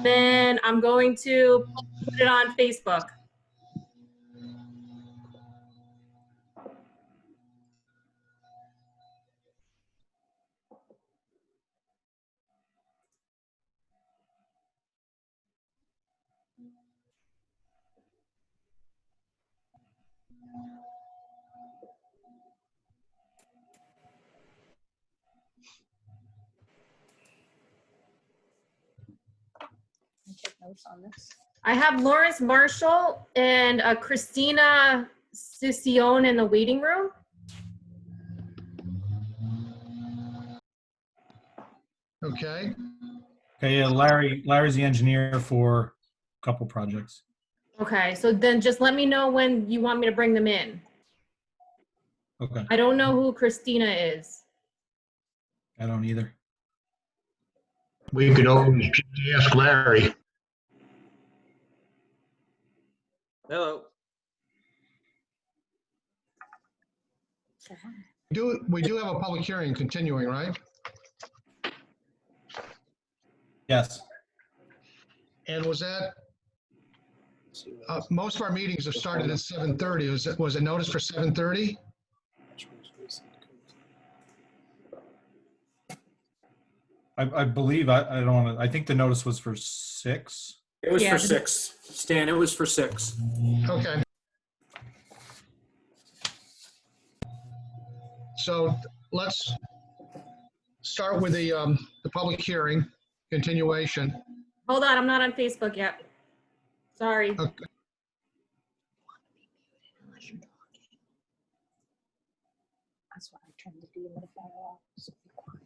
Then I'm going to put it on Facebook. Take notes on this. I have Lawrence Marshall and Christina Sicione in the waiting room. Okay. Okay, yeah, Larry's the engineer for a couple projects. Okay, so then just let me know when you want me to bring them in. Okay, I don't know who Christina is. I don't either. We could always just ask Larry. Hello. We do have a public hearing continuing, right? Yes. And was that, most of our meetings have started at 7:30. Was it noticed for 7:30? I believe, I don't want to, I think the notice was for 6. It was Yeah, for the- 6. Stan, it was for 6. Okay. So let's start with the public hearing continuation. Hold on, I'm not on Facebook yet. Sorry. Okay. Unless you're talking. That's why I turned the dehumidifier off. So be quiet.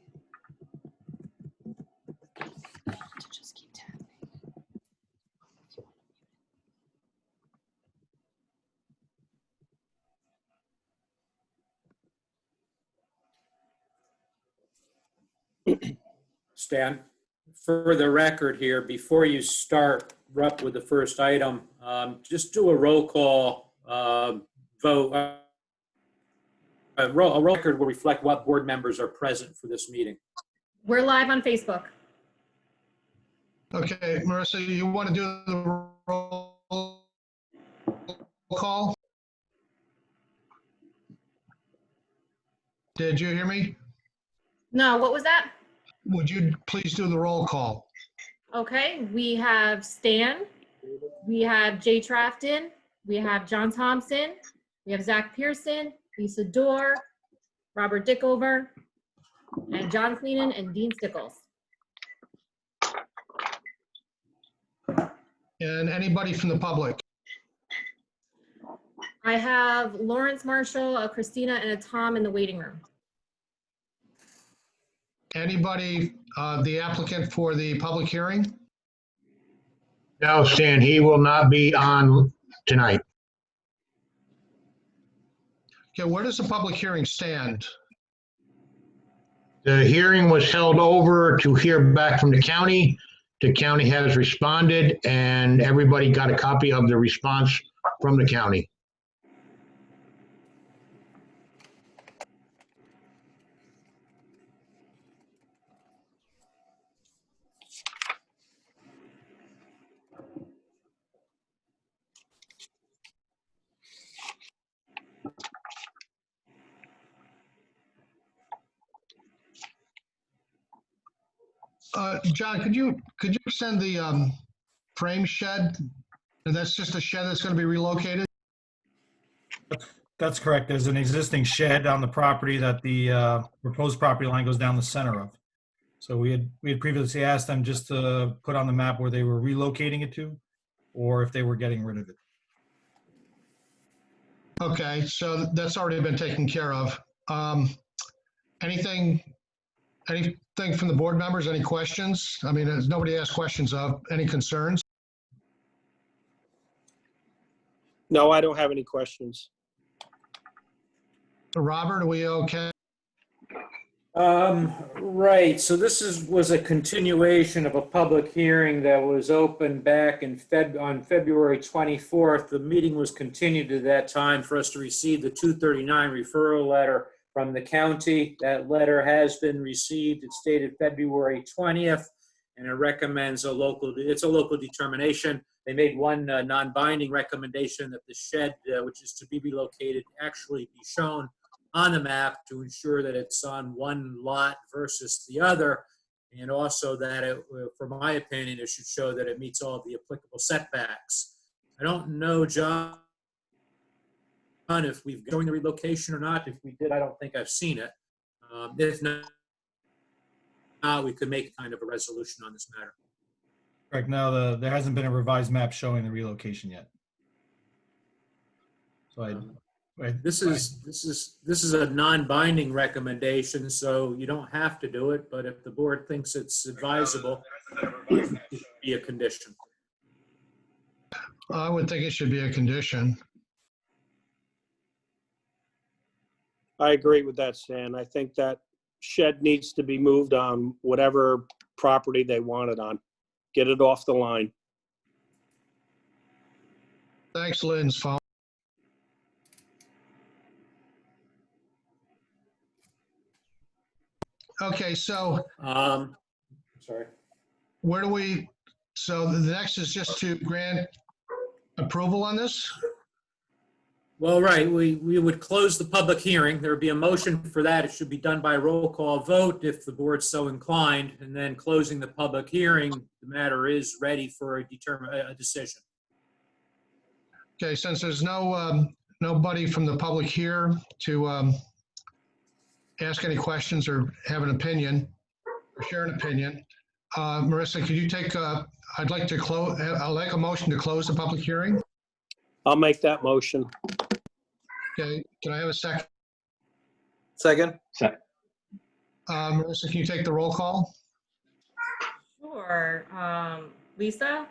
To just keep tapping. Stan, for the record here, before you start up with the first item, just do a roll call vote. A roll record will reflect what board members are present for this meeting. We're live on Facebook. Okay, Marissa, you want to do the roll call? Did you hear me? No, what was that? Would you please do the roll call? Okay, we have Stan, we have Jay Trafton, we have John Thompson, we have Zach Pearson, Lisa Dorr, Robert Dickover, and John Cleenan and Dean Stickles. And anybody from the public? I have Lawrence Marshall, a Christina, and a Tom in the waiting room. Anybody, the applicant for the public hearing? No, Stan, he will not be on tonight. Okay, where does the public hearing stand? The hearing was held over to hear back from the county. The county has responded and everybody got a copy of the response from the county. John, could you send the frame shed? And that's just a shed that's going to be relocated? That's correct. There's an existing shed on the property that the proposed property line goes down the center of. So we had previously asked them just to put on the map where they were relocating it to, or if they were getting rid of it. Okay, so that's already been taken care of. Anything from the board members? Any questions? I mean, there's nobody asked questions of. Any concerns? No, I don't have any questions. Robert, are we okay? Right, so this was a continuation of a public hearing that was opened back on February 24th. The meeting was continued to that time for us to receive the 239 referral letter from the county. That letter has been received. It's dated February 20th, and it recommends it's a local determination. They made one non-binding recommendation that the shed, which is to be relocated, actually be shown on the map to ensure that it's on one lot versus the other. And also that, for my opinion, it should show that it meets all of the applicable setbacks. I don't know, John, if we've joined the relocation or not. If we did, I don't think I've seen it. If not, we could make kind of a resolution on this matter. Correct. No, there hasn't been a revised map showing the relocation yet. So This is a non-binding recommendation, so you don't have to do it, but if the board thinks it's advisable, it should be a condition. I would think it should be a condition. I agree with that, Stan. I think that shed needs to be moved on whatever property they want it on. Get it off the line. Thanks, Lynn's phone. Okay, so Sorry. where do we, so the next is just to grant approval on this? Well, right, we would close the public hearing. There would be a motion for that. It should be done by roll call vote if the board's so inclined, and then closing the public hearing, the matter is ready for a decision. Okay, since there's nobody from the public here to ask any questions or have an opinion or share an opinion, Marissa, could you take, I'd like a motion to close the public hearing. I'll make that motion. Okay, can I have a second? Second. Marissa, can you take the roll call? Sure. Lisa?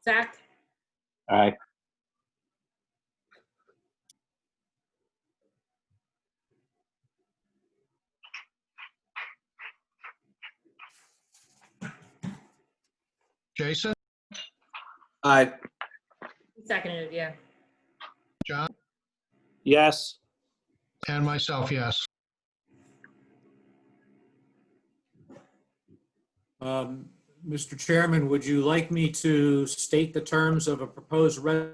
Zach? Aye. Jason? Aye. Seconded, yeah. John? Yes. And myself, yes. Mr. Chairman, would you like me to state the terms of a proposed I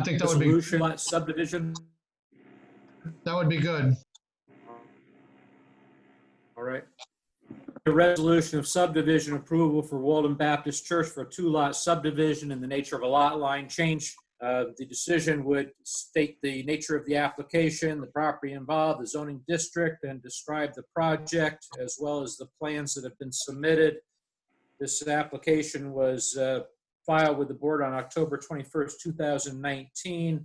think that would be, resolution subdivision? that would be good. All right. A resolution of subdivision approval for Walden Baptist Church for a two-lot subdivision in the nature of a lot line change. The decision would state the nature of the application, the property involved, the zoning district, and describe the project, as well as the plans that have been submitted. This application was filed with the board on October 21st, 2019.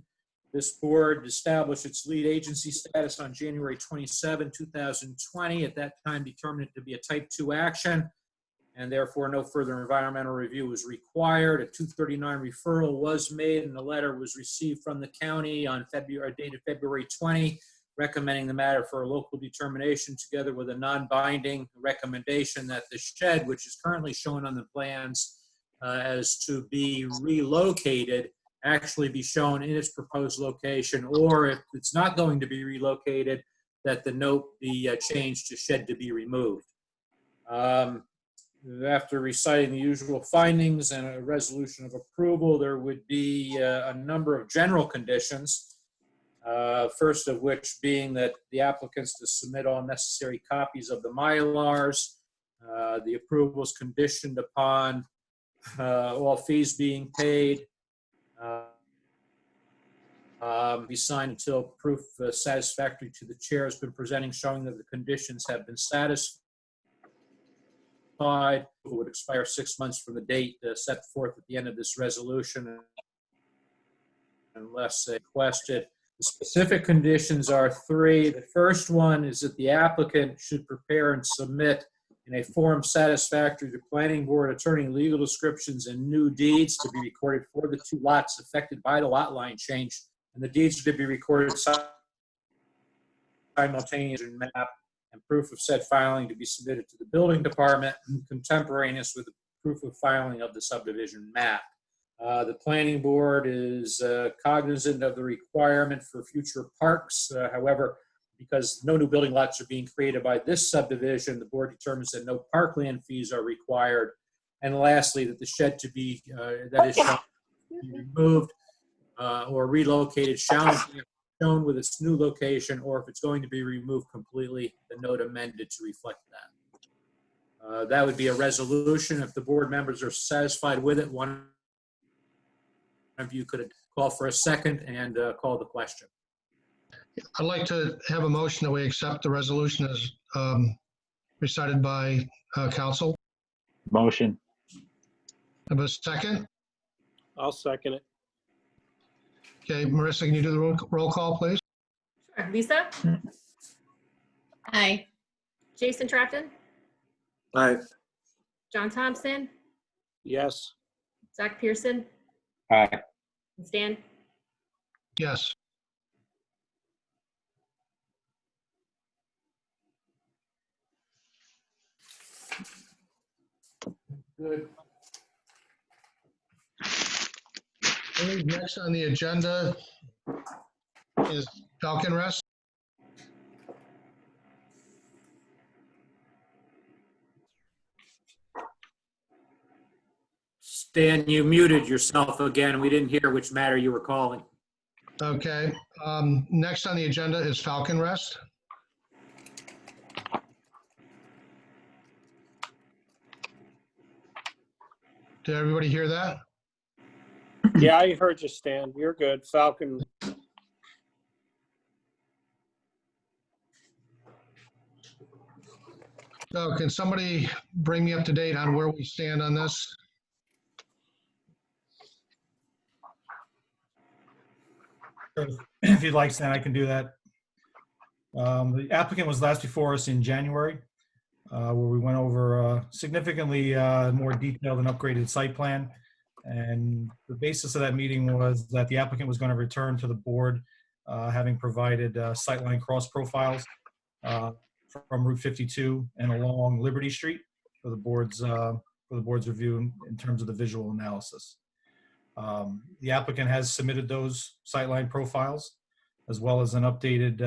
This board established its lead agency status on January 27, 2020. At that time, determined it to be a type 2 action, and therefore no further environmental review was required. A 239 referral was made, and a letter was received from the county on dated February 20, recommending the matter for a local determination, together with a non-binding recommendation that the shed, which is currently shown on the plans as to be relocated, actually be shown in its proposed location, or if it's not going to be relocated, that the note be changed to shed to be removed. After reciting the usual findings and a resolution of approval, there would be a number of general conditions. First of which being that the applicants to submit all necessary copies of the Mylars. The approval is conditioned upon all fees being paid. Be signed until proof satisfactory to the chair has been presenting, showing that the conditions have been satisfied. It would expire 6 months from the date set forth at the end of this resolution, unless requested. The specific conditions are 3. The first one is that the applicant should prepare and submit in a form satisfactory to planning board attorney legal descriptions and new deeds to be recorded for the two lots affected by the lot line change. And the deeds are to be recorded simultaneously in map, and proof of said filing to be submitted to the building department contemporaneous with the proof of filing of the subdivision map. The planning board is cognizant of the requirement for future parks. However, because no new building lots are being created by this subdivision, the board determines that no parkland fees are required. And lastly, that the shed to be, that is shown to be removed or relocated shall be shown with its new location, or if it's going to be removed completely, the note amended to reflect that. That would be a resolution. If the board members are satisfied with it, one of you could call for a second and call the question. I'd like to have a motion that we accept the resolution as recited by council. Motion. Have a second? I'll second it. Okay, Marissa, can you do the roll call, please? Sure. Lisa? Aye. Jason Trafton? Aye. John Thompson? Yes. Zach Pearson? Aye. And Stan? Yes. Good. Next on the agenda is Falcon Rest. Stan, you muted yourself again. We didn't hear which matter you were calling. Okay, next on the agenda is Falcon Rest. Did everybody hear that? Yeah, I heard you, Stan. You're good. Falcon. So can somebody bring me up to date on where we stand on this? If you'd like, Stan, I can do that. The applicant was last before us in January, where we went over significantly more detailed and upgraded site plan. And the basis of that meeting was that the applicant was going to return to the board, having provided sightline cross profiles from Route 52 and along Liberty Street for the board's review in terms of the visual analysis. The applicant has submitted those sightline profiles, as well as an updated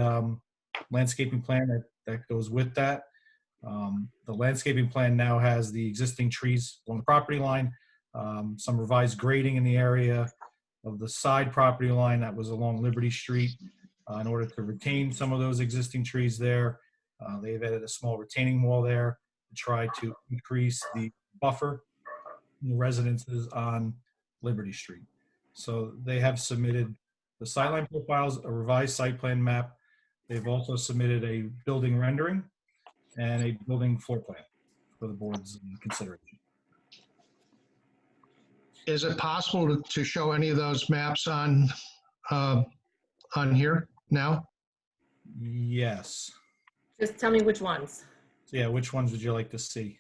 landscaping plan that goes with that. The landscaping plan now has the existing trees along the property line, some revised grading in the area of the side property line that was along Liberty Street in order to retain some of those existing trees there. They've added a small retaining wall there to try to increase the buffer in the residences on Liberty Street. So they have submitted the sightline profiles, a revised site plan map. They've also submitted a building rendering and a building floor plan for the board's consideration. Is it possible to show any of those maps on here now? Yes. Just tell me which ones. So yeah, which ones would you like to see?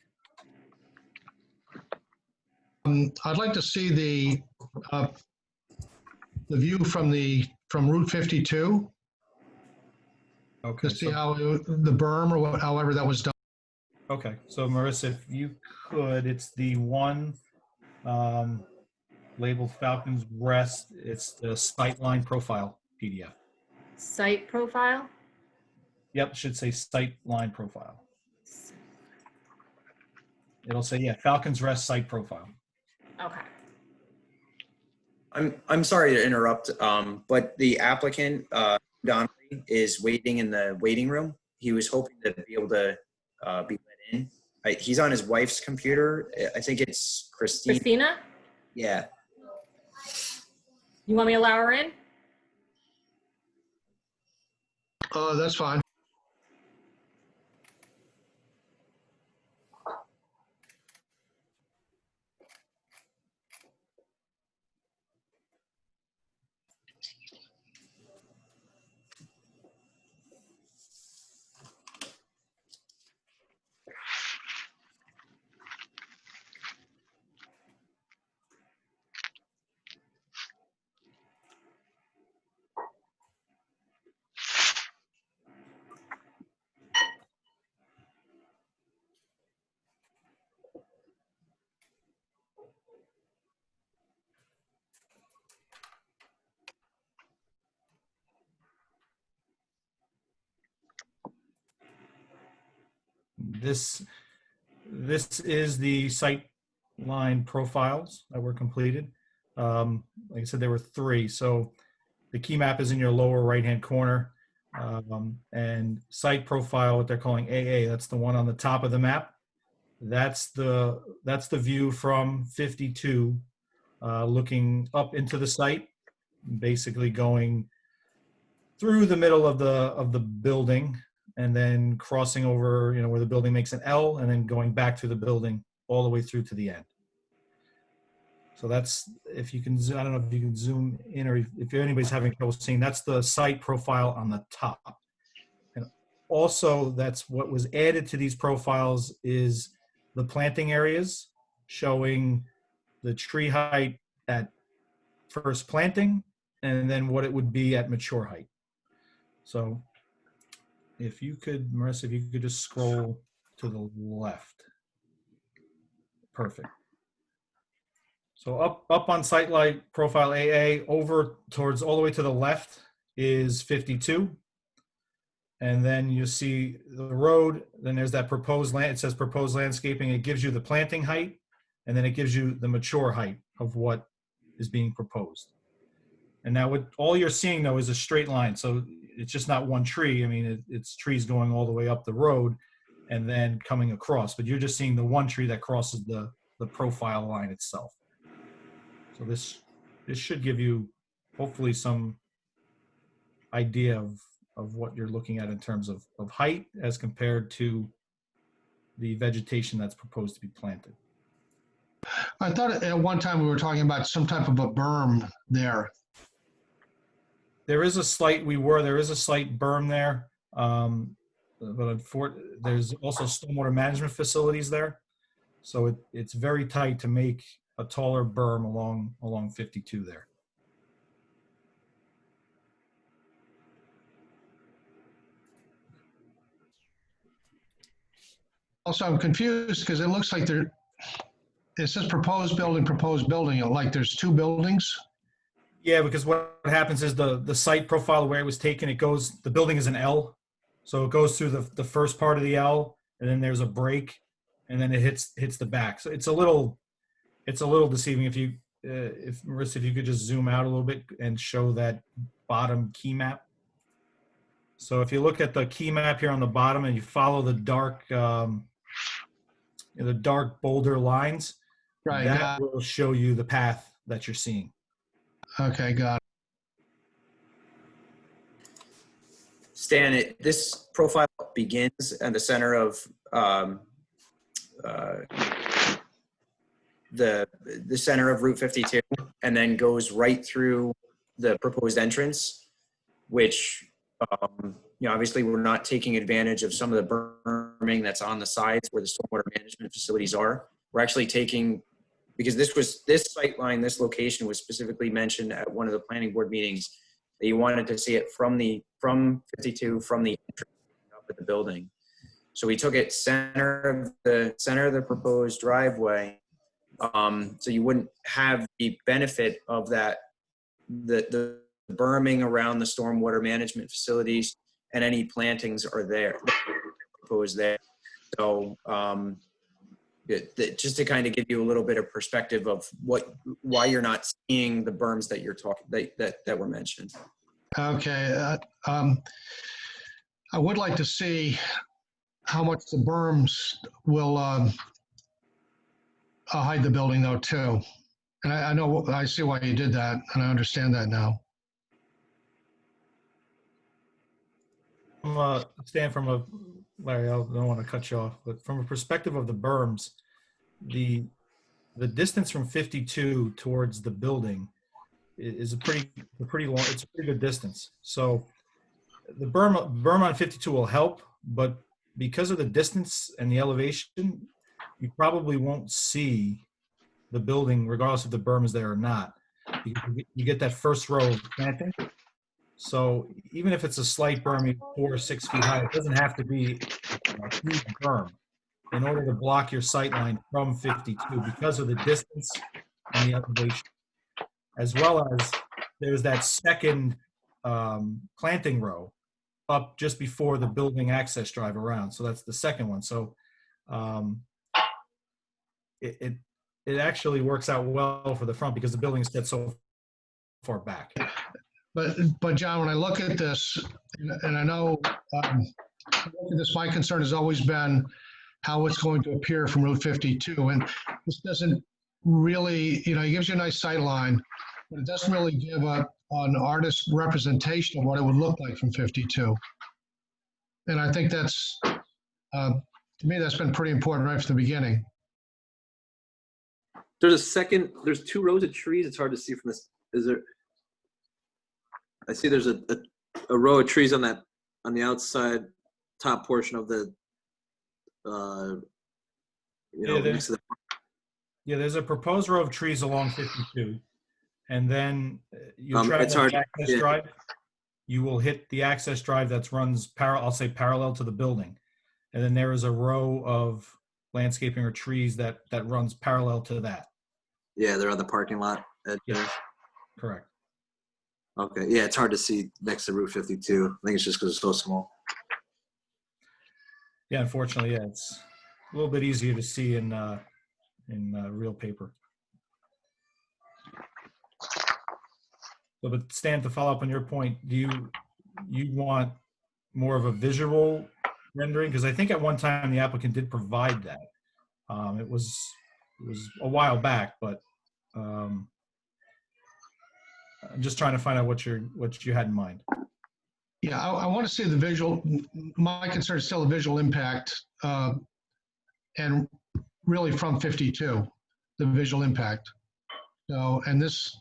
I'd like to see the view from Route 52 Okay. to see how the berm or however that was done. Okay, so Marissa, if you could, it's the one labeled Falcon's Rest. It's the sightline profile PDF. Site profile? Yep, it should say sightline profile. It'll say, yeah, Falcon's Rest site profile. Okay. I'm sorry to interrupt, but the applicant, Don, is waiting in the waiting room. He was hoping to be able to be let in. He's on his wife's computer. I think it's Christine. Christina, Yeah. you want me to allow her in? That's fine. This is the sight line profiles that were completed. Like I said, there were 3. So the key map is in your lower right-hand corner. And site profile, what they're calling AA, that's the one on the top of the map. That's the view from 52, looking up into the site, basically going through the middle of the building and then crossing over, where the building makes an L, and then going back through the building all the way through to the end. So that's, if you can, I don't know if you can zoom in, or if anybody's having trouble seeing, that's the site profile on the top. And also, that's what was added to these profiles is the planting areas showing the tree height at first planting and then what it would be at mature height. So if you could, Marissa, if you could just scroll to the left. Perfect. So up on site light profile AA, over towards all the way to the left is 52. And then you see the road, then there's that proposed land, it says proposed landscaping. It gives you the planting height, and then it gives you the mature height of what is being proposed. And now what all you're seeing though is a straight line. So it's just not one tree. I mean, it's trees going all the way up the road and then coming across, but you're just seeing the one tree that crosses the profile line itself. So this should give you hopefully some idea of what you're looking at in terms of height as compared to the vegetation that's proposed to be planted. I thought at one time we were talking about some type of a berm there. There is a slight berm there, but there's also stormwater management facilities there. So it's very tight to make a taller berm along 52 there. Also, I'm confused because it looks like it says proposed building, like there's 2 buildings. Yeah, because what happens is the site profile where it was taken, the building is an L. So it goes through the first part of the L, and then there's a break, and then it hits the back. So it's a little deceiving. If Marissa, if you could just zoom out a little bit and show that bottom key map. So if you look at the key map here on the bottom and you follow the dark boulder lines, Right. that will show you the path that you're seeing. Okay, got it. Stan, this profile begins at the center of the center of Route 52, and then goes right through the proposed entrance, which obviously we're not taking advantage of some of the berming that's on the sides where the stormwater management facilities are. We're actually taking, because this sight line, this location was specifically mentioned at one of the planning board meetings, that you wanted to see it from 52, from the entrance up at the building. So we took it center of the proposed driveway, so you wouldn't have the benefit of that, the berming around the stormwater management facilities, and any plantings are there, proposed there. So just to kind of give you a little bit of perspective of why you're not seeing the berms that you're talking that were mentioned. Okay. I would like to see how much the berms will hide the building though too. And I see why you did that, and I understand that now. Larry, I don't want to cut you off, but from a perspective of the berms, the distance from 52 towards the building is a pretty long. It's a pretty good distance. So the berm on 52 will help, but because of the distance and the elevation, you probably won't see the building, regardless if the berm is there or not. You get that first row of planting. So even if it's a slight berm, 4 or 6 feet high, it doesn't have to be a huge berm in order to block your sight line from 52 because of the distance and the elevation. As well as there's that second planting row up just before the building access drive around. So that's the second one. So it actually works out well for the front because the building is set so far back. But John, when I look at this, and I know, look at this, my concern has always been how it's going to appear from Route 52. And this doesn't really, it gives you a nice sight line, but it doesn't really give an artist representation of what it would look like from 52. And I think that's, to me, that's been pretty important right from the beginning. There's two rows of trees. It's hard to see from this. I see there's a row of trees on the outside top portion of the, next to the. Yeah, there's a proposed row of trees along 52. And then you travel it's hard, the access drive, you will hit the access drive that runs parallel to the building. And then there is a row of landscaping or trees that runs parallel to that. Yeah, they're on the parking lot edge. Yeah, correct. Okay, yeah, it's hard to see next to Route 52. I think it's just because it's so small. Yeah, unfortunately, yeah, it's a little bit easier to see in real paper. So, but Stan, to follow up on your point, do you want more of a visual rendering? Because I think at one time the applicant did provide that. It was a while back, but I'm just trying to find out what you had in mind. Yeah, I want to see the visual. My concern is still the visual impact, and really from 52, the visual impact. So, and this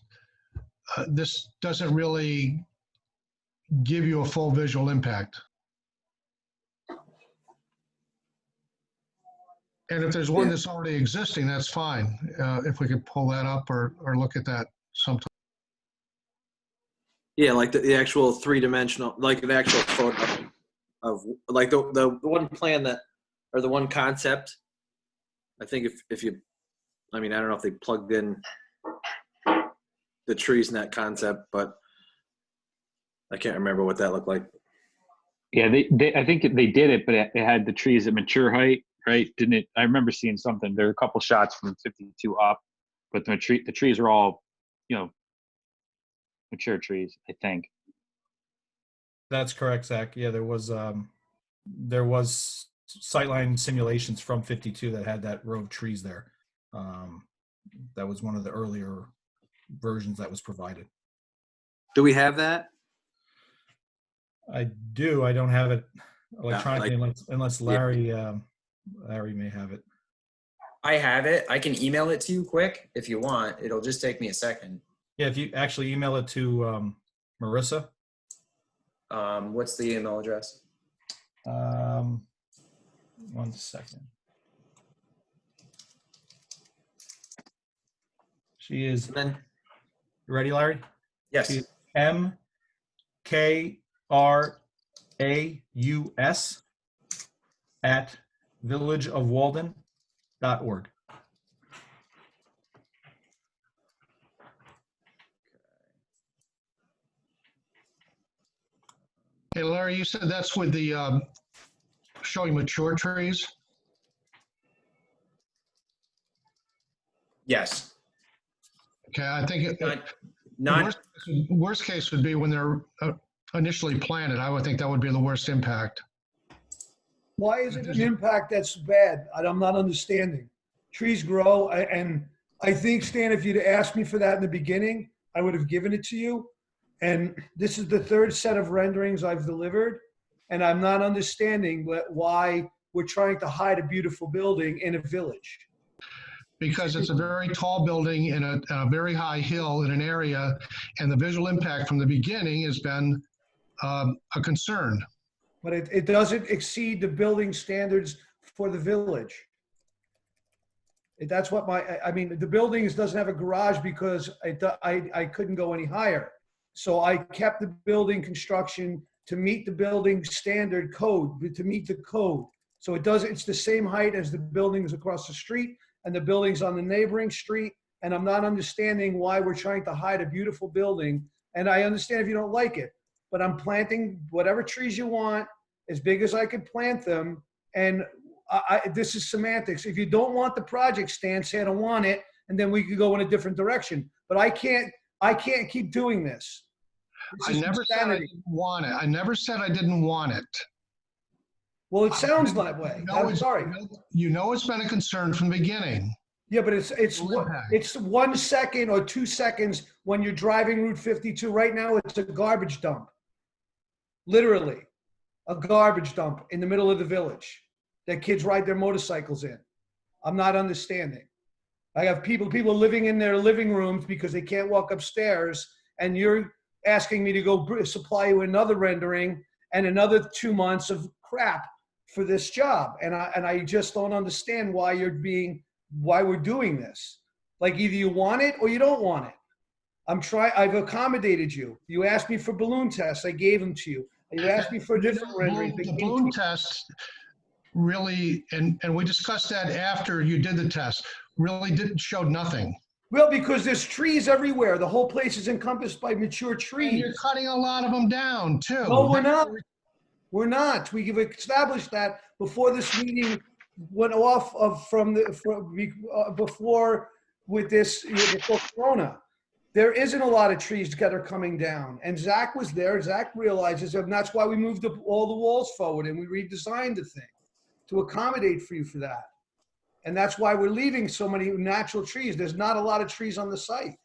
doesn't really give you a full visual impact. And if there's one that's already existing, that's fine. If we could pull that up or look at that sometime. Yeah, like the actual three-dimensional, like the actual photo of like the one plan that, or the one concept. I think if you, I mean, I don't know if they plugged in the trees in that concept, but I can't remember what that looked like. Yeah, I think they did it, but it had the trees at mature height, right? Didn't it? I remember seeing something. There were a couple shots from 52 up, but the trees are all, mature trees, I think. That's correct, Zach. Yeah, there was sightline simulations from 52 that had that row of trees there. That was one of the earlier versions that was provided. Do we have that? I do. I don't have it electronically unless Larry Larry may have it. I have it. I can email it to you quick if you want. It'll just take me a second. Yeah, if you actually email it to Marissa. What's the email address? 1 second. She is. And then, You ready, Larry? yes. She's mkraus@villageofwalden.org. Hey, Larry, you said that's with the showing mature trees? Yes. Okay, I think Not worst case would be when they're initially planted. I would think that would be the worst impact. Why is it an impact that's bad? I'm not understanding. Trees grow, and I think, Stan, if you'd asked me for that in the beginning, I would have given it to you. And this is the third set of renderings I've delivered, and I'm not understanding why we're trying to hide a beautiful building in a village. Because it's a very tall building in a very high hill in an area, and the visual impact from the beginning has been a concern. But it doesn't exceed the building standards for the village. That's what I mean, the buildings doesn't have a garage because I couldn't go any higher. So I kept the building construction to meet the building standard code, to meet the code. So it's the same height as the buildings across the street and the buildings on the neighboring street. And I'm not understanding why we're trying to hide a beautiful building. And I understand if you don't like it, but I'm planting whatever trees you want, as big as I could plant them. And this is semantics. If you don't want the project, Stan, say I don't want it, and then we could go in a different direction. But I can't keep doing this. I never said I didn't want it. I never said I didn't want it. Well, it sounds that way. I'm sorry. You know it's been a concern from the beginning. Yeah, but it's 1 second or 2 seconds when you're driving Route 52. Right now, it's a garbage dump. Literally, a garbage dump in the middle of the village that kids ride their motorcycles in. I'm not understanding. I have people living in their living rooms because they can't walk upstairs, and you're asking me to go supply you another rendering and another 2 months of crap for this job. And I just don't understand why we're doing this. Like, either you want it or you don't want it. I've accommodated you. You asked me for balloon tests. I gave them to you. You asked me for different renderings. The balloon test really, and we discussed that after you did the test, really showed nothing. Well, because there's trees everywhere. The whole place is encompassed by mature trees. And you're cutting a lot of them down too. No, we're not. We're not. We've established that before this meeting went off before Corona. There isn't a lot of trees that are coming down. And Zach was there. Zach realizes that, and that's why we moved all the walls forward and we redesigned the thing to accommodate for you for that. And that's why we're leaving so many natural trees. There's not a lot of trees on the site.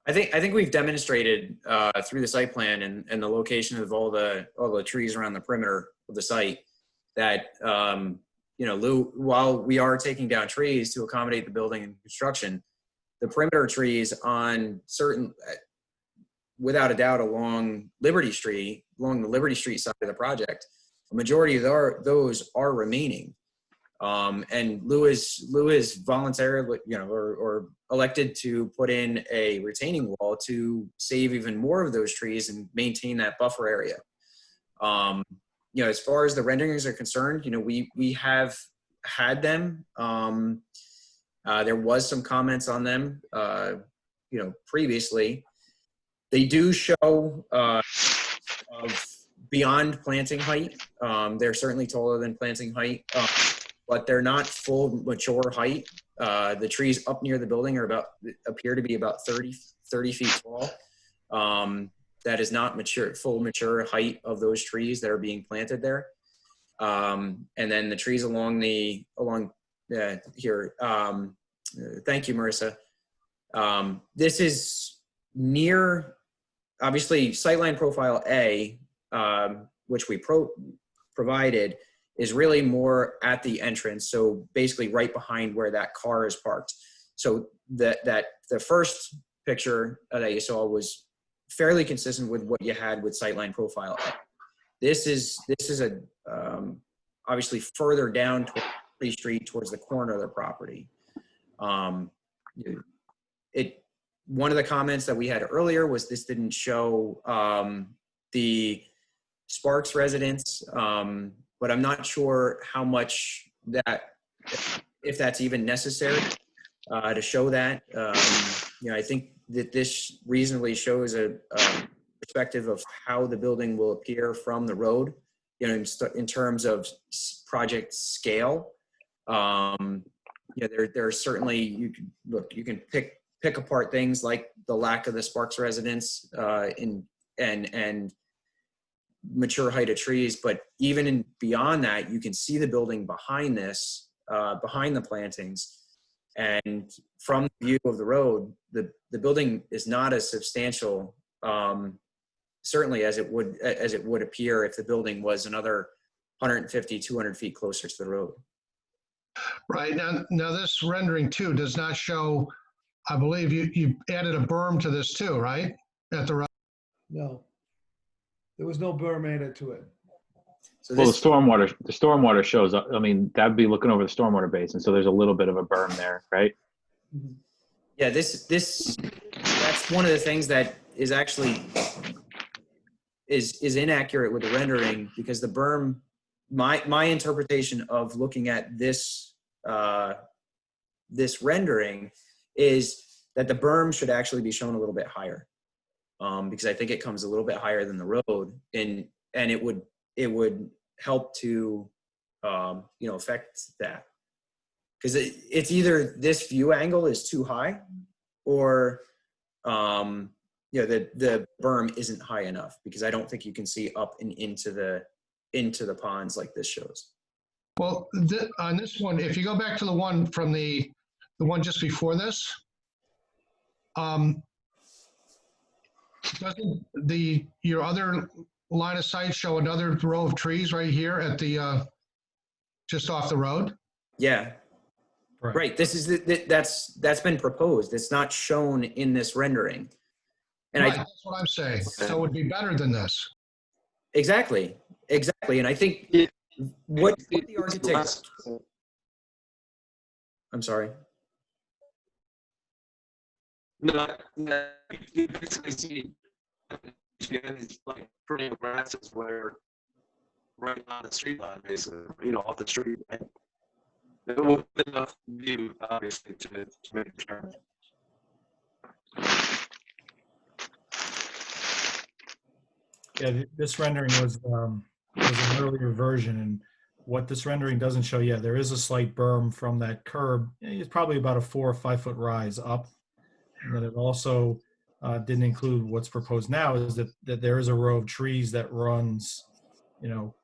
I think we've demonstrated through the site plan and the location of all the trees around the perimeter of the site that Lou, while we are taking down trees to accommodate the building and construction, the perimeter trees on certain, without a doubt, along the Liberty Street side of the project, a majority of those are remaining. And Lou is voluntarily, or elected to put in a retaining wall to save even more of those trees and maintain that buffer area. As far as the renderings are concerned, we have had them. There was some comments on them, previously. They do show of beyond planting height. They're certainly taller than planting height, but they're not full mature height. The trees up near the building appear to be about 30 feet tall. That is not full mature height of those trees that are being planted there. And then the trees along here. Thank you, Marissa. This is near, obviously, sightline profile A, which we provided, is really more at the entrance. So basically right behind where that car is parked. So the first picture that you saw was fairly consistent with what you had with sightline profile A. This is obviously further down towards the street, towards the corner of the property. One of the comments that we had earlier was this didn't show the Sparks residence, but I'm not sure how much if that's even necessary to show that. I think that this reasonably shows a perspective of how the building will appear from the road, in terms of project scale. There are certainly, you can pick apart things like the lack of the Sparks residence and mature height of trees, but even beyond that, you can see the building behind this, behind the plantings. And from the view of the road, the building is not as substantial, certainly as it would appear if the building was another 150, 200 feet closer to the road. Right. Now this rendering too does not show, I believe you added a berm to this too, right? At the right. No, there was no berm added to it. So well, the stormwater shows up. I mean, that'd be looking over the stormwater basin. So there's a little bit of a berm there, right? Mm-hmm. Yeah, that's one of the things that is actually is inaccurate with the rendering, because the berm, my interpretation of looking at this this rendering is that the berm should actually be shown a little bit higher. because I think it comes a little bit higher than the road, and it would help to affect that, because it's either this view angle is too high, or the berm isn't high enough, because I don't think you can see up and into the ponds like this shows. Well, on this one, if you go back to the one from the one just before this, doesn't your other line of sight show another row of trees right here at the just off the road? Yeah. Right. This is that's been proposed. It's not shown in this rendering. And Right, that's what I'm saying. So it would be better than this. Exactly. And I think what the architects. I'm sorry. No, you basically see it's like pretty grasses where right on the street line, basically, off the street. And it will be enough view, obviously, to make a turn. Yeah, this rendering was an earlier version, and what this rendering doesn't show, yeah, there is a slight berm from that curb. It's probably about a 4 or 5 foot rise up. And then it also didn't include what's proposed now is that there is a row of trees that runs,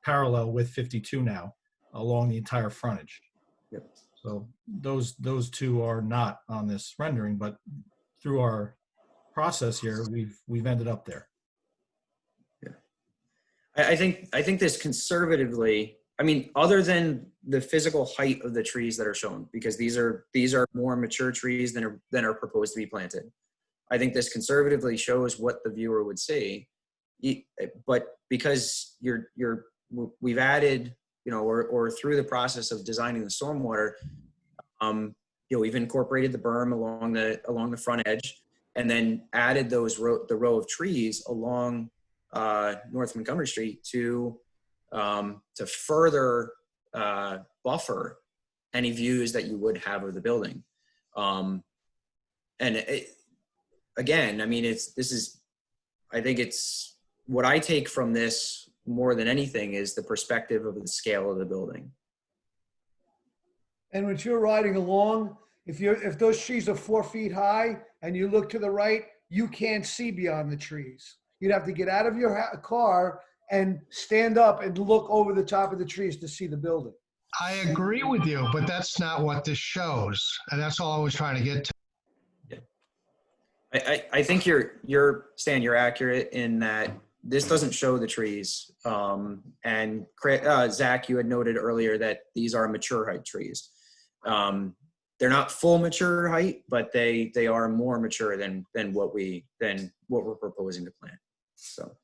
parallel with 52 now along the entire frontage. Yep. So those two are not on this rendering, but through our process here, we've ended up there. I think this conservatively, I mean, other than the physical height of the trees that are shown, because these are more mature trees than are proposed to be planted. I think this conservatively shows what the viewer would see, but because we've added, or through the process of designing the stormwater, we've incorporated the berm along the front edge, and then added the row of trees along North Montgomery Street to further buffer any views that you would have of the building. Again, I mean, I think it's what I take from this more than anything is the perspective of the scale of the building. And when you're riding along, if those trees are 4 feet high and you look to the right, you can't see beyond the trees. You'd have to get out of your car and stand up and look over the top of the trees to see the building. I agree with you, but that's not what this shows. And that's all I was trying to get to. I think Stan, you're accurate in that this doesn't show the trees. And Zach, you had noted earlier that these are mature height trees. They're not full mature height, but they are more mature than what we're proposing to plant. So.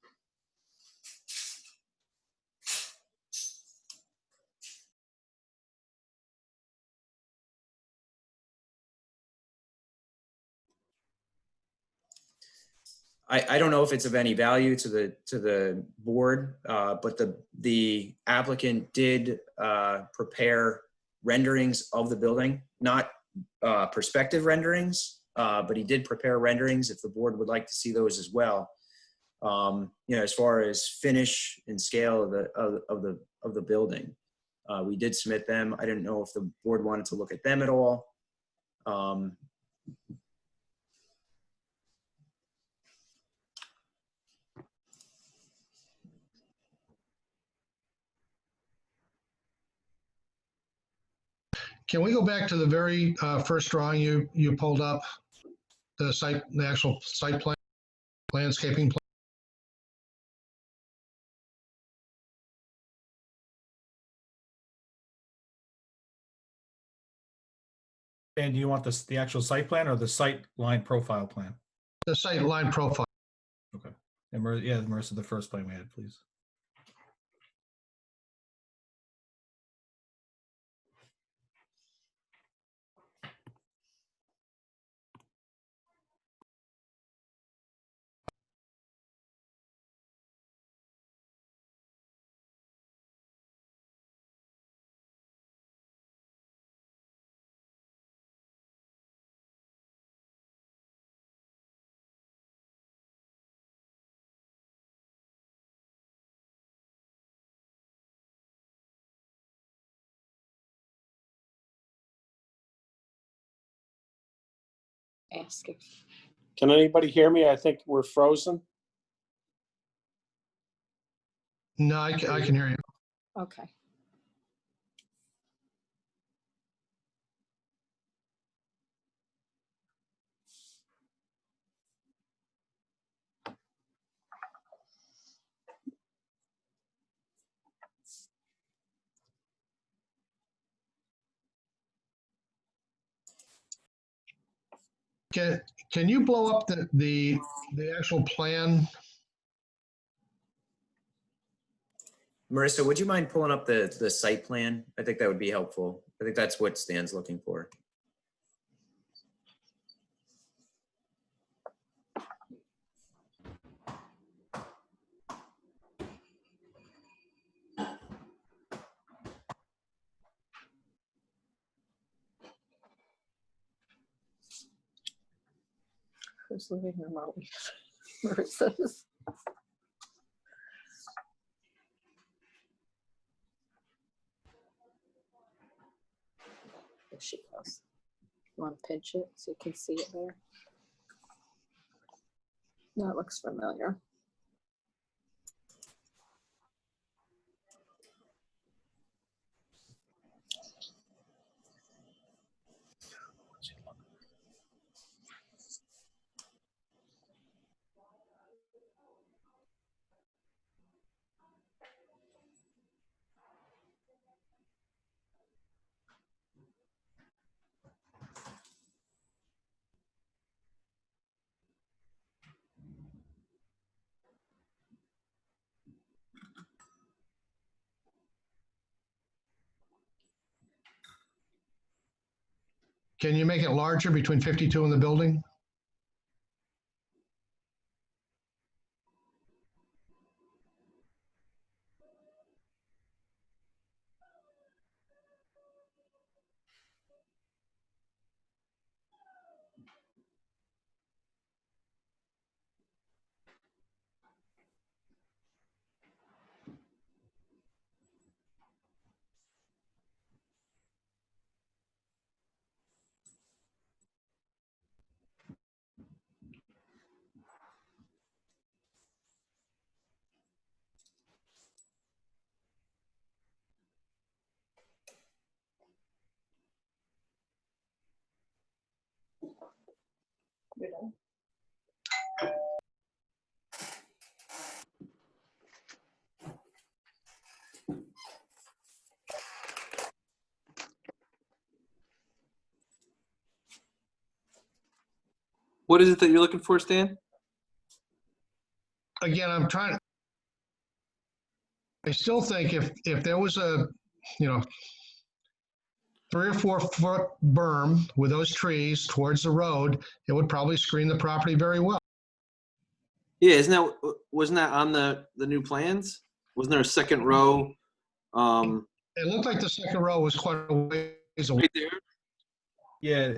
I don't know if it's of any value to the board, but the applicant did prepare renderings of the building, not perspective renderings, but he did prepare renderings if the board would like to see those as well. As far as finish and scale of the building, we did submit them. I didn't know if the board wanted to look at them at all. Can we go back to the very first drawing you pulled up, the actual site plan, landscaping plan? And do you want the actual site plan or the site line profile plan? The site line profile. Okay. And Marissa, the first plan we had, please. Ask if, Can anybody hear me? I think we're frozen. No, I can hear you. okay. Can you blow up the actual plan? Marissa, would you mind pulling up the site plan? I think that would be helpful. I think that's what Stan's looking for. Who's living remotely? Marissa's. There she goes. You want to pinch it so you can see it there? No, it looks familiar. Can you make it larger between 52 and the building? You're done. What is it that you're looking for, Stan? Again, I still think if there was a, 3 or 4 foot berm with those trees towards the road, it would probably screen the property very well. Yeah, wasn't that on the new plans? Wasn't there a second row? It looked like the second row was quite a ways away. Right there. Yeah,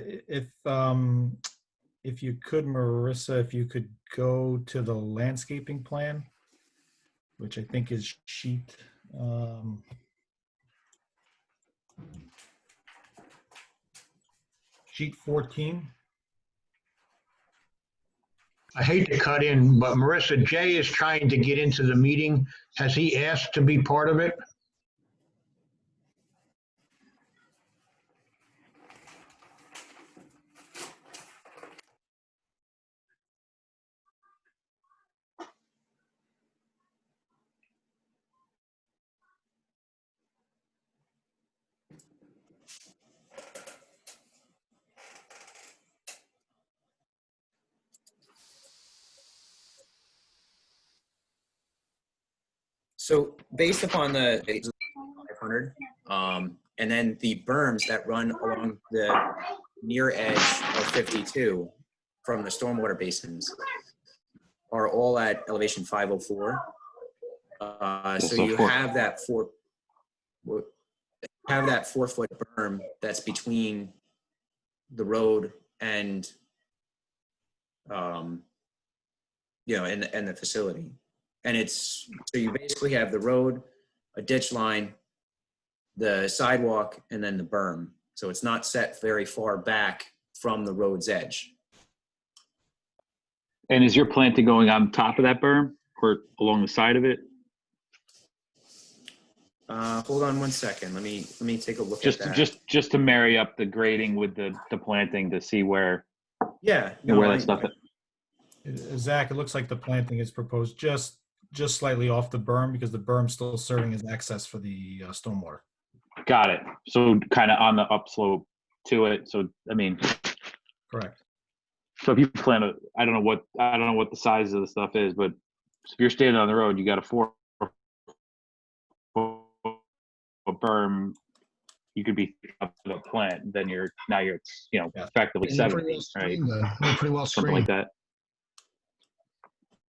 if you could, Marissa, if you could go to the landscaping plan, which I think is sheet. Sheet 14. I hate to cut in, but Marissa, Jay is trying to get into the meeting. Has he asked to be part of it? So based upon the 500, and then the berms that run along the near edge of 52 from the stormwater basins are all at elevation 504. So you have that 4-foot berm that's between the road and and the facility. And so you basically have the road, a ditch line, the sidewalk, and then the berm. So it's not set very far back from the road's edge. And is your planting going on top of that berm or along the side of it? Hold on one second. Let me take a look Just at that. just to marry up the grading with the planting to see where Yeah. where No, that stuff Zach, it looks like the planting is proposed just slightly off the berm because the berm's still serving as access for the stormwater. got it. So kind of on the upslope to it. So I mean, Correct. so if you plant a, I don't know what the size of the stuff is, but if you're standing on the road, you got a 4-foot berm. You could be up to the plant. Then you're Yeah. effectively You're 7 pretty well feet, right? screened then. You're pretty well Something like screened. that.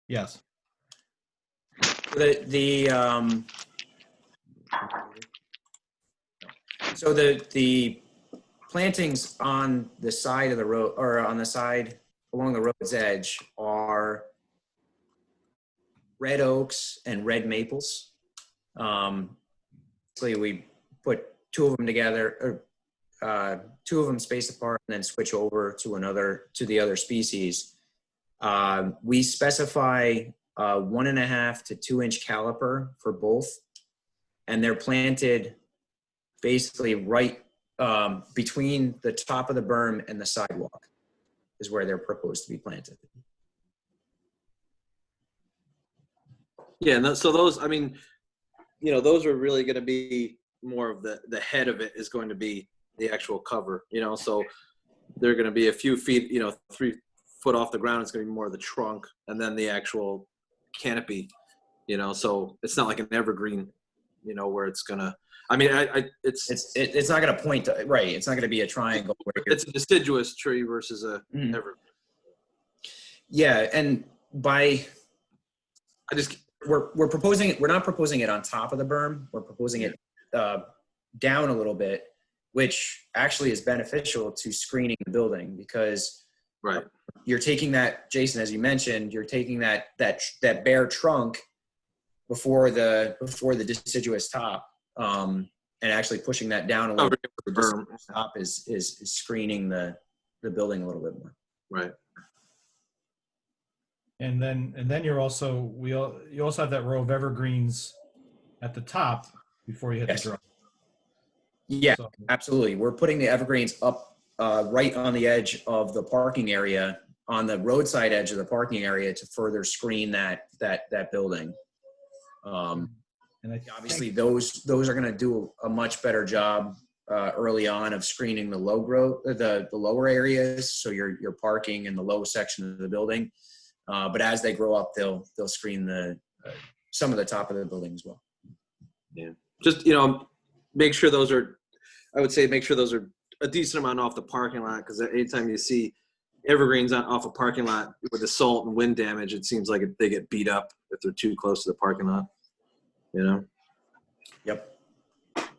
Yes. So the plantings on the side of the road, or on the side along the road's edge, are red oaks and red maples. Basically, we put two of them together, or two of them spaced apart, and then switch over to the other species. We specify 1.5 to 2 inch caliper for both, and they're planted basically right between the top of the berm and the sidewalk is where they're proposed to be planted. Yeah, and so those, I mean, those are really going to be more of the head of it is going to be the actual cover, so they're going to be a few feet, 3 foot off the ground. It's going to be more of the trunk and then the actual canopy, so it's not like an evergreen, where it's going to, I mean, it's not going to point to, right. It's not going to be a triangle. Where it's a deciduous tree versus a evergreen. Yeah. And we're proposing it. We're not proposing it on top of the berm. We're proposing it down a little bit, which actually is beneficial to screening the building because you're taking that, Jason, as you mentioned, you're taking that bare trunk before the deciduous top, and actually pushing that down a little bit. The deciduous top is screening the building a little bit more. Right. And then you also have that row of evergreens at the top before you hit the drop. Yeah, absolutely. We're putting the evergreens up right on the edge of the parking area, on the roadside edge of the parking area, to further screen that building. And obviously, those are going to do a much better job early on of screening the low growth, the lower areas. So your parking in the low section of the building. But as they grow up, they'll screen some of the top of the building as well. Yeah, just make sure those are. I would say make sure those are a decent amount off the parking lot, because anytime you see evergreens off a parking lot with the salt and wind damage, it seems like they get beat up if they're too close to the parking lot. Yep.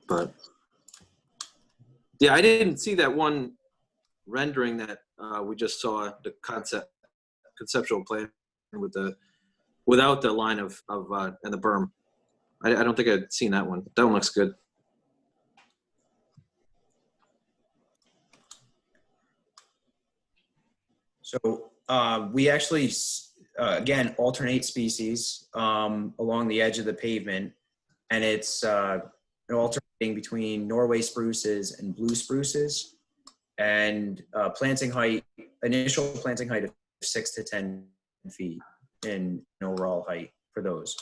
But yeah, I didn't see that one rendering that we just saw, the conceptual plan without the line of and the berm. I don't think I'd seen that one. That one looks good. So we actually, again, alternate species along the edge of the pavement, and it's alternating between Norway spruces and blue spruces, and initial planting height of 6 to 10 feet in overall height for those.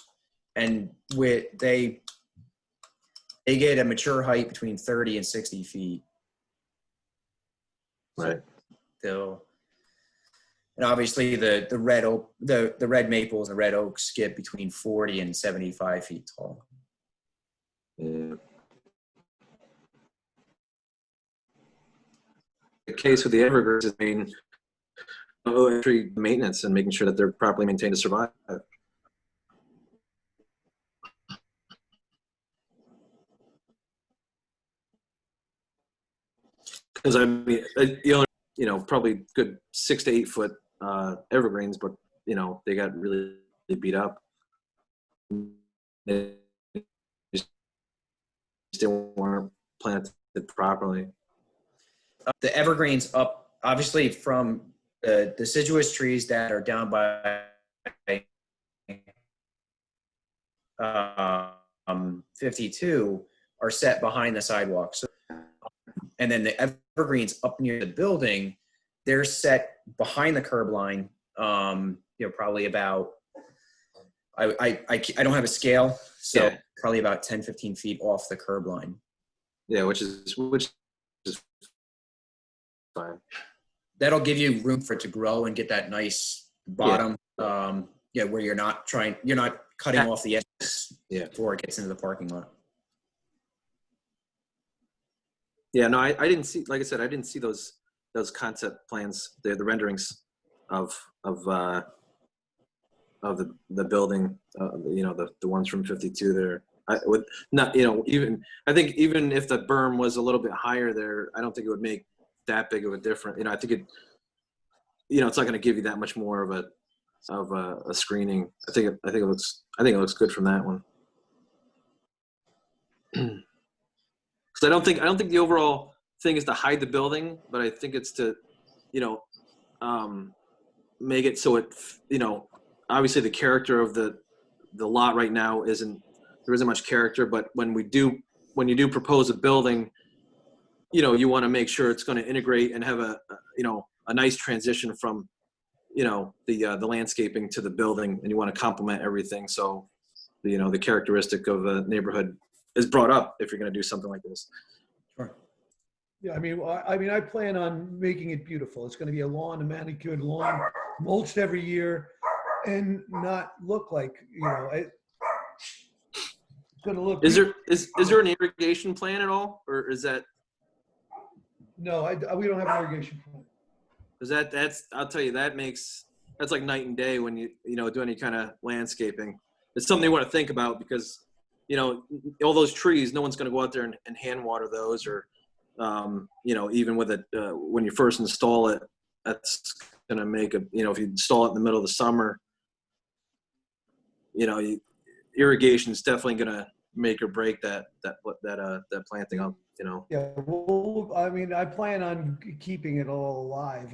And they get a mature height between 30 and 60 feet. Right. And obviously the red oak, the red maples and the red oaks get between 40 and 75 feet tall. Yeah. The case with the evergreens is tree maintenance and making sure that they're properly maintained to survive. Because I mean, probably good 6 to 8 foot evergreens, but they got really beat up. They just weren't planted properly. The evergreens up, obviously, from the deciduous trees that are down by 52 are set behind the sidewalk. So, and then the evergreens up near the building, they're set behind the curb line. Probably about, I don't have a scale, so Yeah. probably about 10, 15 feet off the curb line. Yeah, which is fine. That'll give you room for it to grow and get that nice bottom, where you're not cutting off the edges before it gets into the parking lot. Yeah, no, I didn't see, like I said, I didn't see those concept plans, the renderings of the building, the ones from 52 there. I would not, I think even if the berm was a little bit higher there, I don't think it would make that big of a difference. I think it, it's not going to give you that much more of a screening. I think it looks good from that one. Because I don't think the overall thing is to hide the building, but I think it's to, make it so it, obviously the character of the lot right now there isn't much character, but when you do propose a building, you want to make sure it's going to integrate and have a nice transition from, the landscaping to the building, and you want to complement everything. So, the characteristic of a neighborhood is brought up if you're going to do something like this. Sure. Yeah, I plan on making it beautiful. It's going to be a lawn, a manicured lawn, mulched every year, and not look like, it's going to look. Is there an irrigation plan at all, or is that? No, we don't have an irrigation plan. Because that's I'll tell you, that's like night and day when you do any kind of landscaping. It's something you want to think about because all those trees, no one's going to go out there and hand water those, or even with it when you first install it, that's going to make if you install it in the middle of the summer, irrigation is definitely going to make or break that planting up. Yeah, I plan on keeping it all alive.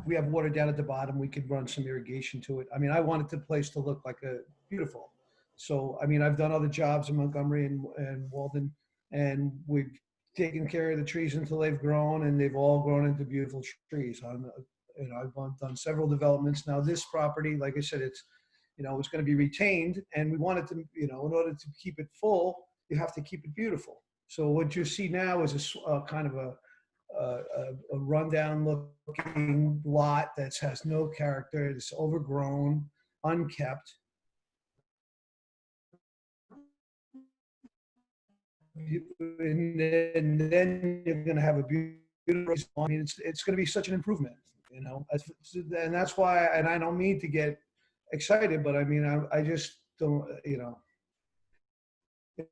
We have water down at the bottom. We could run some irrigation to it. I wanted the place to look like beautiful. So, I've done other jobs in Montgomery and Walden, and we've taken care of the trees until they've grown, and they've all grown into beautiful trees. I've done several developments. Now, this property, like I said, it's going to be retained, and we wanted to, in order to keep it full, you have to keep it beautiful. So what you see now is a kind of a rundown looking lot that has no character. It's overgrown, unkept. And then you're going to have a beautiful. It's going to be such an improvement, and that's why. And I don't mean to get excited, but I just don't.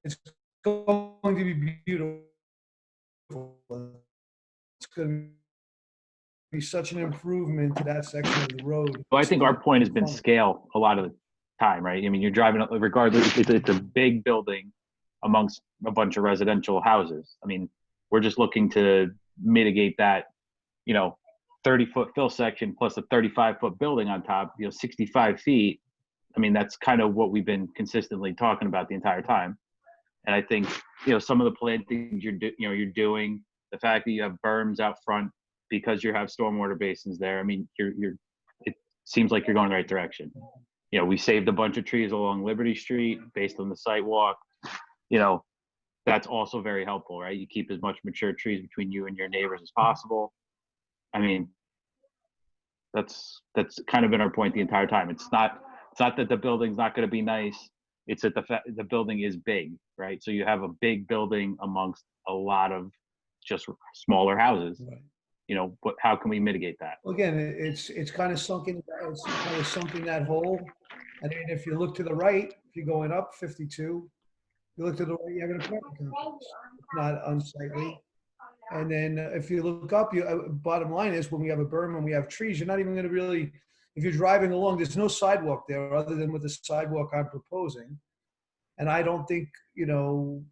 It's going to be beautiful. It's going to be such an improvement to that section of the road. Well, I think our point has been scale a lot of the time, right? You're driving up, regardless, it's a big building amongst a bunch of residential houses. We're just looking to mitigate that, 30-foot fill section plus a 35-foot building on top, 65 feet. That's kind of what we've been consistently talking about the entire time. And I think, some of the plantings you're doing, the fact that you have berms out front because you have stormwater basins there. It seems like you're going the right direction. We saved a bunch of trees along Liberty Street based on the site walk. That's also very helpful, right? You keep as much mature trees between you and your neighbors as possible. That's kind of been our point the entire time. It's not that the building's not going to be nice. It's that the building is big, right? So you have a big building amongst a lot of just smaller houses. Right. But how can we mitigate that? Well, again, it's kind of sunken. It's kind of sunk in that hole. If you look to the right, if you're going up 52, you look to the right, you have an apartment complex. It's not unsightly. And then if you look up, bottom line is when we have a berm and we have trees, you're not even going to really, if you're driving along, there's no sidewalk there other than with the sidewalk I'm proposing. And I don't think, I don't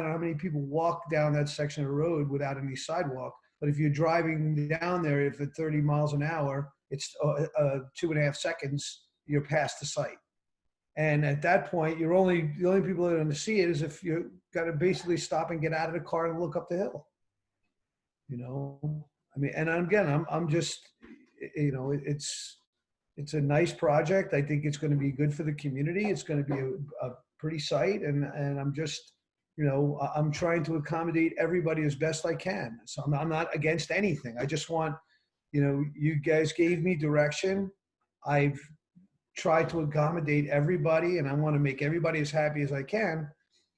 know how many people walk down that section of the road without any sidewalk. But if you're driving down there, if at 30 miles an hour, it's 2.5 seconds, you're past the site. And at that point, the only people that are going to see it is if you got to basically stop and get out of the car and look up the hill. You know, I mean, and again, I'm just, you know, it's a nice project. I think it's going to be good for the community. It's going to be a pretty site, and I'm just, you know, I'm trying to accommodate everybody as best I can. So I'm not against anything. I just want, you know, you guys gave me direction. I've tried to accommodate everybody, and I want to make everybody as happy as I can.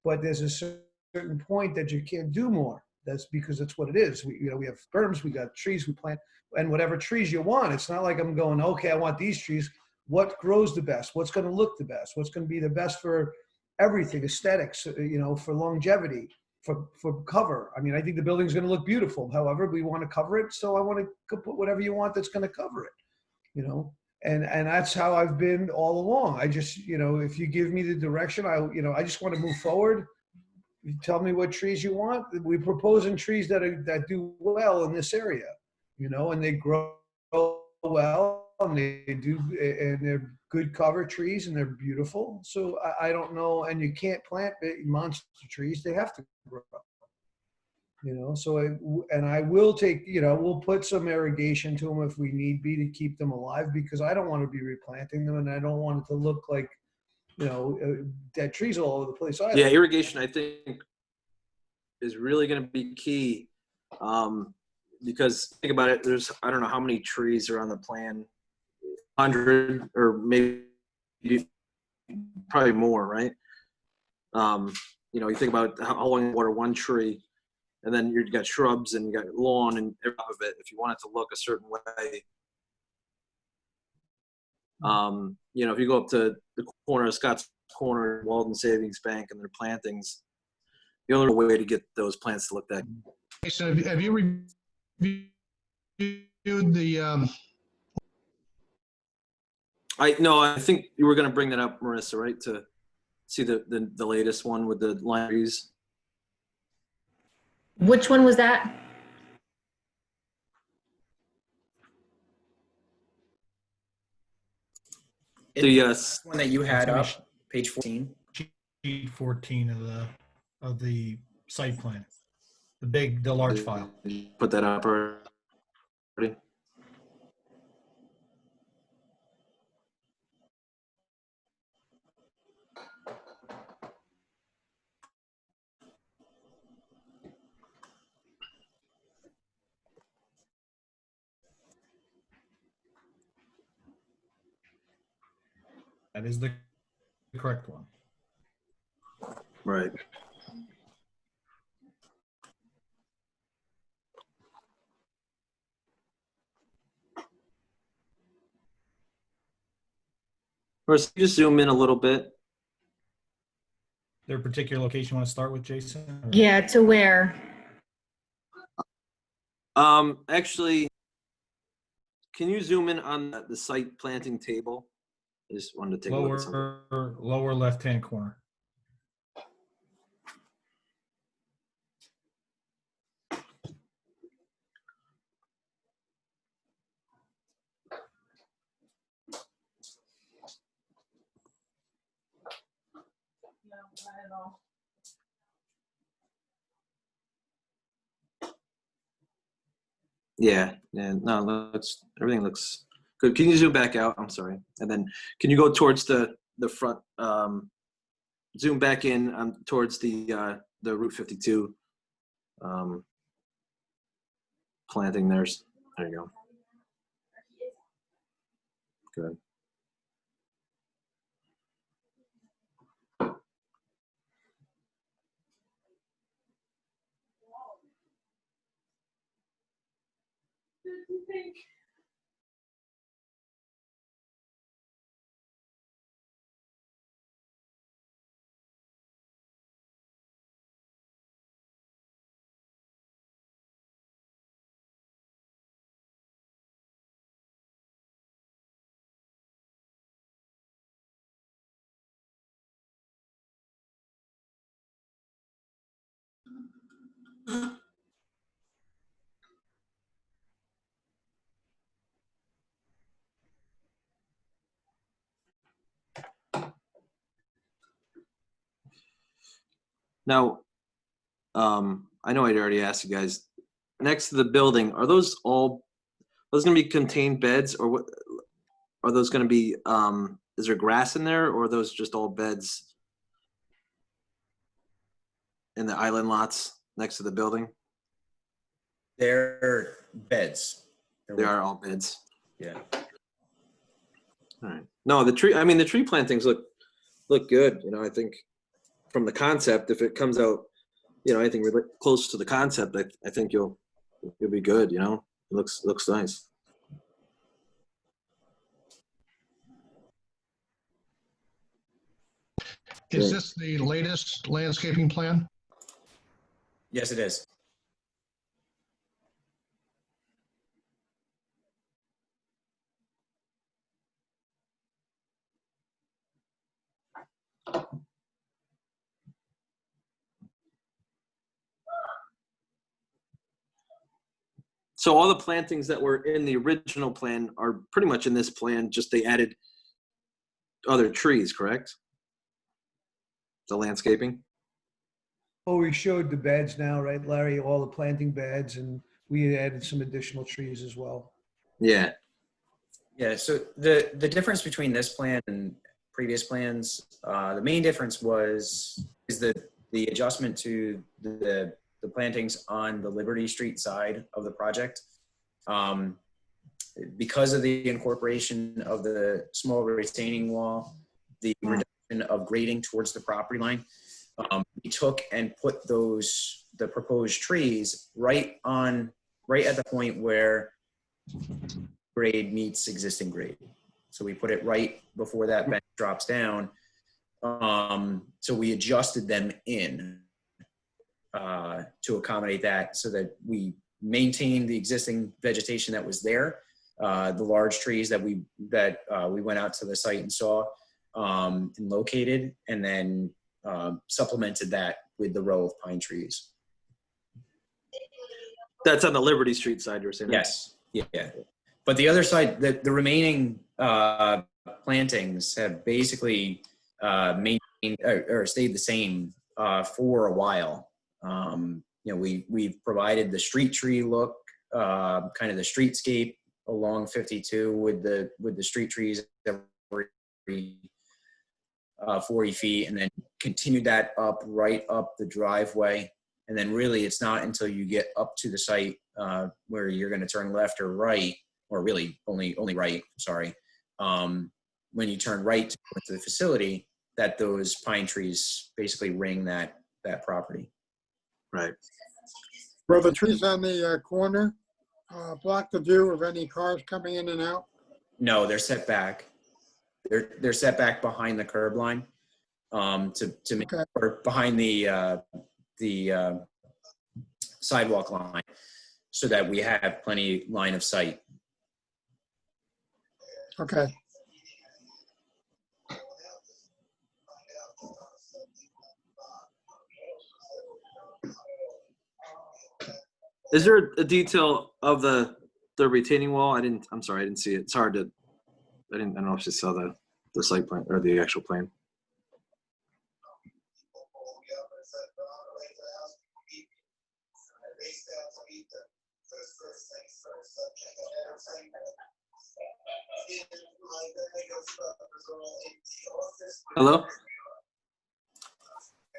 But there's a certain point that you can't do more. That's because that's what it is. We, you know, we have berms, we got trees, we plant, and whatever trees you want. It's not like I'm going, okay, I want these trees. What grows the best? What's going to look the best? What's going to be the best for everything? Aesthetics, you know, for longevity, for cover. I mean, I think the building's going to look beautiful. However, we want to cover it, so I want to put whatever you want that's going to cover it. You know, and that's how I've been all along. I just, you know, if you give me the direction, I just want to move forward. You tell me what trees you want. We're proposing trees that do well in this area, you know, and they grow well, and they're good cover trees, and they're beautiful. So I don't know, and you can't plant big monster trees; they have to grow. You know, so I will take, you know, we'll put some irrigation to them if we need be to keep them alive, because I don't want to be replanting them, and I don't want it to look like, you know, dead trees all over the place either. Yeah, irrigation, I think, is really going to be key. Because think about it, there's, I don't know how many trees are on the plan, 100 or maybe probably more, right? You know, you think about how long you water one tree, and then you've got shrubs and you got lawn and every of it. If you want it to look a certain way, you know, if you go up to the corner of Scott's Corner, Walden Savings Bank, and their plantings, the only way to get those plants to look that. So have you reviewed the, I think you were going to bring that up, Marissa, right? To see the latest one with the lime trees. Which one was that? The One that you had up, That's page 14. sheet 14 of the site plan, the large file. Put that up already. That is the correct one. Right. Marissa, just zoom in a little bit. Is there a particular location you want to start with, Jason? Or- Yeah, to where? Actually, can you zoom in on the site planting table? I just wanted to take a look at something. Lower left-hand corner. Yeah, no, everything looks good. Can you zoom back out? I'm sorry. And then can you go towards the front, zoom back in towards the Route 52 planting there you go. Good. Now, I know I'd already asked you guys, next to the building, are those gonna be contained beds, or what? Are those gonna be, is there grass in there, or are those just all beds in the island lots next to the building? They're beds. They are all beds. Yeah. All right. No, the tree plantings look good. You know, I think from the concept, if it comes out, you know, anything really close to the concept, I think you'll be good. You know, it looks nice. Is this the latest landscaping plan? Yes, it is. So all the plantings that were in the original plan are pretty much in this plan, just they added other trees, correct? The landscaping? Oh, we showed the beds now, right, Larry? All the planting beds, and we added some additional trees as well. Yeah. Yeah, so the difference between this plan and previous plans, the main difference is the adjustment to the plantings on the Liberty Street side of the project. Because of the incorporation of the small retaining wall, the reduction of grading towards the property line, we took and put the proposed trees right at the point where grade meets existing grade. So we put it right before that bench drops down. So we adjusted them in to accommodate that, so that we maintained the existing vegetation that was there, the large trees that we went out to the site and saw and located, and then supplemented that with the row of pine trees. That's on the Liberty Street side, you were saying? Yes. Yeah. But the other side, the remaining plantings have basically maintained or stayed the same for a while. You know, we've provided the street tree look, kind of the streetscape along 52 with the street trees every 40 feet, and then continued that up right up the driveway. And then really it's not until you get up to the site where you're going to turn left or right, or really only right, sorry. When you turn right to the facility, that those pine trees basically ring that property. Right. Will the trees on the corner block the view of any cars coming in and out? No, they're set back. They're set back behind the curb line, to make, Okay. or behind the sidewalk line, so that we have plenty line of sight. Okay. Is there a detail of the retaining wall? I'm sorry, I didn't see it. It's hard to, I don't know if you saw the site plan or the actual plan. Hello?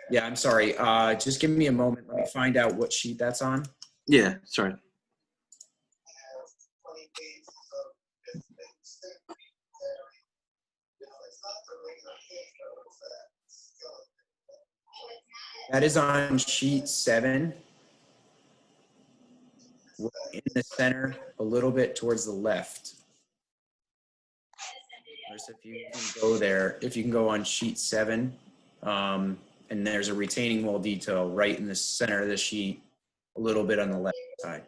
Yeah, I'm sorry. Just give me a moment. Let me find out what sheet that's on. Yeah, sorry. That is on sheet 7. In the center, a little bit towards the left. If you can go there, if you can go on sheet 7, and there's a retaining wall detail right in the center of the sheet, a little bit on the left side.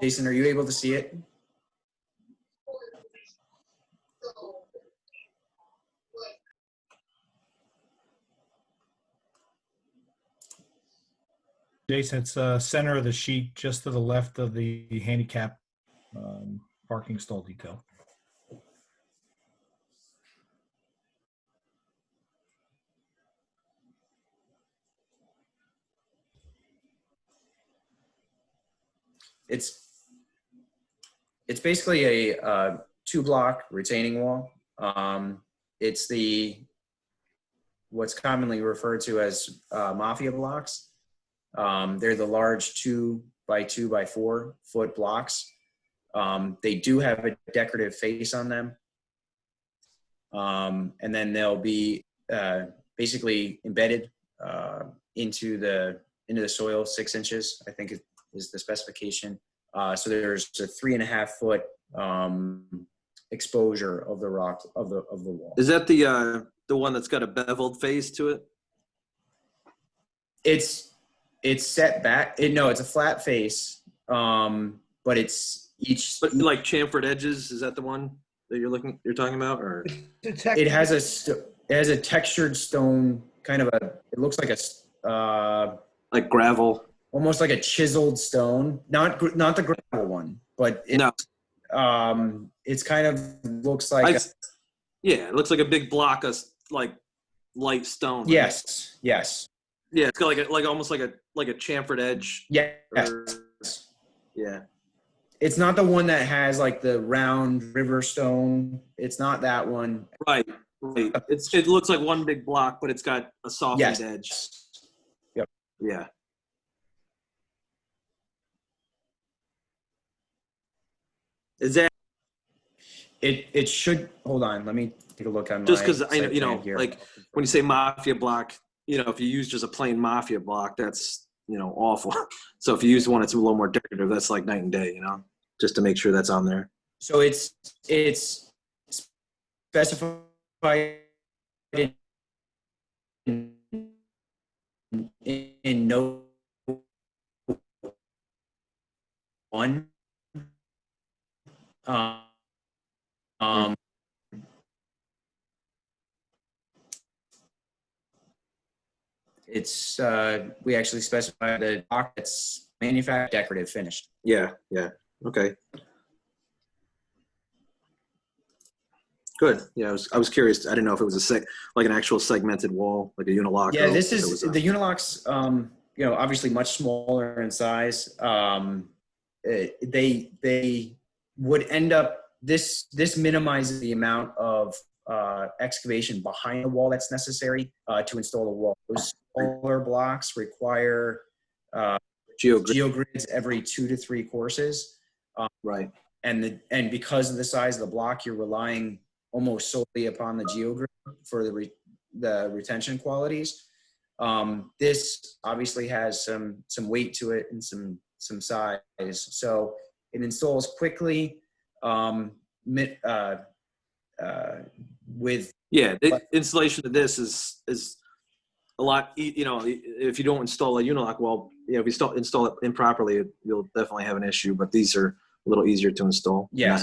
Jason, are you able to see it? Jason, it's center of the sheet, just to the left of the handicap parking stall detail. It's basically a 2-block retaining wall. It's what's commonly referred to as mafia blocks. They're the large 2 by 2 by 4 foot blocks. They do have a decorative face on them. And then they'll be basically embedded into the soil 6 inches, I think is the specification. So there's a 3.5 foot exposure of the rock of the wall. Is that the one that's got a beveled face to it? It's set back. No, it's a flat face, but it's each. But like chamfered edges, is that the one that you're talking about, or? It has a textured stone, kind of it looks like a like gravel, almost like a chiseled stone. Not the gravel one, but it's kind of looks like. Yeah, it looks like a big block of like light stone. Right? Yes. Yes. Yeah, it's got almost like a chamfered edge. Yeah. Yeah. It's not the one that has like the round river stone. It's not that one. Right. It looks like one big block, but it's got a softened edge. Yep. Yeah. Is that? It should. Hold on. Let me take a look on Just my because I site know, plan here. like when you say mafia block, if you use just a plain mafia block, that's awful. So if you use one that's a little more decorative, that's like night and day. Just to make sure that's on there. So it's specified in note 1. It's we actually specify the block that's manufactured, decorative, finished. Yeah. Yeah. Okay. Good. Yeah, I was curious. I didn't know if it was like an actual segmented wall, like a unilock. Yeah, this is the unilocks. Obviously much smaller in size. They would end up. This minimizes the amount of excavation behind the wall that's necessary to install the wall. Those smaller blocks require geogrids every 2 to 3 courses. Right. And because of the size of the block, you're relying almost solely upon the geogrid for the retention qualities. This obviously has some weight to it and some size, so it installs quickly. With the installation of this is a lot. If you don't install a unilock wall, if you install it improperly, you'll definitely have an issue. But these are a little easier to install. Yes.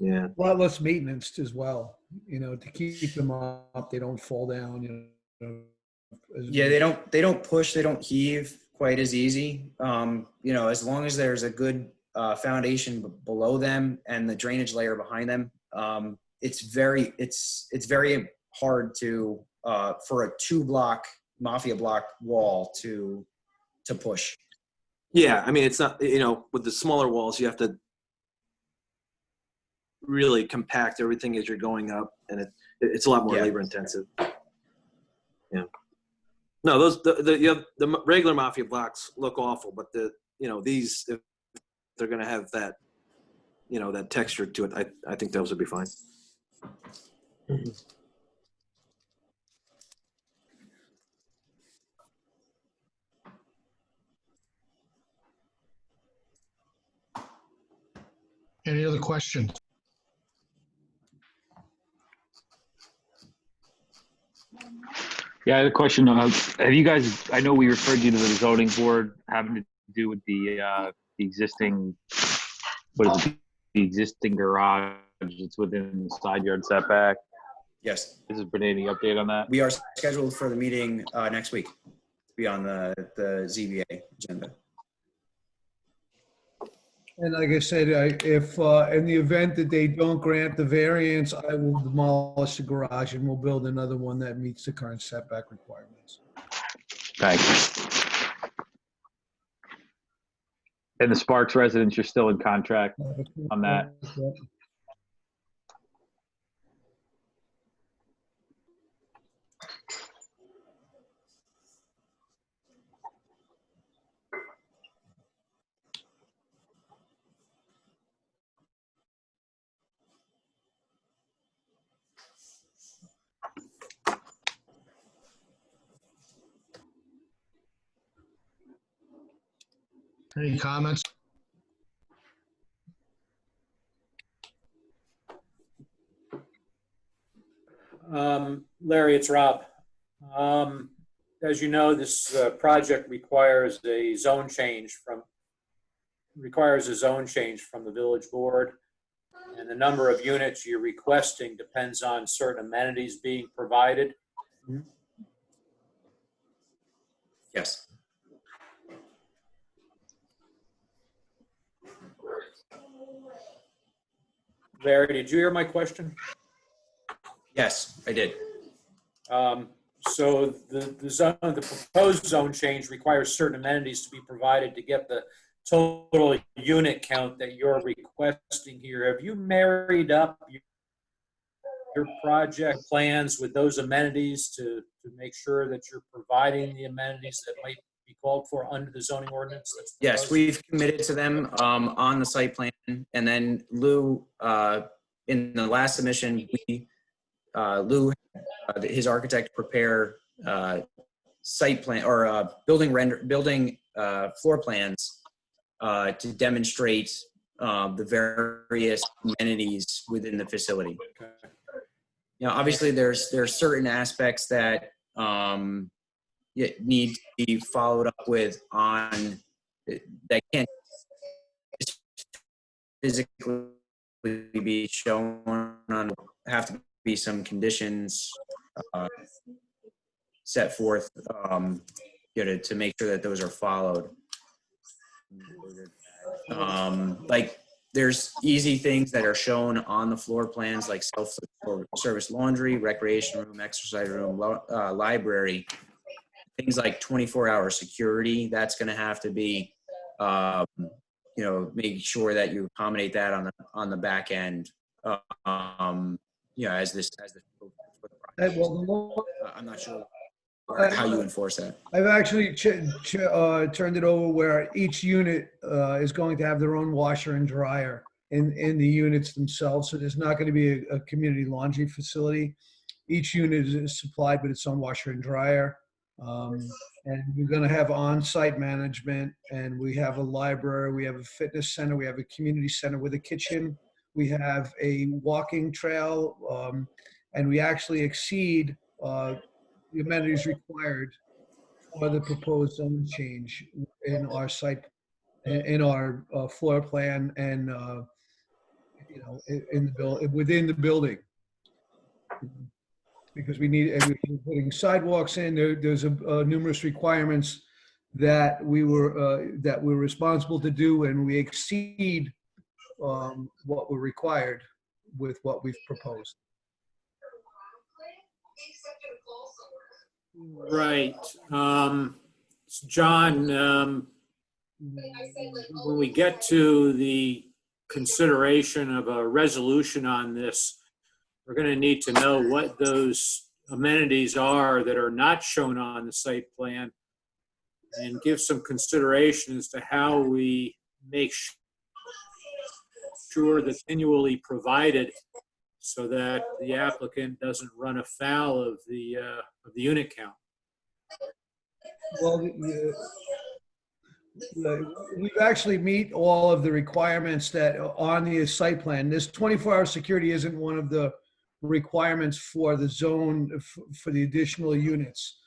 A lot less maintenance as well. To keep them up, they don't fall down. Yeah, they don't push, they don't heave quite as easy. As long as there's a good foundation below them and the drainage layer behind them, it's very hard to for a 2-block mafia block wall to push. Yeah, I mean it's not with the smaller walls you have to really compact everything as you're going up, and it's a lot more labor intensive. Yeah. No, the regular mafia blocks look awful, but these, if they're going to have that that texture to it, I think those would be fine. Any other questions? Yeah, I had a question. Have you guys, I know we referred you to the zoning board having to do with the existing, what is it, the existing garage that's within the side yard setback. Yes, Has there been any update on that? we are scheduled for the meeting next week to be on the ZBA agenda. And like I said, if in the event that they don't grant the variance, I will demolish the garage and we'll build another one that meets the current setback requirements. Thanks. And the Sparks residents, you're still in contract on that? Any comments? Larry, it's Rob. As you know, this project requires a zone change from the village board. And the number of units you're requesting depends on certain amenities being provided. Yes. Larry, did you hear my question? Yes, I did. So the proposed zone change requires certain amenities to be provided to get the total unit count that you're requesting here. Have you married up your project plans with those amenities to make sure that you're providing the amenities that might be called for under the zoning ordinance? Yes, we've committed to them on the site plan. And then Lou, in the last submission, Lou, his architect, prepare site plan or building floor plans to demonstrate the various amenities within the facility. Okay. Obviously, there's certain aspects that need to be followed up with on that can't physically be shown on. Have to be some conditions set forth, to make sure that those are followed. Like there's easy things that are shown on the floor plans, like self-service laundry, recreation room, exercise room, library, things like 24-hour security. That's going to have to be, make sure that you accommodate that on the back end. As this. I'm not sure how you enforce that. I've actually turned it over where each unit is going to have their own washer and dryer in the units themselves. So there's not going to be a community laundry facility. Each unit is supplied with its own washer and dryer. And we're going to have on-site management, and we have a library, we have a fitness center, we have a community center with a kitchen, we have a walking trail, and we actually exceed the amenities required for the proposed zone change in our site, in our floor plan, and within the building. Because we're putting sidewalks in. There's numerous requirements that we're responsible to do, and we exceed what we're required with what we've proposed. Right. John, when we get to the consideration of a resolution on this, we're going to need to know what those amenities are that are not shown on the site plan, and give some consideration as to how we make sure that's annually provided so that the applicant doesn't run afoul of the unit count. Well, we've actually meet all of the requirements that are on the site plan. This 24-hour security isn't one of the requirements for the zone, for the additional units.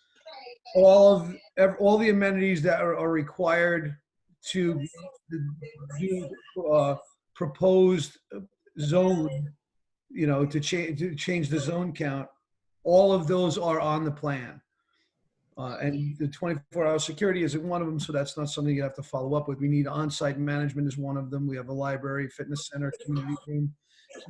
All the amenities that are required to do proposed zone, to change the zone count, all of those are on the plan. And the 24-hour security isn't one of them, so that's not something you have to follow up with. We need on-site management is one of them. We have a library, fitness center, community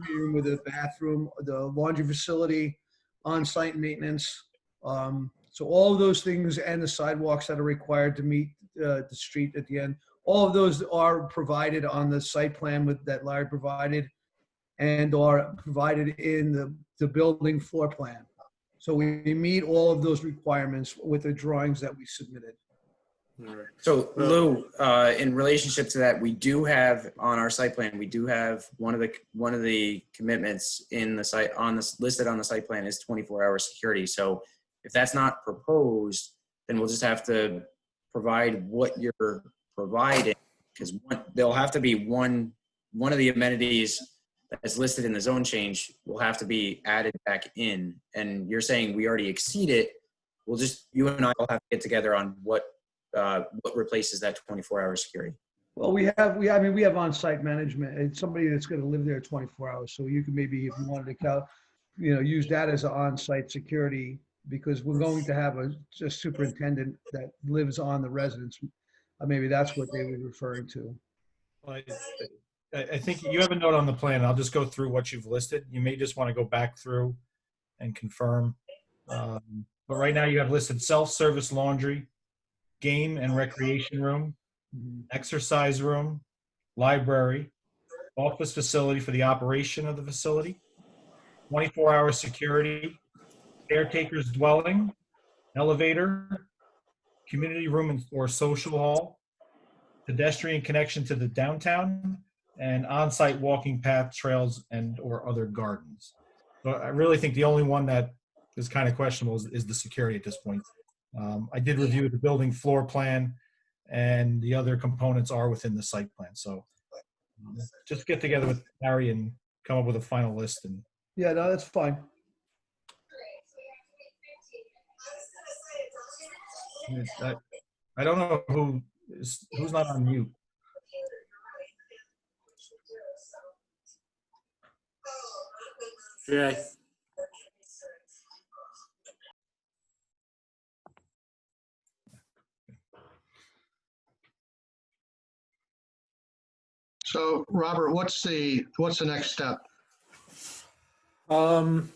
room with a bathroom, the laundry facility, on-site maintenance. So all of those things and the sidewalks that are required to meet the street at the end, all of those are provided on the site plan that Larry provided and are provided in the building floor plan. So we meet all of those requirements with the drawings that we submitted. So Lou, in relationship to that, we do have on our site plan, we do have one of the commitments in the site listed on the site plan is 24-hour security. So if that's not proposed, then we'll just have to provide what you're providing, because there'll have to be one of the amenities that's listed in the zone change will have to be added back in. And you're saying we already exceed it. You and I will have to get together on what replaces that 24-hour security. Well, we have on-site management and somebody that's going to live there 24 hours. So you can maybe, if you wanted to use that as an on-site security, because we're going to have a superintendent that lives on the residence. Maybe that's what they were referring to. Well, I think you have a note on the plan. I'll just go through what you've listed. You may just want to go back through and confirm. But right now you have listed self-service laundry, game and recreation room, exercise room, library, office facility for the operation of the facility, 24-hour security, caretaker's dwelling, elevator, community room or social hall, pedestrian connection to the downtown, and on-site walking path, trails, and or other gardens. So I really think the only one that is kind of questionable is the security at this point. I did review the building floor plan, and the other components are within the site plan. So just get together with Harry and come up with a final list. And yeah, no, that's fine. I don't know who's not on mute. Jay. So Robert, what's the next step? You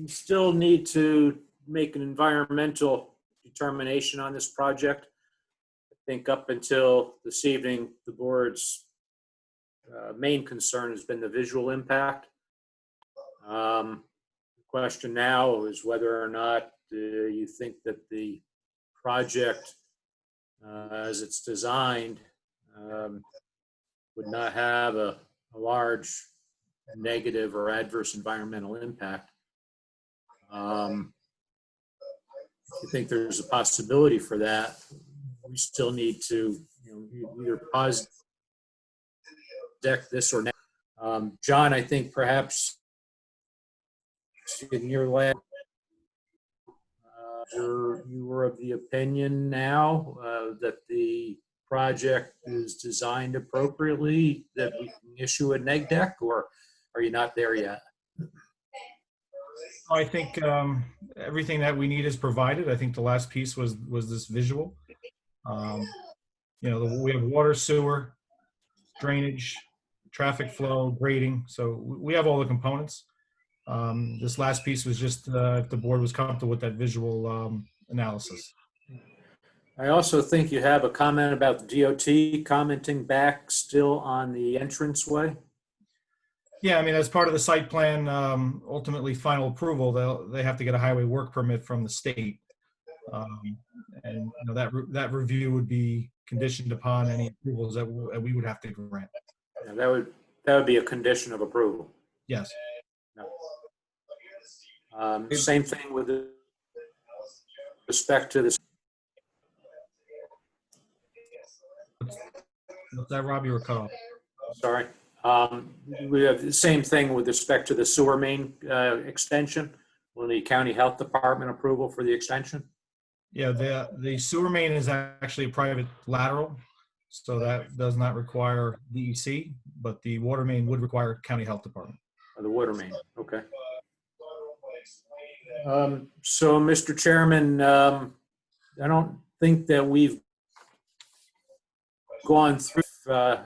still need to make an environmental determination on this project. I think up until this evening, the board's main concern has been the visual impact. The question now is whether or not you think that the project, as it's designed, would not have a large negative or adverse environmental impact. If you think there's a possibility for that, we still need to either pause deck this or not. John, I think perhaps in your last, you were of the opinion now that the project is designed appropriately, that we can issue a neg deck, or are you not there yet? I think everything that we need is provided. I think the last piece was this visual. We have water, sewer, drainage, traffic flow, grading. So we have all the components. This last piece was just if the board was comfortable with that visual analysis. I also think you have a comment about the DOT commenting back still on the entranceway. Yeah, I mean, as part of the site plan, ultimately final approval, they have to get a highway work permit from the state. And that review would be conditioned upon any approvals that we would have to grant. Yeah, that would be a condition of approval. Yes. Same thing with respect to this. What's that, Rob? You were cut off. Sorry. We have the same thing with respect to the sewer main extension. Will the county health department approval for the extension? Yeah, the sewer main is actually a private lateral, so that does not require DEC, but the water main would require county health department. Or the water main, okay. So, Mr. Chairman, I don't think that we've gone through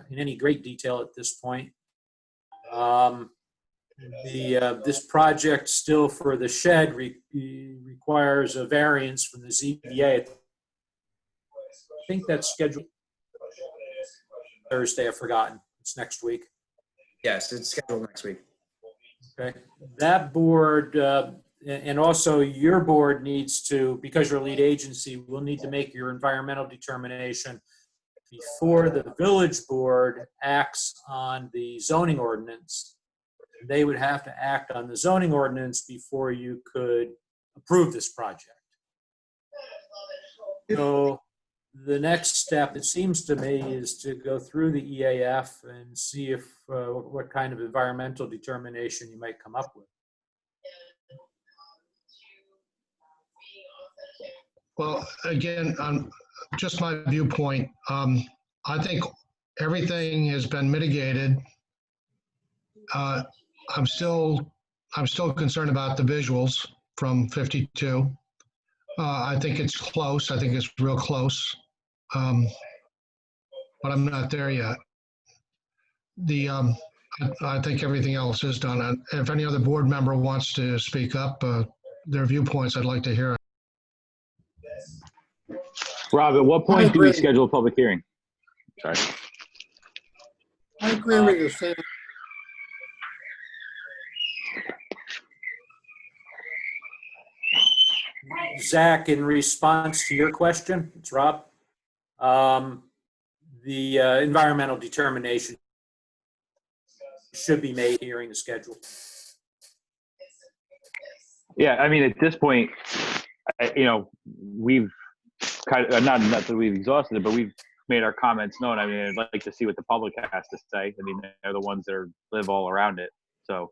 in any great detail at this point. This project still for the shed requires a variance from the ZBA. I think that's scheduled Thursday. I've forgotten. It's next week. Yes, it's scheduled next week. Okay. That board, and also your board needs to, because you're a lead agency, will need to make your environmental determination before the village board acts on the zoning ordinance. They would have to act on the zoning ordinance before you could approve this project. So the next step, it seems to me, is to go through the EAF and see if what kind of environmental determination you might come up with. Well, again, on just my viewpoint, I think everything has been mitigated. I'm still concerned about the visuals from 52. I think it's close. I think it's real close. But I'm not there yet. I think everything else is done. And if any other board member wants to speak up, their viewpoints, I'd like to hear it. Rob, at what point do we schedule a public hearing? Sorry. I agree with you, Sam. Zach, in response to your question, it's Rob. The environmental determination should be made hearing the schedule. Yeah, I mean, at this point, we've kind of, not that we've exhausted it, but we've made our comments known. I mean, I'd like to see what the public has to say. I mean, they're the ones that live all around it. So,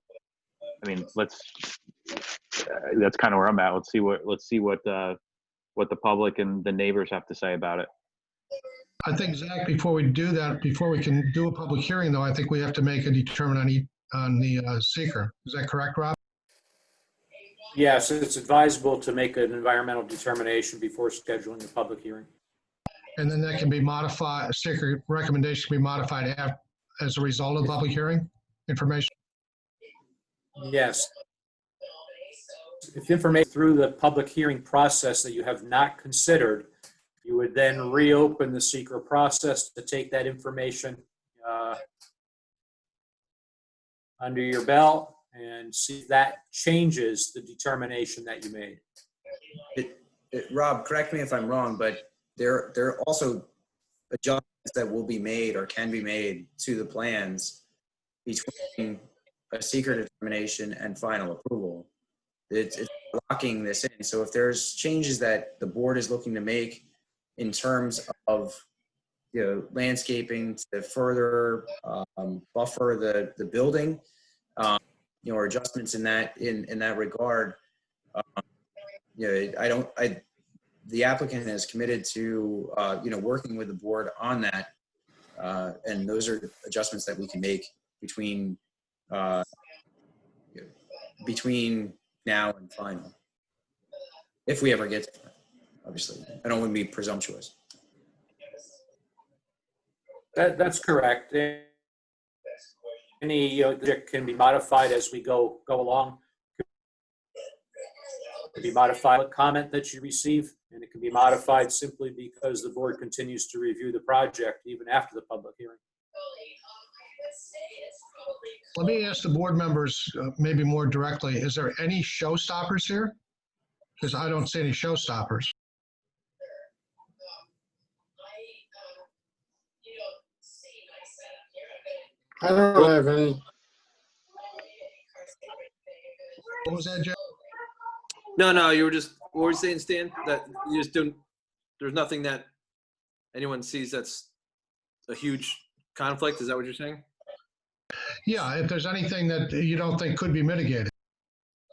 I mean, that's kind of where I'm at. Let's see what the public and the neighbors have to say about it. I think, Zach, before we do that, before we can do a public hearing, though, I think we have to make a determination on the seeker. Is that correct, Rob? Yes, it's advisable to make an environmental determination before scheduling the public hearing. And then that can be modified, seeker recommendation can be modified as a result of the public hearing information? Yes. If information through the public hearing process that you have not considered, you would then reopen the seeker process to take that information under your belt and see if that changes the determination that you made. Rob, correct me if I'm wrong, but there are also adjustments that will be made or can be made to the plans between a seeker determination and final approval. It's locking this in. So if there's changes that the board is looking to make in terms of landscaping to further buffer the building, or adjustments in that regard, the applicant is committed to working with the board on that, and those are adjustments that we can make between now and final, if we ever get to it. Obviously, I don't want to be presumptuous. That's correct. Any project can be modified as we go along. It can be modified with comment that you receive, and it can be modified simply because the board continues to review the project even after the public hearing. Let me ask the board members maybe more directly. Is there any showstoppers here? Because I don't see any showstoppers. I don't have any. What was that, Jeff? No, you were just, what were you saying, Stan? That you just don't, there's nothing that anyone sees that's a huge conflict? Is that what you're saying? Yeah, if there's anything that you don't think could be mitigated.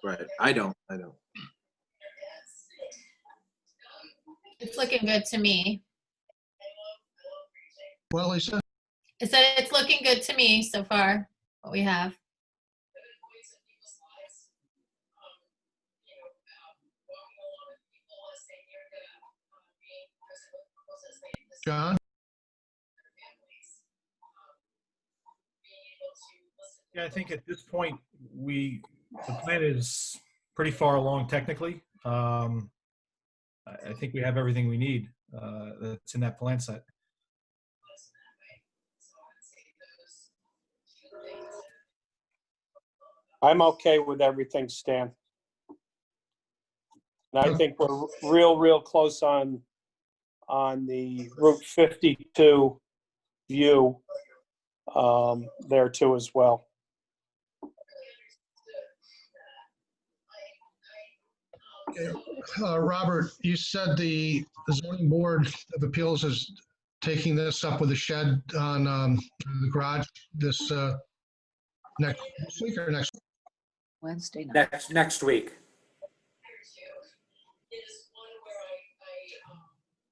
Right. I don't. It's looking good to me. Well, Lisa, I said it's looking good to me so far, what we have. John? Yeah, I think at this point, the plan is pretty far along technically. I think we have everything we need that's in that plan set. I'm okay with everything, Stan. And I Okay. think we're real close on the Route 52 view there too as well. Robert, you said the zoning board of appeals is taking this up with the shed on the garage this next week or next? Wednesday night. Next week.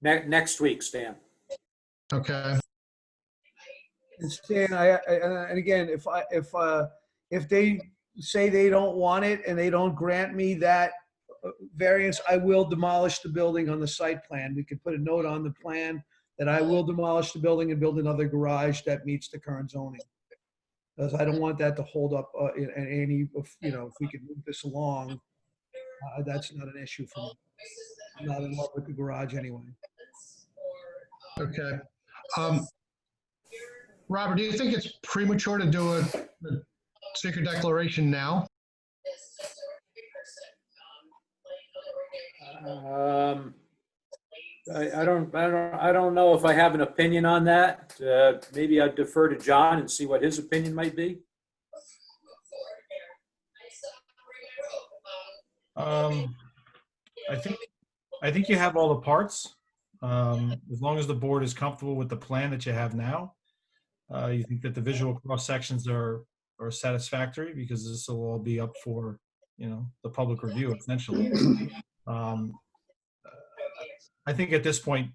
Next week, Stan. Okay. And Stan, and again, if they say they don't want it and they don't grant me that variance, I will demolish the building on the site plan. We could put a note on the plan that I will demolish the building and build another garage that meets the current zoning. Because I don't want that to hold up in any, if we could move this along, that's not an issue for me. I'm not in love with the garage anyway. Okay. Robert, do you think it's premature to do a secret declaration now? I don't know if I have an opinion on that. Maybe I'd defer to John and see what his opinion might be. I think you have all the parts. As long as the board is comfortable with the plan that you have now, you think that the visual cross sections are satisfactory, because this will all be up for the public review essentially. I think at this point,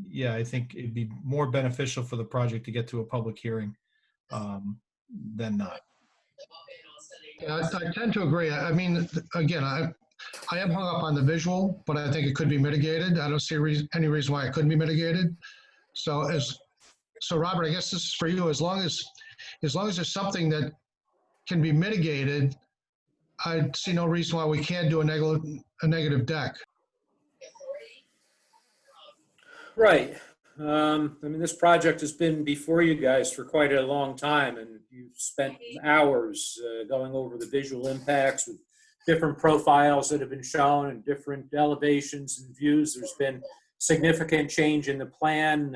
yeah, I think it'd be more beneficial for the project to get to a public hearing than not. Yeah, I tend to agree. I mean, again, I am hung up on the visual, but I think it could be mitigated. I don't see any reason why it couldn't be mitigated. So Robert, I guess this is for you. As long as there's something that can be mitigated, I see no reason why we can't do a negative deck. Right. I mean, this project has been before you guys for quite a long time, and you've spent hours going over the visual impacts with different profiles that have been shown and different elevations and views. There's been significant change in the plan.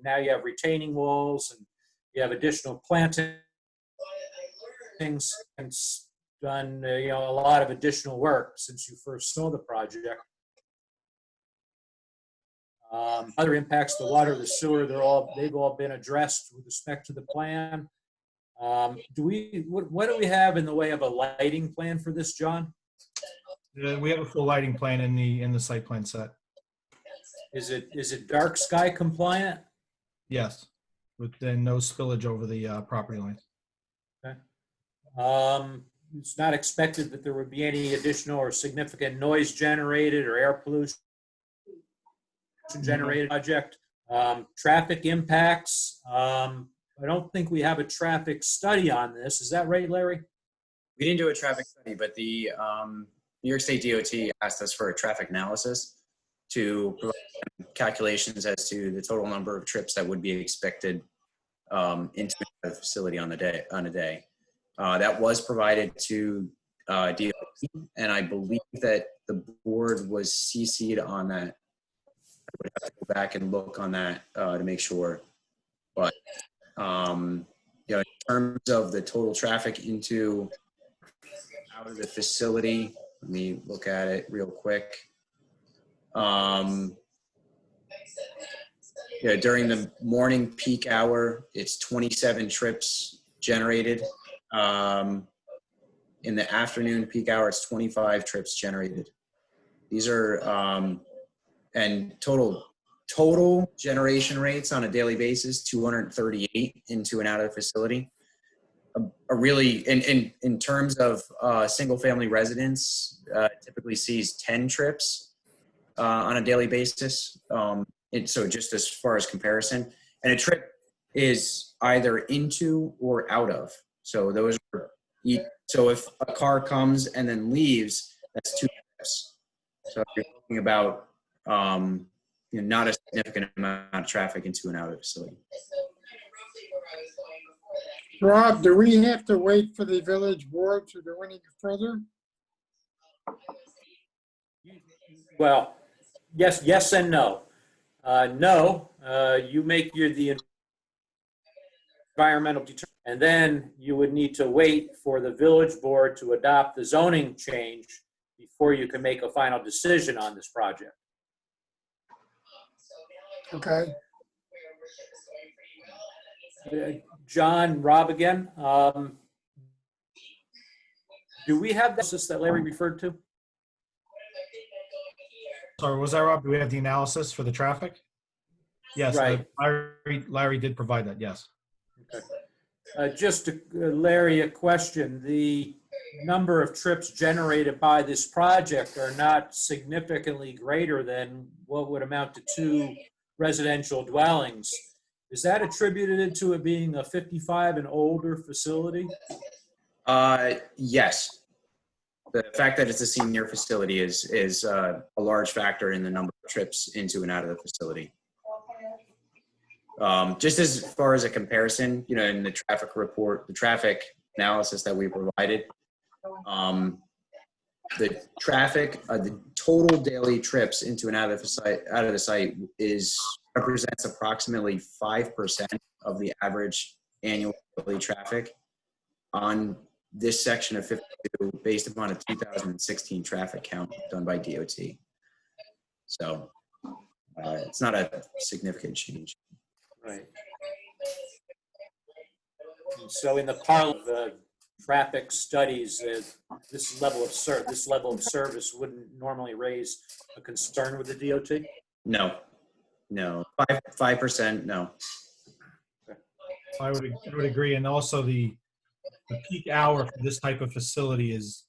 Now you have retaining walls and you have additional plantings, and done a lot of additional work since you first saw the project. Other impacts, the water, the sewer, they've all been addressed with respect to the plan. What do we have in the way of a lighting plan for this, John? We have a full lighting plan in the site plan set. Is it dark sky compliant? Yes, with then no spillage over the property lines. Okay. It's not expected that there would be any additional or significant noise generated or air pollution generated project. Traffic impacts. I don't think we have a traffic study on this. Is that right, Larry? We didn't do a traffic study, but the New York State DOT asked us for a traffic analysis to provide calculations as to the total number of trips that would be expected into the facility on a day. That was provided to DOT, and I believe that the board was CC'd on that. I would have to go back and look on that to make sure. But in terms of the total traffic out of the facility, let me look at it real quick. during the morning peak hour, it's 27 trips generated. In the afternoon peak hour, it's 25 trips generated. These are, and total generation rates on a daily basis, 238 into and out of the facility. A really, in terms of single family residence, typically sees 10 trips on a daily basis. So just as far as comparison, and a trip is either into or out of. So those are, so if a car comes and then leaves, that's 2 trips. So you're talking about not a significant amount of traffic into and out of the facility. Rob, do we have to wait for the village board to do any further? Well, yes and no. No, you make the environmental determination, and then you would need to wait for the village board to adopt the zoning change before you can make a final decision on this project. Okay. John, Rob again. Do we have the analysis that Larry referred to? Sorry, was that Rob? Do we have the analysis for the traffic? Yes, Right. Larry did provide that, yes. Okay. Just to, Larry, a question. The number of trips generated by this project are not significantly greater than what would amount to 2 residential dwellings. Is that attributed to it being a 55 and older facility? Yes. The fact that it's a senior facility is a large factor in the number of trips into and out of the facility. Just as far as a comparison, in the traffic report, the traffic analysis that we provided, the traffic, the total daily trips into and out of the site represents approximately 5% of the average annual daily traffic on this section of 52 based upon a 2016 traffic count done by DOT. So it's not a significant change. Right. And so in the part of the traffic studies, this level of service wouldn't normally raise a concern with the DOT? No, 5%, no. I would agree, and also the peak hour for this type of facility is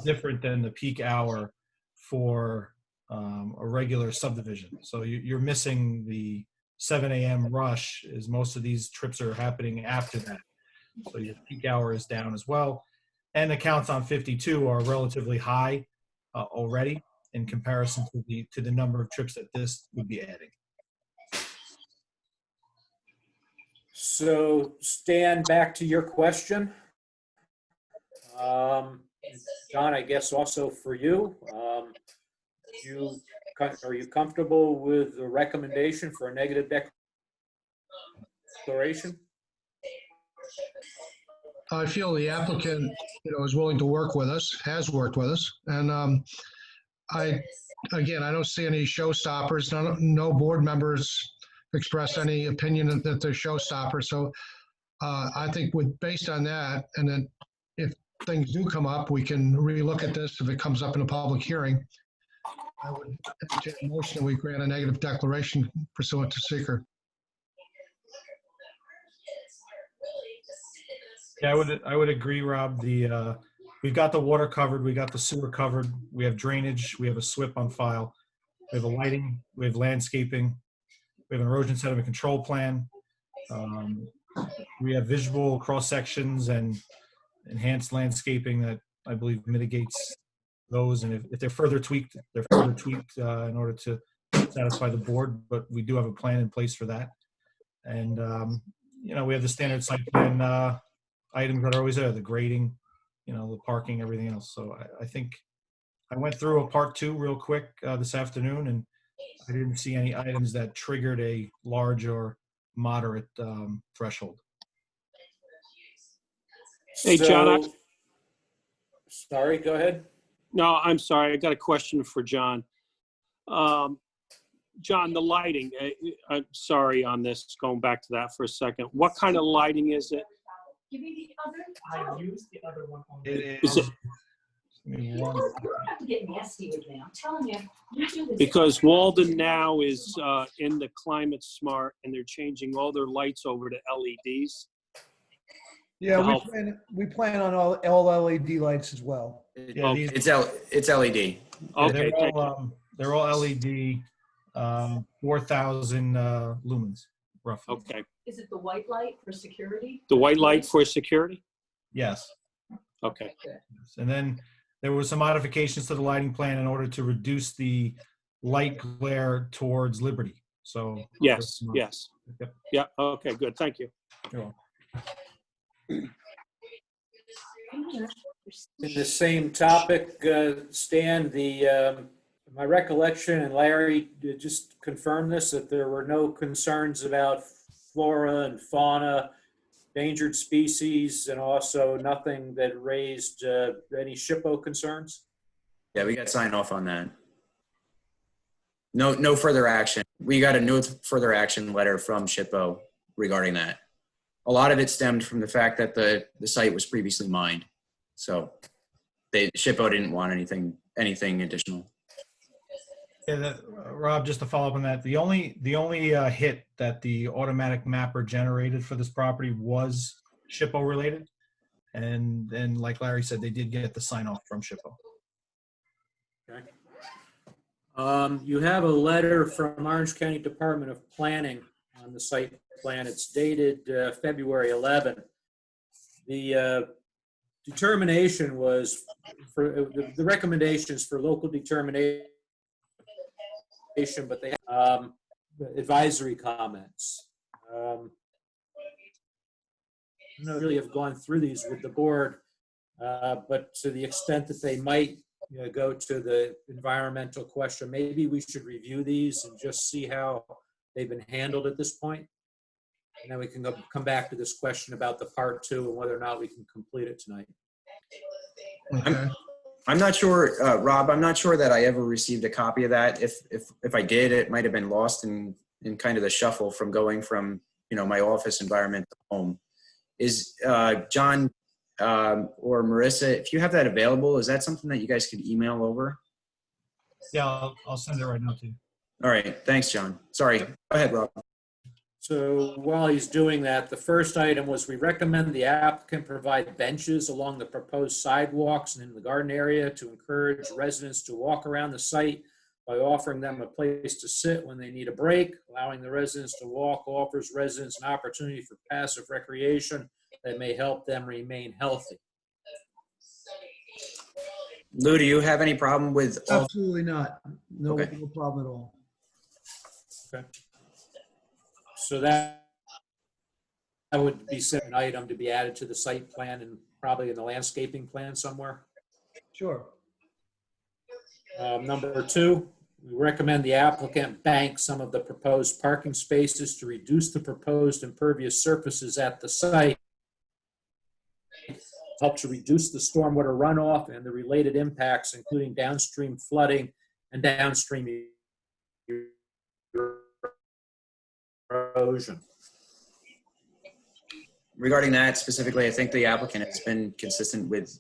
different than the peak hour for a regular subdivision. So you're missing the 7 a.m. rush, as most of these trips are happening after that. So your peak hour is down as well. And the counts on 52 are relatively high already in comparison to the number of trips that this would be adding. So Stan, back to your question. John, I guess also for you, are you comfortable with the recommendation for a negative declaration? I feel the applicant, is willing to work with us, has worked with us. And I don't see any showstoppers. No board members expressed any opinion that they're showstoppers. So I think based on that, and then if things do come up, we can relook at this if it comes up in a public hearing. I would entertain a motion that we grant a negative declaration pursuant to seeker. Yeah, I would agree, Rob. We've got the water covered, we got the sewer covered, we have drainage, we have a SWIP on file, we have a lighting, we have landscaping, we have an erosion sediment control plan. We have visual cross sections and enhanced landscaping that I believe mitigates those. And if they're further tweaked, in order to satisfy the board. But we do have a plan in place for that. And we have the standard site plan items that are always there: the grading, the parking, everything else. So I think I went through a part 2 real quick this afternoon, and I didn't see any items that triggered a large or moderate threshold. Hey, John. Sorry, go ahead. No, I'm sorry. I got a question for John. John, the lighting, I'm sorry on this, going back to that for a second. What kind of lighting is it? Give me the other. I used the other one. Is Is it- Give me one. You don't have to get nasty with me. I'm telling you. You do this. Because Walden now is in the climate smart and they're changing all their lights over to LEDs. Yeah, help. we plan on all LED lights as well. Yeah, these, It's LED. Okay, they're all LED, 4,000 lumens, roughly. okay. Is it the white light for security? The white light for security? Yes. Okay. And then there were some modifications to the lighting plan in order to reduce the light glare towards Liberty. So Yes, yes. Yep. Yeah, okay, good, thank you. You're welcome. In the same topic, Stan, my recollection, and Larry just confirmed this, that there were no concerns about flora and fauna, endangered species, and also nothing that raised any SHPO concerns? Yeah, we got sign off on that. No further action. We got a no further action letter from SHPO regarding that. A lot of it stemmed from the fact that the site was previously mined. So SHPO didn't want anything additional. Yeah, Rob, just to follow up on that, the only hit that the automatic mapper generated for this property was SHPO related, and then like Larry said, they did get the sign off from SHPO. Okay. You have a letter from Orange County Department of Planning on the site plan. It's dated February 11. The determination was for the recommendations for local determination, but they have advisory comments. I don't really have gone through these with the board, but to the extent that they might go to the environmental question, maybe we should review these and just see how they've been handled at this point. And then we can come back to this question about the part 2 and whether or not we can complete it tonight. Okay. I'm not sure, Rob, I'm not sure that I ever received a copy of that. If I did, it might have been lost in kind of the shuffle from going from, my office environment to home. Is John or Marissa, if you have that available, is that something that you guys could email over? Yeah, I'll send it right now to you. All right. Thanks, John. Sorry. Go ahead, Rob. So while he's doing that, the first item was we recommend the applicant provide benches along the proposed sidewalks and in the garden area to encourage residents to walk around the site by offering them a place to sit when they need a break. Allowing the residents to walk offers residents an opportunity for passive recreation that may help them remain healthy. Lou, do you have any problem with all? Absolutely not. No, Okay. no problem at all. Okay. So that would be an item to be added to the site plan and probably in the landscaping plan somewhere. Sure. Number 2, we recommend the applicant bank some of the proposed parking spaces to reduce the proposed impervious surfaces at the site. Help to reduce the stormwater runoff and the related impacts, including downstream flooding and downstream erosion. Regarding that specifically, I think the applicant has been consistent with,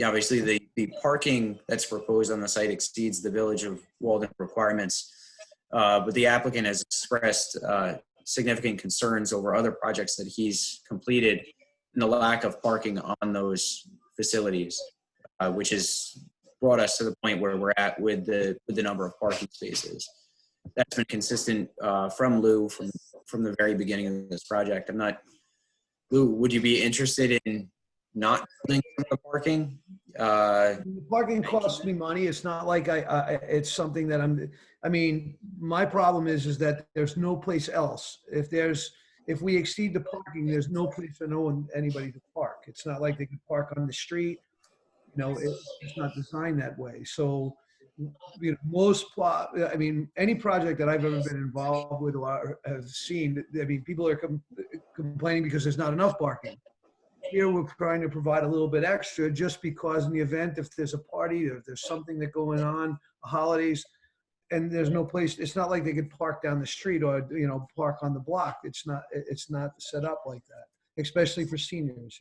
obviously the parking that's proposed on the site exceeds the Village of Walden requirements. But the applicant has expressed significant concerns over other projects that he's completed and the lack of parking on those facilities, which has brought us to the point where we're at with the number of parking spaces. That's been consistent from Lou from the very beginning of this project. Lou, would you be interested in not building some of the parking? The parking costs me money. It's not like it's something that my problem is that there's no place else. If we exceed the parking, there's no place for anybody to park. It's not like they can park on the street. It's not designed that way. So, any project that I've ever been involved with or have seen, people are complaining because there's not enough parking. Here, we're trying to provide a little bit extra just because in the event if there's a party or if there's something that's going on, holidays, and there's no place, it's not like they could park down the street or, park on the block. It's not set up like that, especially for seniors,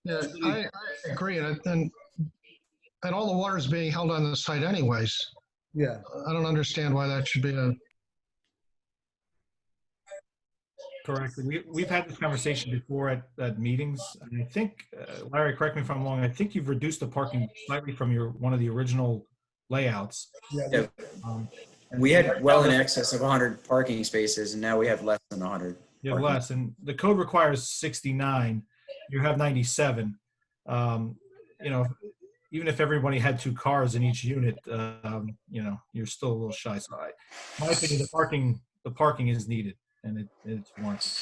Yeah, I agree, and all the water is being held on the site anyways. Yeah. I don't understand why that should be a, Correct. We've had this conversation before at meetings, and I think, Larry, correct me if I'm wrong, I think you've reduced the parking slightly from one of the original layouts. Yeah. Um, And we had well in excess of 100 parking spaces, and now we have less than 100. You have parking. less, and the code requires 69. You have 97. Even if everybody had 2 cars in each unit, you're still a little shy. So, in my opinion, the parking is needed, and it's warranted.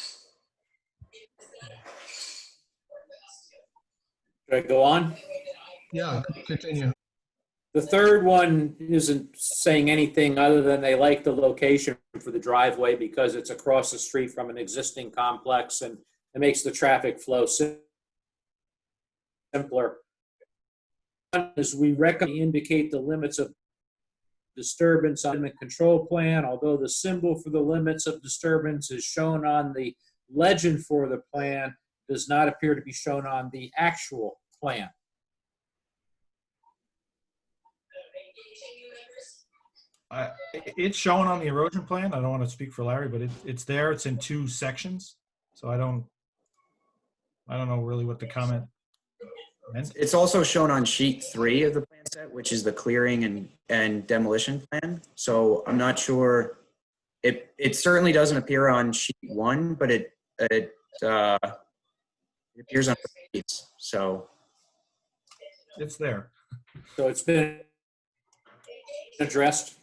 Should I go on? yeah, continue. The third one isn't saying anything other than they like the location for the driveway because it's across the street from an existing complex and it makes the traffic flow simpler. As we recommend indicate the limits of disturbance on the control plan, although the symbol for the limits of disturbance is shown on the legend for the plan, does not appear to be shown on the actual plan. It's shown on the erosion plan. I don't want to speak for Larry, but it's there. It's in 2 sections. So I don't know really what the comment meant. It's also shown on sheet 3 of the plan set, which is the clearing and demolition plan. So I'm not sure. It certainly doesn't appear on sheet 1, but it appears on the sheets. So It's there. So it's been addressed.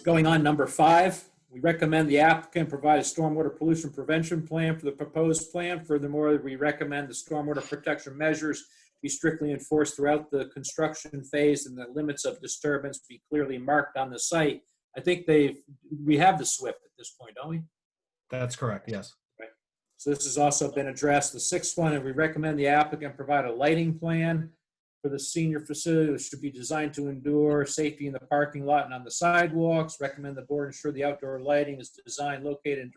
Going on, number 5, we recommend the applicant provide a stormwater pollution prevention plan for the proposed plan. Furthermore, we recommend the stormwater protection measures be strictly enforced throughout the construction phase and the limits of disturbance be clearly marked on the site. I think we have the SWIP at this point, don't we? That's correct, yes. Right. So this has also been addressed. The 6th one, and we recommend the applicant provide a lighting plan for the senior facility that should be designed to endure safety in the parking lot and on the sidewalks. Recommend the board ensure the outdoor lighting is designed, located, and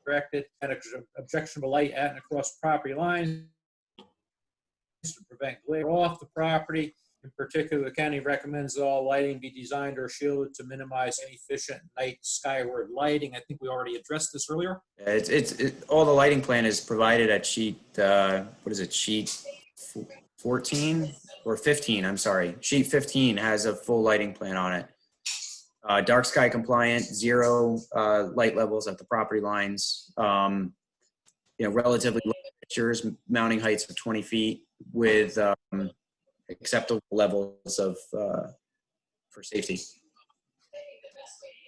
directed at objectionable light at and across property lines to prevent glare off the property. In particular, the county recommends that all lighting be designed or shielded to minimize inefficient night skyward lighting. I think we already addressed this earlier. all the lighting plan is provided at sheet, sheet 14 or 15, I'm sorry. Sheet 15 has a full lighting plan on it. Dark sky compliant, 0 light levels at the property lines, relatively low fixtures, mounting heights of 20 feet with acceptable levels of for safety.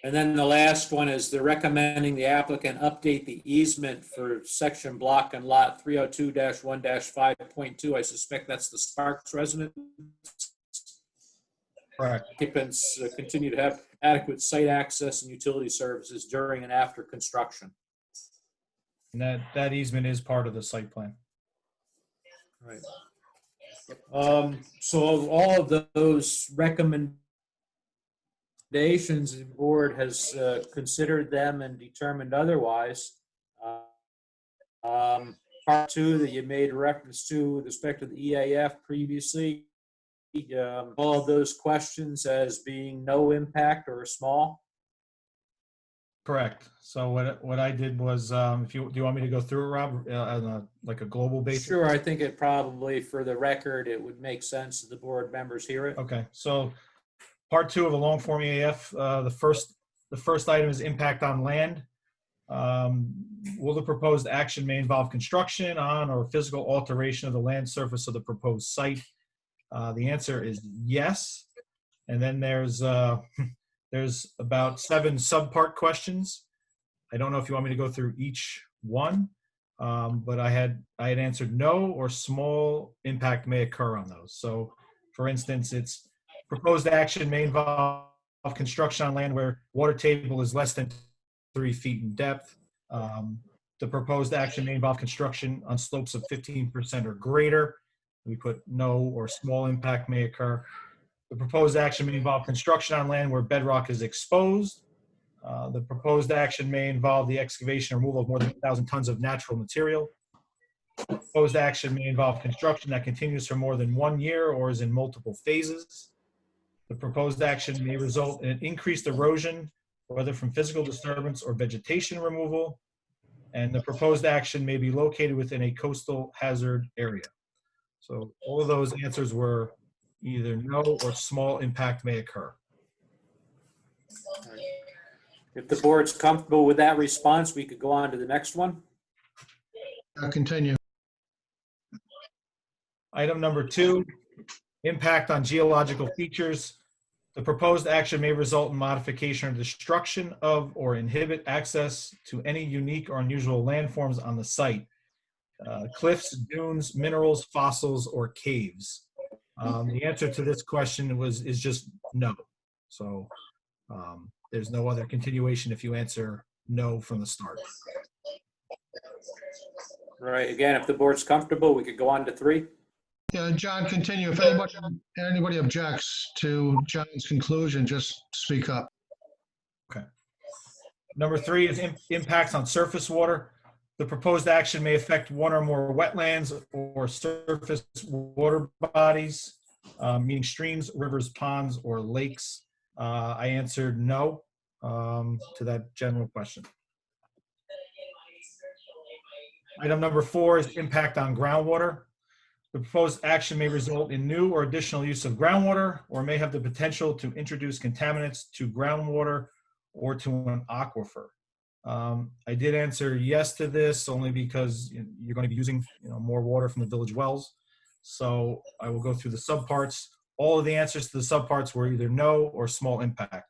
And then the last one is they're recommending the applicant update the easement for section block and lot 302-1-5.2. I suspect that's the Sparks residence. Correct. Occupants continue to have adequate site access and utility services during and after construction. And that easement is part of the site plan. Right. So all of those recommendations, the board has considered them and determined otherwise. Part 2 that you made reference to with respect to the EAF previously, all of those questions as being no impact or small. Correct. So what I did was, do you want me to go through it, Rob, on like a global basis? Sure, I think it probably, for the record, it would make sense that the board members hear it. Okay, so part 2 of the long form EAF, the first item is impact on land. Will the proposed action may involve construction on or physical alteration of the land surface of the proposed site? The answer is yes. And then there's about 7 subpart questions. I don't know if you want me to go through each one, but I had answered no or small impact may occur on those. So for instance, it's proposed action may involve construction on land where water table is less than 3 feet in depth. The proposed action may involve construction on slopes of 15% or greater. We put no or small impact may occur. The proposed action may involve construction on land where bedrock is exposed. The proposed action may involve the excavation or removal of more than 1,000 tons of natural material. The proposed action may involve construction that continues for more than 1 year or is in multiple phases. The proposed action may result in increased erosion, whether from physical disturbance or vegetation removal. And the proposed action may be located within a coastal hazard area. So all of those answers were either no or small impact may occur. If the board's comfortable with that response, we could go on to the next one. Continue. Item number 2, impact on geological features. The proposed action may result in modification or destruction of or inhibit access to any unique or unusual landforms on the site. Cliffs, dunes, minerals, fossils, or caves. The answer to this question is just no. So there's no other continuation if you answer no from the start. Right, again, if the board's comfortable, we could go on to 3. Yeah, John, continue. If anybody objects to John's conclusion, just speak up. Okay. Number 3 is impacts on surface water. The proposed action may affect one or more wetlands or surface water bodies, meaning streams, rivers, ponds, or lakes. I answered no to that general question. Item number 4 is impact on groundwater. The proposed action may result in new or additional use of groundwater or may have the potential to introduce contaminants to groundwater or to an aquifer. I did answer yes to this only because you're going to be using more water from the village wells. So I will go through the subparts. All of the answers to the subparts were either no or small impact.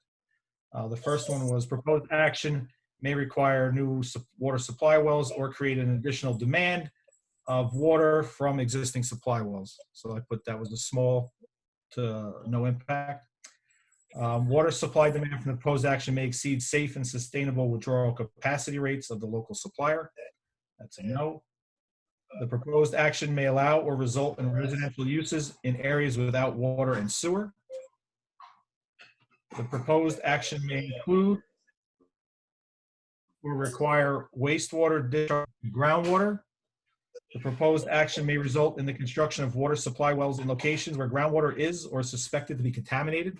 The first one was proposed action may require new water supply wells or create an additional demand of water from existing supply wells. So I put that was a small to no impact. Water supply demand from the proposed action may exceed safe and sustainable withdrawal capacity rates of the local supplier. That's a no. The proposed action may allow or result in residential uses in areas without water and sewer. The proposed action may include or require wastewater discharge to groundwater. The proposed action may result in the construction of water supply wells in locations where groundwater is or is suspected to be contaminated.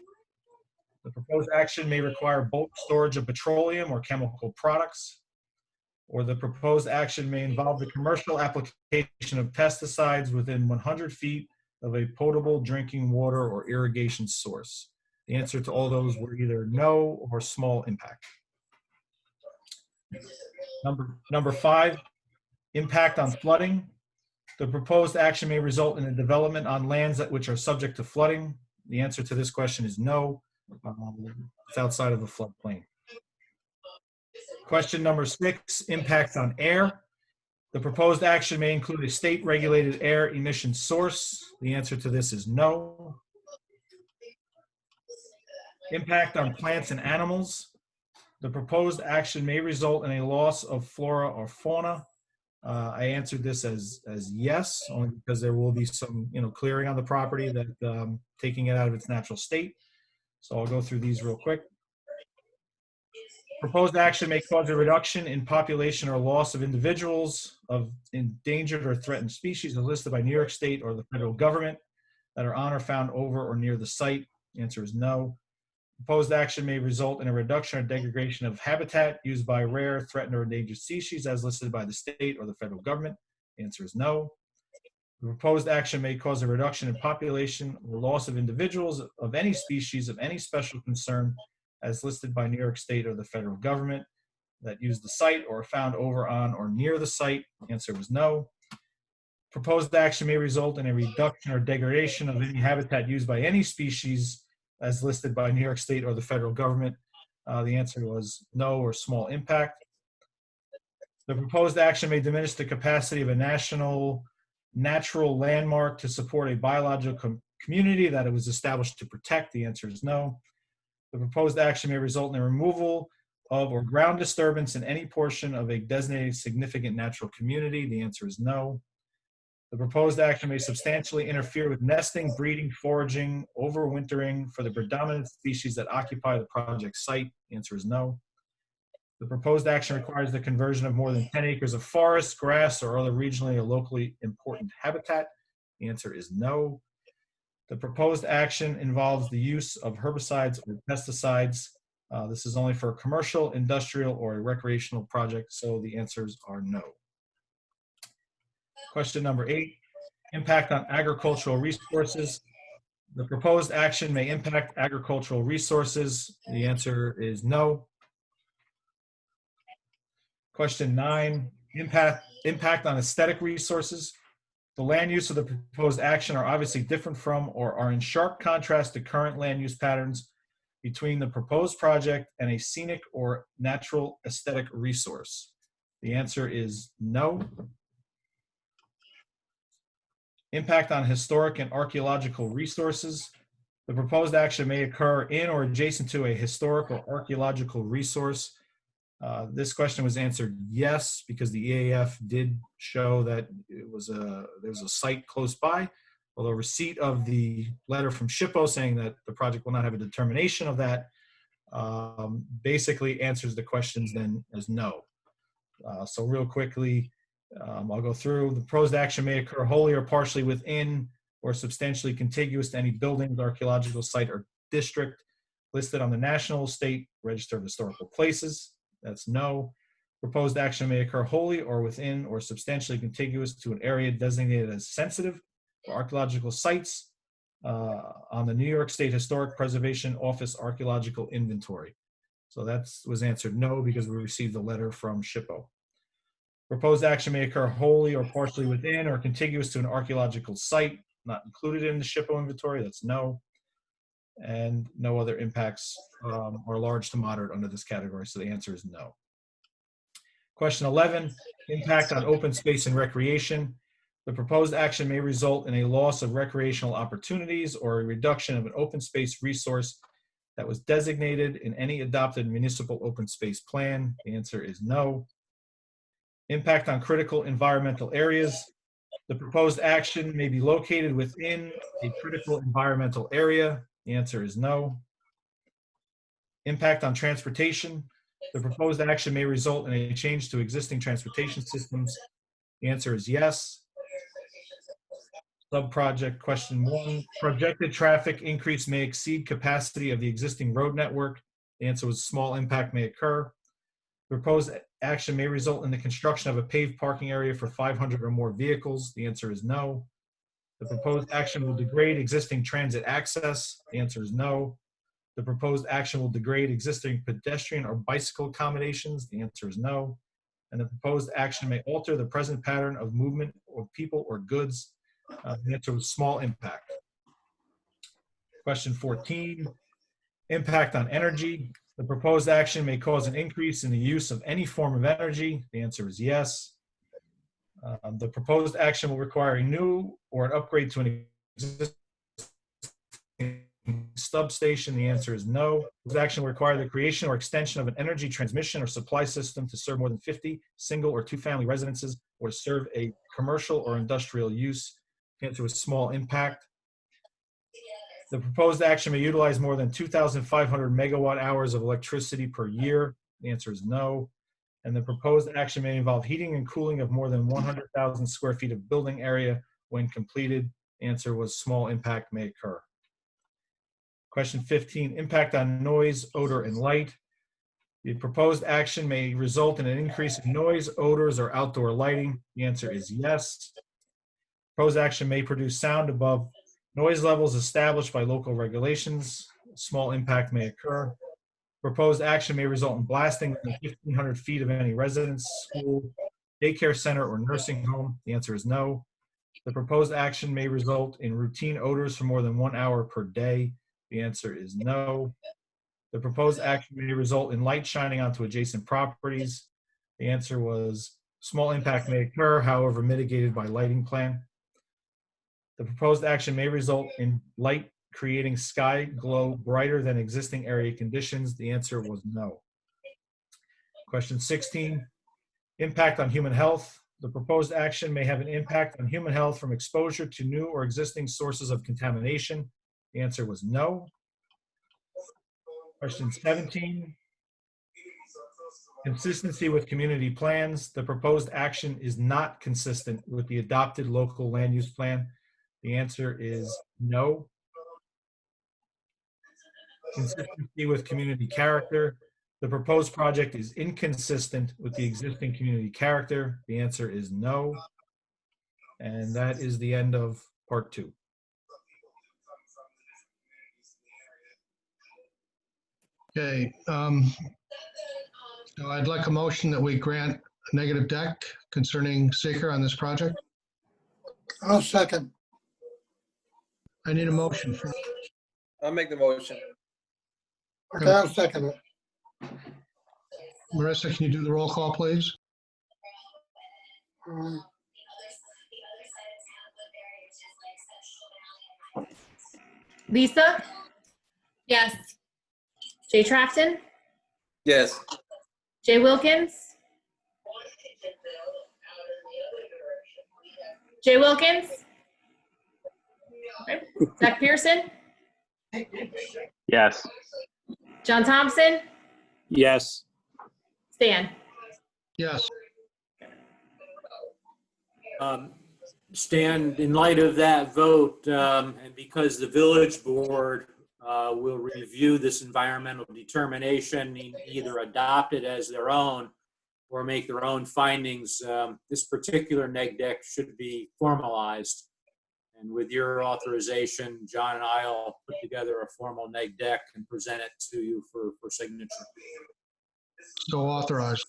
The proposed action may require bulk storage of petroleum or chemical products. Or the proposed action may involve the commercial application of pesticides within 100 feet of a potable drinking water or irrigation source. The answer to all those were either no or small impact. Number 5, impact on flooding. The proposed action may result in a development on lands which are subject to flooding. The answer to this question is no. It's outside of the floodplain. Question number 6, impact on air. The proposed action may include a state-regulated air emission source. The answer to this is no. Impact on plants and animals. The proposed action may result in a loss of flora or fauna. I answered this as yes, only because there will be some clearing on the property that taking it out of its natural state. So I'll go through these real quick. Proposed action may cause a reduction in population or loss of individuals of endangered or threatened species as listed by New York State or the federal government that are on or found over or near the site. The answer is no. Proposed action may result in a reduction or degradation of habitat used by rare, threatened, or endangered species as listed by the state or the federal government. The answer is no. The proposed action may cause a reduction in population or loss of individuals of any species of any special concern as listed by New York State or the federal government that use the site or are found over on or near the site. The answer was no. Proposed action may result in a reduction or degradation of any habitat used by any species as listed by New York State or the federal government. The answer was no or small impact. The proposed action may diminish the capacity of a national natural landmark to support a biological community that it was established to protect. The answer is no. The proposed action may result in the removal of or ground disturbance in any portion of a designated significant natural community. The answer is no. The proposed action may substantially interfere with nesting, breeding, foraging, overwintering for the predominant species that occupy the project site. The answer is no. The proposed action requires the conversion of more than 10 acres of forest, grass, or other regionally or locally important habitat. The answer is no. The proposed action involves the use of herbicides or pesticides. This is only for a commercial, industrial, or a recreational project, so the answers are no. Question number 8, impact on agricultural resources. The proposed action may impact agricultural resources. The answer is no. Question 9, impact on aesthetic resources. The land use of the proposed action are obviously different from or are in sharp contrast to current land use patterns between the proposed project and a scenic or natural aesthetic resource. The answer is no. Impact on historic and archaeological resources. The proposed action may occur in or adjacent to a historic or archaeological resource. This question was answered yes, because the EAF did show that there was a site close by, although receipt of the letter from SHPO saying that the project will not have a determination of that basically answers the questions then as no. So real quickly, I'll go through. The proposed action may occur wholly or partially within or substantially contiguous to any building, archaeological site, or district listed on the National State Register of Historical Places. That's no. Proposed action may occur wholly or within or substantially contiguous to an area designated as sensitive for archaeological sites on the New York State Historic Preservation Office Archaeological Inventory. So that was answered no, because we received the letter from SHPO. Proposed action may occur wholly or partially within or contiguous to an archaeological site not included in the SHPO inventory. That's no. And no other impacts are large to moderate under this category, so the answer is no. Question 11, impact on open space and recreation. The proposed action may result in a loss of recreational opportunities or a reduction of an open space resource that was designated in any adopted municipal open space plan. The answer is no. Impact on critical environmental areas. The proposed action may be located within a critical environmental area. The answer is no. Impact on transportation. The proposed action may result in a change to existing transportation systems. The answer is yes. Sub-project question 1. Projected traffic increase may exceed capacity of the existing road network. The answer was small impact may occur. The proposed action may result in the construction of a paved parking area for 500 or more vehicles. The answer is no. The proposed action will degrade existing transit access. The answer is no. The proposed action will degrade existing pedestrian or bicycle accommodations. The answer is no. And the proposed action may alter the present pattern of movement of people or goods. The answer was small impact. Question 14, impact on energy. The proposed action may cause an increase in the use of any form of energy. The answer is yes. The proposed action will require a new or an upgrade to an existing substation. The answer is no. This action will require the creation or extension of an energy transmission or supply system to serve more than 50 single or two-family residences or serve a commercial or industrial use. The answer was small impact. The proposed action may utilize more than 2,500 megawatt hours of electricity per year. The answer is no. And the proposed action may involve heating and cooling of more than 100,000 square feet of building area when completed. The answer was small impact may occur. Question 15, impact on noise, odor, and light. The proposed action may result in an increase in noise, odors, or outdoor lighting. The answer is yes. Proposed action may produce sound above noise levels established by local regulations. Small impact may occur. Proposed action may result in blasting within 1,500 feet of any residence, school, daycare center, or nursing home. The answer is no. The proposed action may result in routine odors for more than 1 hour per day. The answer is no. The proposed action may result in light shining onto adjacent properties. The answer was small impact may occur, however mitigated by lighting plan. The proposed action may result in light creating sky glow brighter than existing area conditions. The answer was no. Question 16, impact on human health. the proposed action may have an impact on human health from exposure to new or existing sources of contamination. The answer was no. Question 17, consistency with community plans. The proposed action is not consistent with the adopted local land use plan. The answer is no. Consistency with community character. The proposed project is inconsistent with the existing community character. The answer is no. And that is the end of part 2. Okay. So I'd like a motion that we grant a negative deck concerning seeker on this project. I'll second. I need a motion. I'll make the motion. Okay, I'll second it. Marissa, can you do the roll call, please? Lisa, Yes. Jay Trafton, Yes. Jay Wilkins, Jay Wilkins, okay. Zach Pearson, Yes. John Thompson, Yes. Stan. Yes. Stan, in light of that vote, and because the village board will review this environmental determination, either adopt it as their own or make their own findings, this particular neg deck should be formalized. And with your authorization, John and I will put together a formal neg deck and present it to you for signature. So authorized.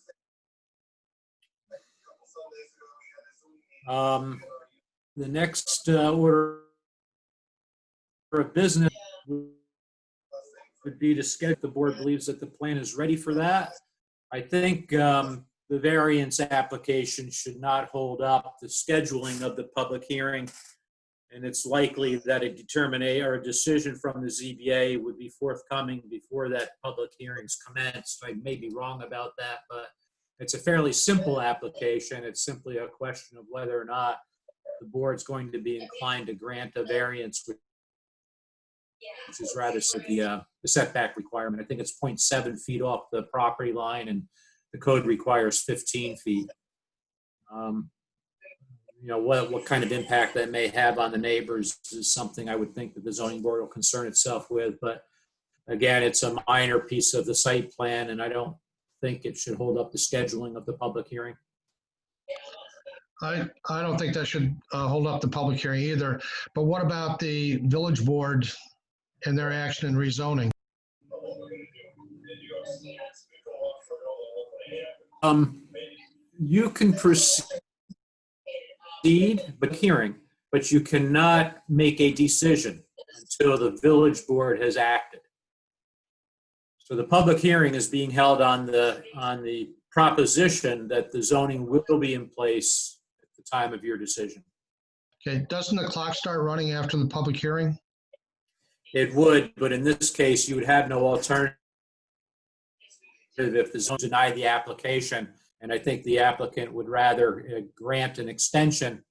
The next order of business would be to schedule. The board believes that the plan is ready for that. I think the variance application should not hold up the scheduling of the public hearing, and it's likely that a determination or a decision from the ZBA would be forthcoming before that public hearing's commenced. I may be wrong about that, but it's a fairly simple application. It's simply a question of whether or not the board's going to be inclined to grant a variance, which is rather the setback requirement. I think it's 0.7 feet off the property line, and the code requires 15 feet. You know, what kind of impact that may have on the neighbors is something I would think that the zoning board will concern itself with. But again, it's a minor piece of the site plan, and I don't think it should hold up the scheduling of the public hearing. I don't think that should hold up the public hearing either. But what about the village board and their action in rezoning? You can proceed, but you cannot make a decision until the village board has acted. So the public hearing is being held on the proposition that the zoning will be in place at the time of your decision. Okay, doesn't the clock start running after the public hearing? It would, but in this case, you would have no alternative if the zone denied the application. And I think the applicant would rather grant an extension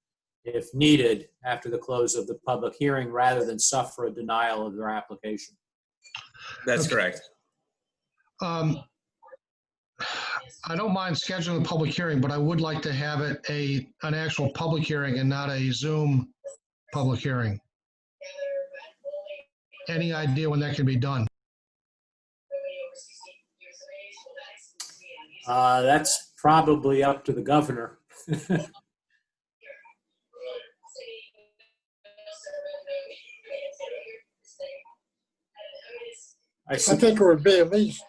if needed after the close of the public hearing rather than suffer a denial of their application. That's correct. I don't mind scheduling a public hearing, but I would like to have it an actual public hearing and not a Zoom public hearing. Any idea when that can be done? That's probably up to the governor. I think it would be at least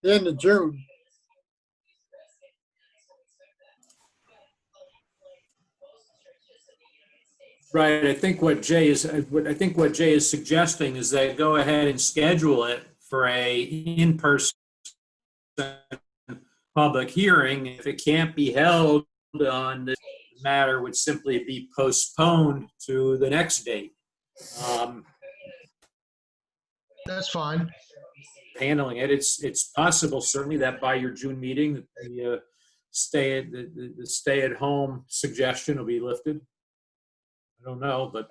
the end of June. Right. I think what Jay is suggesting is they go ahead and schedule it for a in-person public hearing. If it can't be held on, the matter would simply be postponed to the next date. That's fine. Handling it, it's possible certainly that by your June meeting, the the stay-at-home suggestion will be lifted. I don't know, but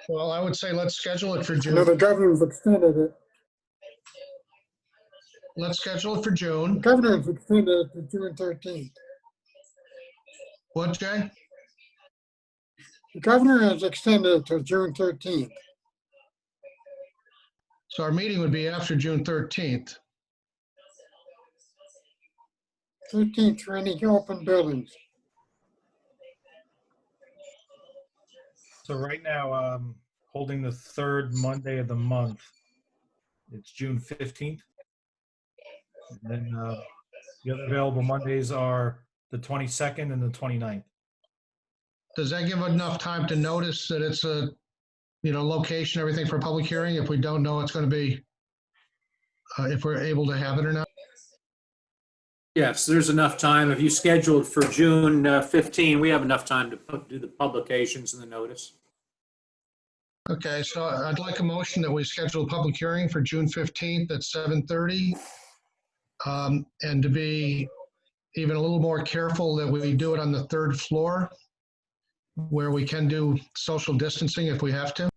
Well, I would say let's schedule it for No, June. the governor's extended it. Let's schedule it for The June. governor's extended it to June 13th. What, Jay? The governor has extended it to June 13th. So our meeting would be after June 13th. 13th for any open buildings. So right now, holding the third Monday of the month, it's June 15th. And then the other available Mondays are the 22nd and the 29th. Does that give enough time to notice that it's a, location, everything for a public hearing, if we don't know it's going to be, if we're able to have it or not? yes, there's enough time. If you scheduled for June 15, we have enough time to do the publications and the notice. Okay, so I'd like a motion that we schedule a public hearing for June 15th at 7:30. And to be even a little more careful that we do it on the third floor where we can do social distancing if we have to.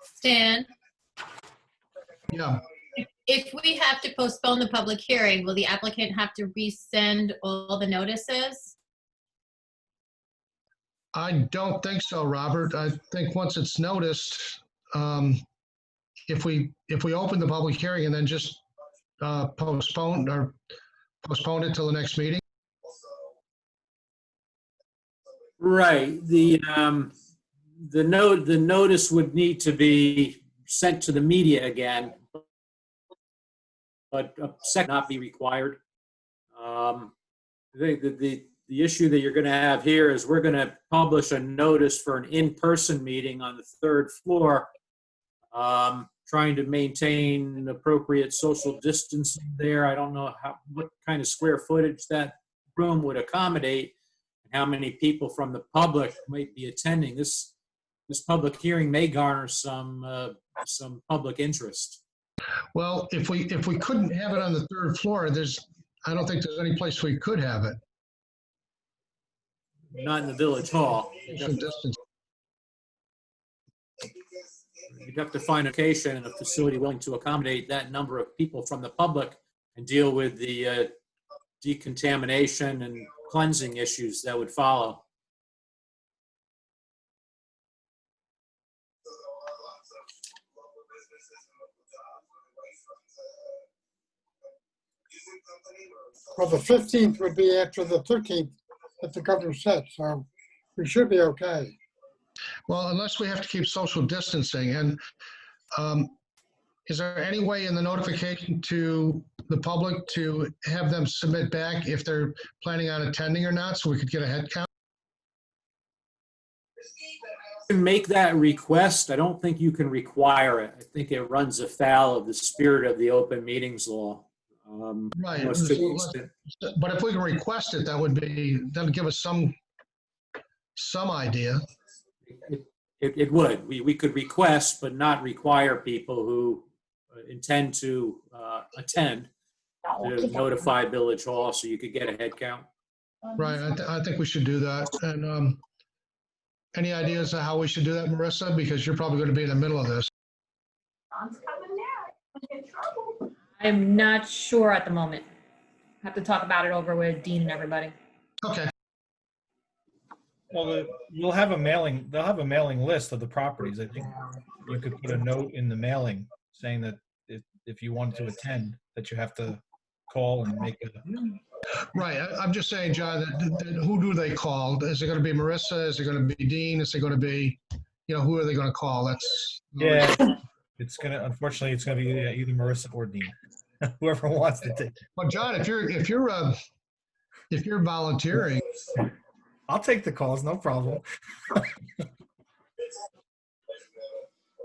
Stan, Yeah, if we have to postpone the public hearing, will the applicant have to resend all the notices? I don't think so, Robert. I think once it's noticed, if we open the public hearing and then just postpone it till the next meeting. Right. The notice would need to be sent to the media again, but a second not be required. I think that the issue that you're going to have here is we're going to publish a notice for an in-person meeting on the third floor, trying to maintain appropriate social distancing there. I don't know what kind of square footage that room would accommodate, and how many people from the public might be attending. This public hearing may garner some public interest. Well, if we couldn't have it on the third floor, I don't think there's any place we could have it. Not in the village hall. Social distance. You'd have to find a location and a facility willing to accommodate that number of people from the public and deal with the decontamination and cleansing issues that would follow. Well, the 15th would be after the 13th that the governor said, so we should be okay. Well, unless we have to keep social distancing. And is there any way in the notification to the public to have them submit back if they're planning on attending or not, so we could get a head count? You can make that request. I don't think you can require it. I think it runs afoul of the spirit of the open meetings law. Right. Almost to the extent- But if we can request it, that'd give us some idea. It would. We could request, but not require people who intend to attend to notify Village Hall so you could get a head count. Right, I think we should do that. And any ideas of how we should do that, Marissa? Because you're probably going to be in the middle of this. I'm not sure at the moment. Have to talk about it over with Dean and everybody. Okay. Well, they'll have a mailing list of the properties. I think you could put a note in the mailing saying that if you want to attend, that you have to call and make a. Right. I'm just saying, John, that who do they call? Is it going to be Marissa? Is it going to be Dean? Is it going to be, who are they going to call? Yeah, unfortunately, it's going to be either Marissa or Dean, whoever wants to take it. Well, John, if you're volunteering. I'll take the calls, no problem.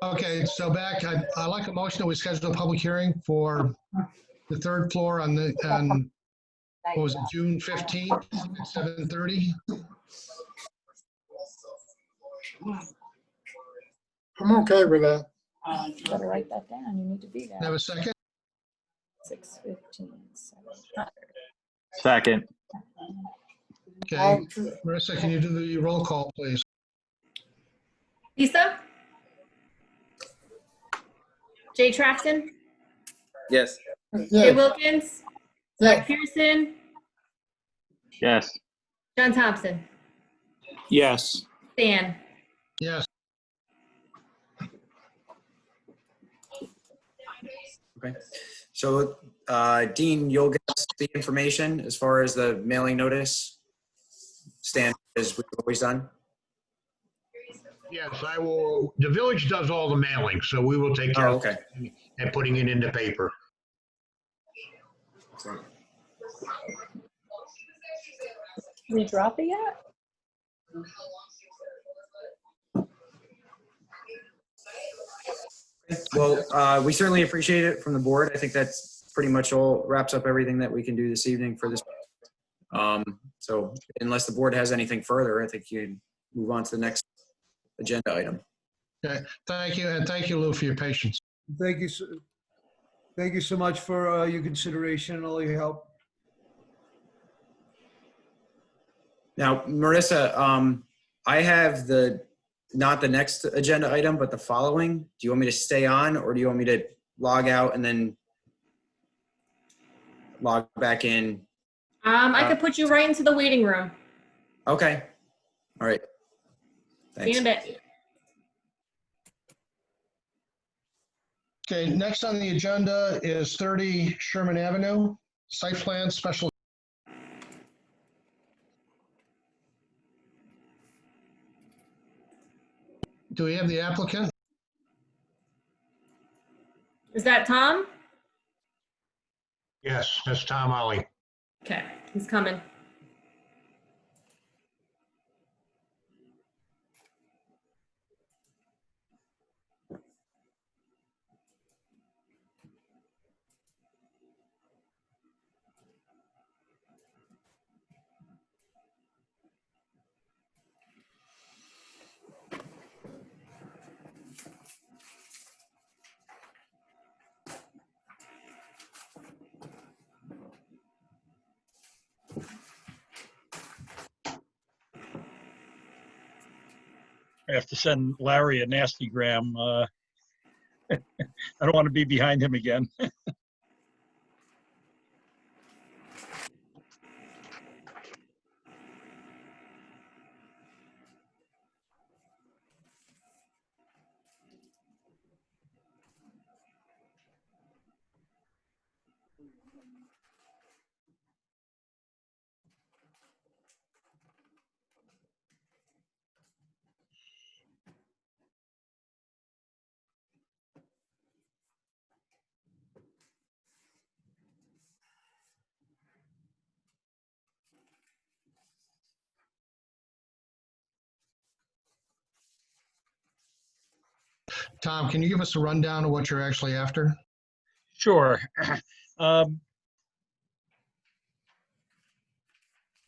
Okay, so back, I like a motion that we schedule a public hearing for the third floor on what was it, June 15th at 7:30? I'm okay with that. You better write that down. You need to be there. Have a second? 6:15. Second. Okay, Marissa, can you do the roll call, please? Lisa? Jay Trafton? Yes. Jay Yes, Wilkins? Zach Pearson? Yes. John Thompson? Yes. Stan? Yes. Okay. So, Dean, you'll get us the information as far as the mailing notice stand as we've always done. Yes, I will. The village does all the mailing, so we will take care Oh, of okay. it and putting it in the paper. So, Did we drop it yet? well, we certainly appreciate it from the board. I think that's pretty much all wraps up everything that we can do this evening for this. So unless the board has anything further, I think you move on to the next agenda item. Okay, thank you, and thank you, Lou, for your patience. Thank you. Thank you so much for your consideration and all your help. Now, Marissa, I have not the next agenda item, but the following. Do you want me to stay on, or do you want me to log out and then log back in? I could put you right into the waiting room. Okay. All right. See you Thanks. in a bit. Okay, next on the agenda is 30 Sherman Avenue, site plan special. Do we have the applicant? Is that Tom? Yes, that's Tom Ollie. Okay, he's coming. I have to send Larry a nasty gram. I don't want to be behind him again. Tom, can you give us a rundown of what you're actually after? Sure.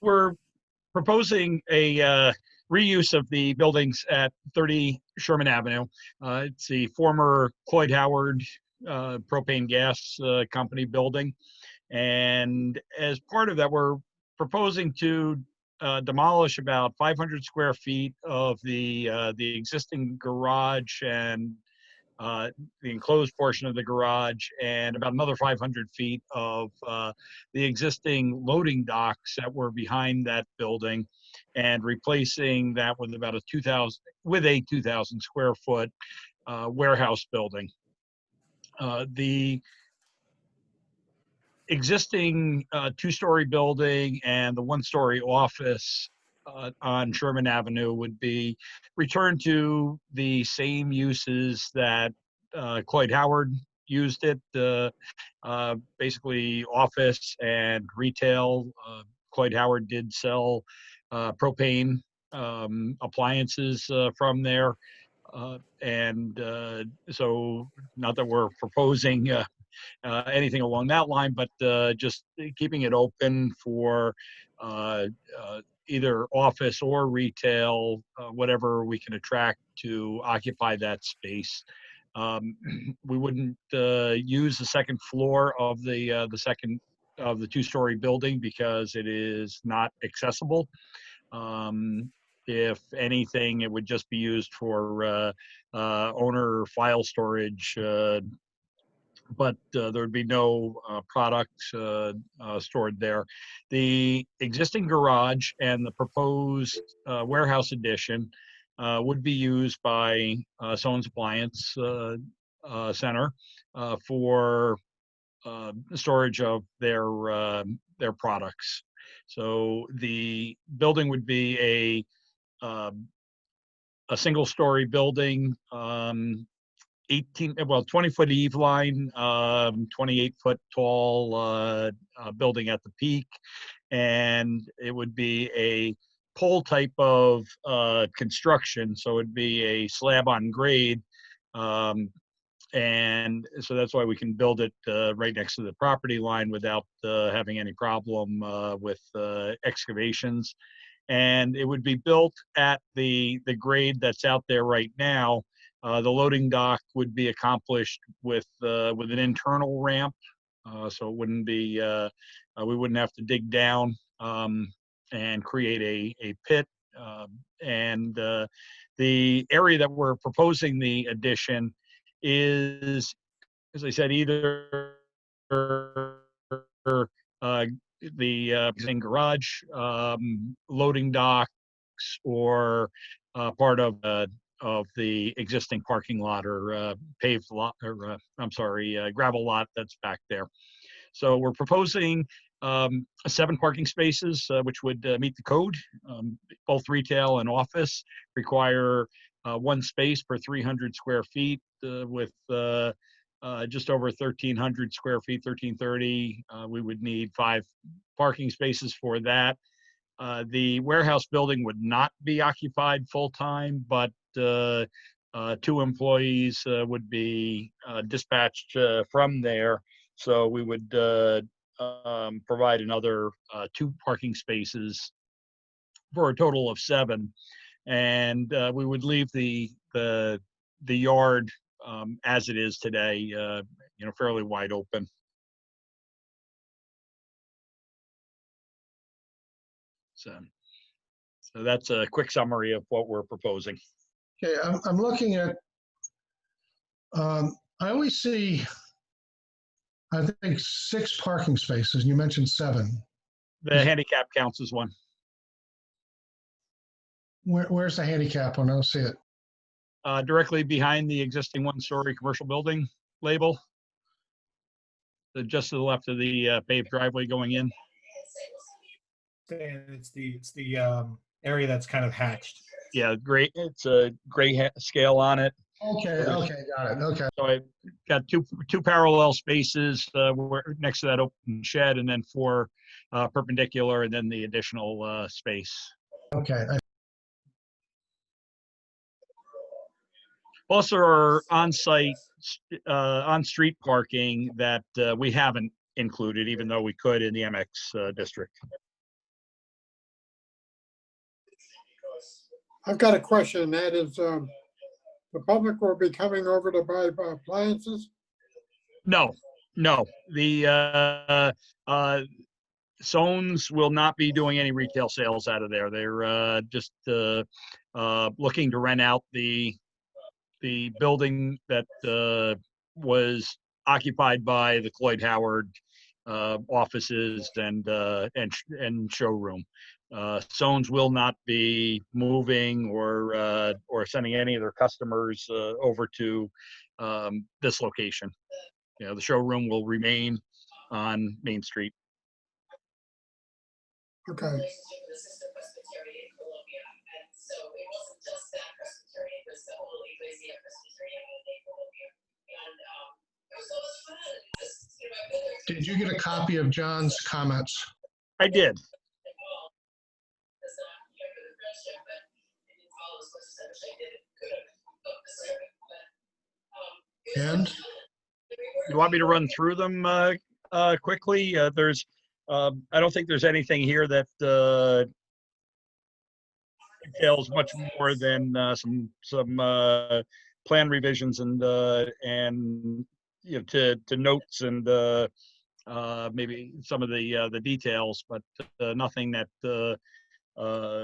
We're proposing a reuse of the buildings at 30 Sherman Avenue. It's the former Cloyd Howard propane gas company building. And as part of that, we're proposing to demolish about 500 square feet of the existing garage and the enclosed portion of the garage, and about another 500 feet of the existing loading docks that were behind that building, and replacing that with about a 2,000 square foot warehouse building. The existing two-story building and the one-story office on Sherman Avenue would be returned to the same uses that Cloyd Howard used it, basically office and retail. Cloyd Howard did sell propane appliances from there. So not that we're proposing anything along that line, but just keeping it open for either office or retail, whatever we can attract to occupy that space. We wouldn't use the second floor of the two-story building because it is not accessible. If anything, it would just be used for owner file storage, but there would be no product stored there. The existing garage and the proposed warehouse addition would be used by Sones Appliance Center for storage of their products. So the building would be a single-story building, 20-foot eave line, 28-foot tall building at the peak, and it would be a pole type of construction. So it'd be a slab on grade, and so that's why we can build it right next to the property line without having any problem with excavations. And it would be built at the grade that's out there right now. The loading dock would be accomplished with an internal ramp, so it wouldn't be we wouldn't have to dig down and create a pit. And the area that we're proposing the addition is, as I said, either the existing garage, loading docks, or part of the existing parking lot or paved lot, or gravel lot that's back there. So we're proposing 7 parking spaces, which would meet the code. Both retail and office require 1 space per 300 square feet, with just over 1,300 square feet, 1,330. We would need 5 parking spaces for that. The warehouse building would not be occupied full-time, but 2 employees would be dispatched from there. So we would provide another 2 parking spaces for a total of 7. And we would leave the yard as it is today, fairly wide open. So that's a quick summary of what we're proposing. Okay, I'm looking at, I always see, I think 6 parking spaces, and you mentioned 7. The handicap counts as 1. Where's the handicap one? I don't see it. Directly behind the existing 1-story commercial building label. Just to the left of the paved driveway going in. It's the area that's kind of hatched. Yeah, great. It's a gray scale on it. Okay, got it. Okay. So I got two parallel spaces next to that open shed, and then 4 perpendicular, and then the additional space. Okay. Plus, there are on-site, on-street parking that we haven't included, even though we could in the MX district. I've got a question, and that is, the public will be coming over to buy appliances? No. The Sones will not be doing any retail sales out of there. They're just looking to rent out the building that was occupied by the Cloyd Howard offices and showroom. Sones will not be moving or sending any of their customers over to this location. The showroom will remain on Main Street. Okay. Did you get a copy of John's comments? I did. And? You want me to run through them quickly? I don't think there's anything here that entails much more than some plan revisions and to notes and maybe some of the details, but nothing that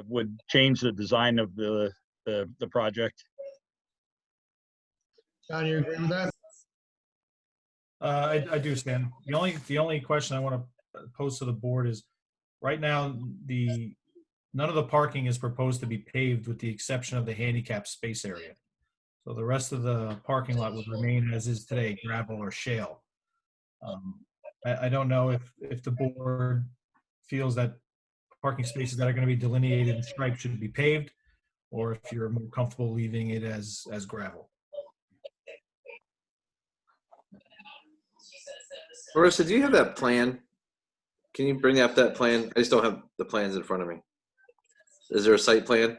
would change the design of the project. John, you agree with that? I do, Stan. The only question I want to pose to the board is, right now, none of the parking is proposed to be paved with the exception of the handicap space area. So the rest of the parking lot would remain as is today, gravel or shale. I don't know if the board feels that parking spaces that are going to be delineated and striped should be paved, or if you're more comfortable leaving it as gravel. Marissa, do you have that plan? Can you bring up that plan? I just don't have the plans in front of me. Is there a site plan?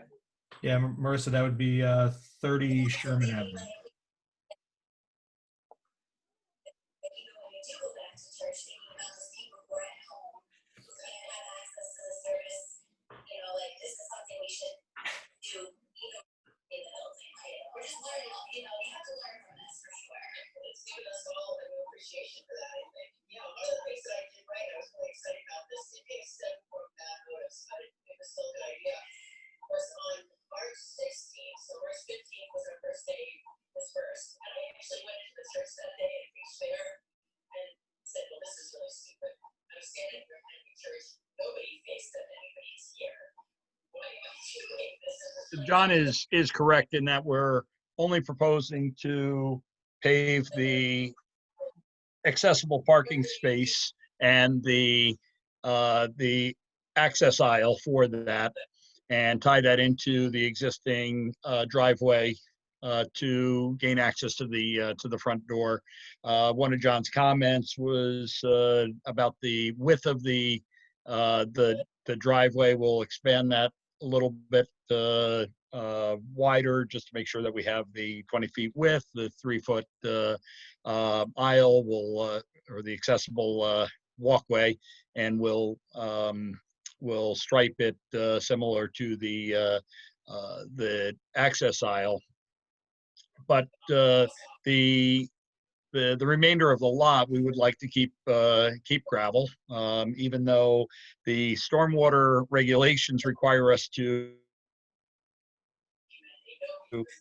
Yeah, Marissa, that would be 30 Sherman Avenue. John is correct in that we're only proposing to pave the accessible parking space and the access aisle for that, and tie that into the existing driveway to gain access to the front door. One of John's comments was about the width of the driveway. We'll expand that a little bit wider, just to make sure that we have the 20 feet width. The 3-foot aisle will, or the accessible walkway, and we'll stripe it similar to the access aisle. But the remainder of the lot, we would like to keep gravel, even though the stormwater regulations require us to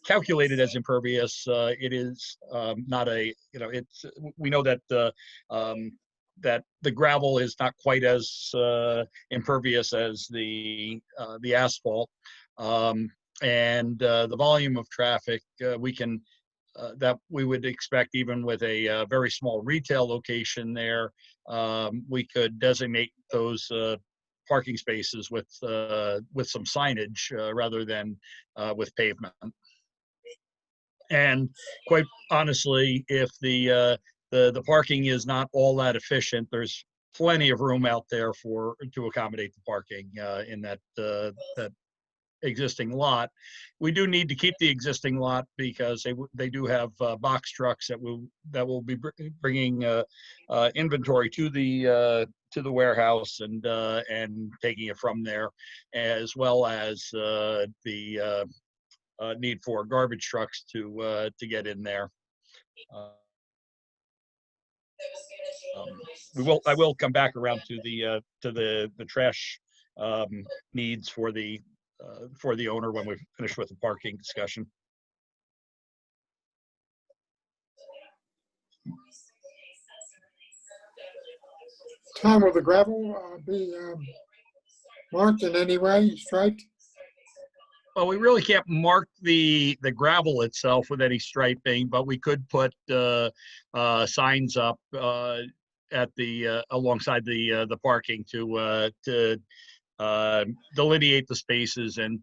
calculate it as impervious. It is not a, we know that that the gravel is not quite as impervious as the asphalt, and the volume of traffic that we would expect, even with a very small retail location there, we could designate those parking spaces with some signage rather than with pavement. And quite honestly, if the parking is not all that efficient, there's plenty of room out there to accommodate the parking in that existing lot. We do need to keep the existing lot because they do have box trucks that will be bringing inventory to the warehouse and taking it from there, as well as the need for garbage trucks to get in there. I will come back around to the trash needs for the owner when we finish with the parking discussion. Tom, will the gravel be marked in any way, striped? Well, we really can't mark the gravel itself with any striping, but we could put signs up at alongside the parking to delineate the spaces, and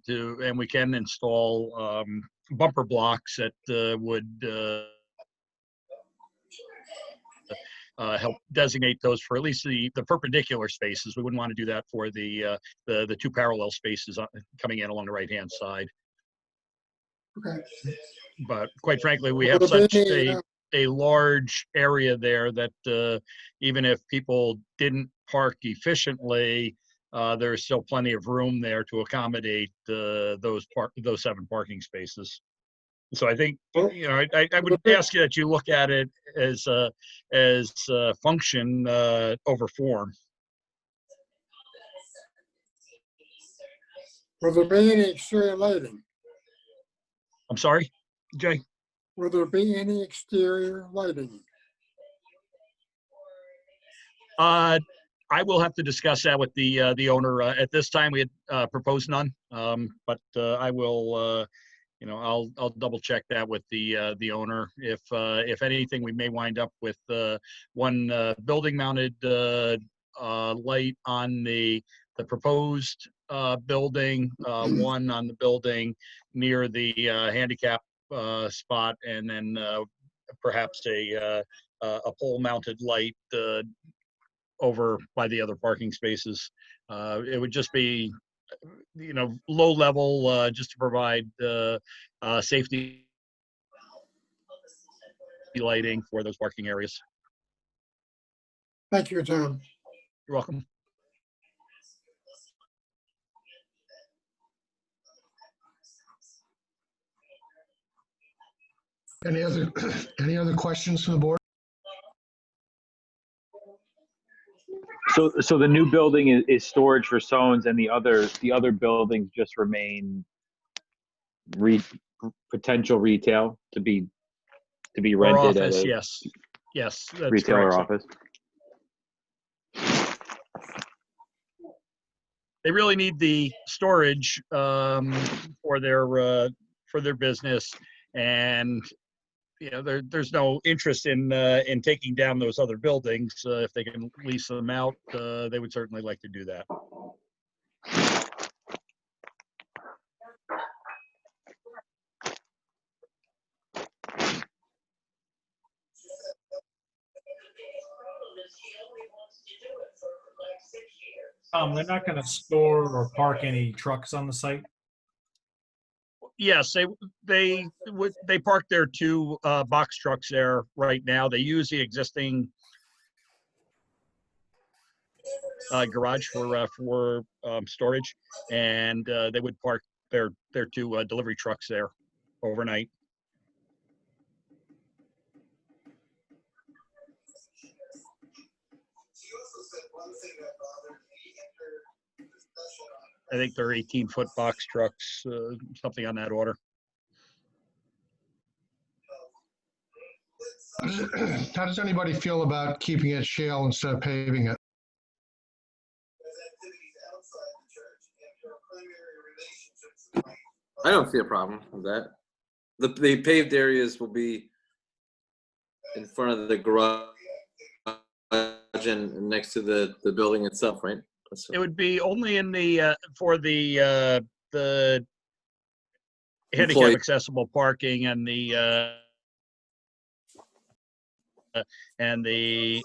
we can install bumper blocks that would help designate those for at least the perpendicular spaces. We wouldn't want to do that for the 2 parallel spaces coming in along the right-hand side. Okay. But quite frankly, we have such a large area there that even if people didn't park efficiently, there's still plenty of room there to accommodate those 7 parking spaces. So I think, I would ask you that you look at it as function over form. Will there be any exterior lighting? I'm sorry, Jay? Will there be any exterior lighting? I will have to discuss that with the owner. At this time, we had proposed none, but I will, I'll double check that with the owner. If anything, we may wind up with one building mounted light on the proposed building, one on the building near the handicap spot, and then perhaps a pole mounted light over by the other parking spaces. It would just be, low level, just to provide safety lighting for those parking areas. Thank you, Tom. You're welcome. Any other questions from the board? So the new building is storage for Sones, and the other buildings just remain potential retail to be Or rented office, at a yes, that's retail correct. or office. They really need the storage for their business, and there's no interest in taking down those other buildings. If they can lease them out, they would certainly like to do that. They're not going to store or park any trucks on the site? Yes, they park their two box trucks there right now. They use the existing garage for storage, and they would park their two delivery trucks there overnight. I think they're 18-foot box trucks, something on that order. How does anybody feel about keeping it shale instead of paving it? I don't see a problem with that. The paved areas will be in front of the garage and next to the building itself, right? It would be only in the for the handicap accessible parking and the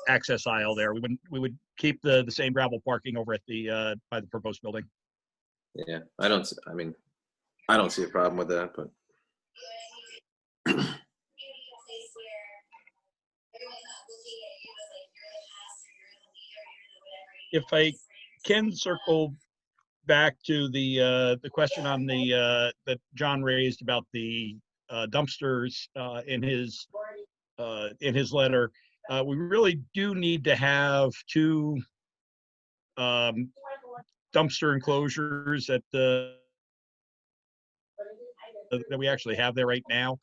access aisle there. We would keep the same gravel parking over at the by the proposed building. Yeah, I don't see a problem with that, but if I can circle back to the question on that John raised about the dumpsters in his letter, we really do need to have two dumpster enclosures that we actually have there right now,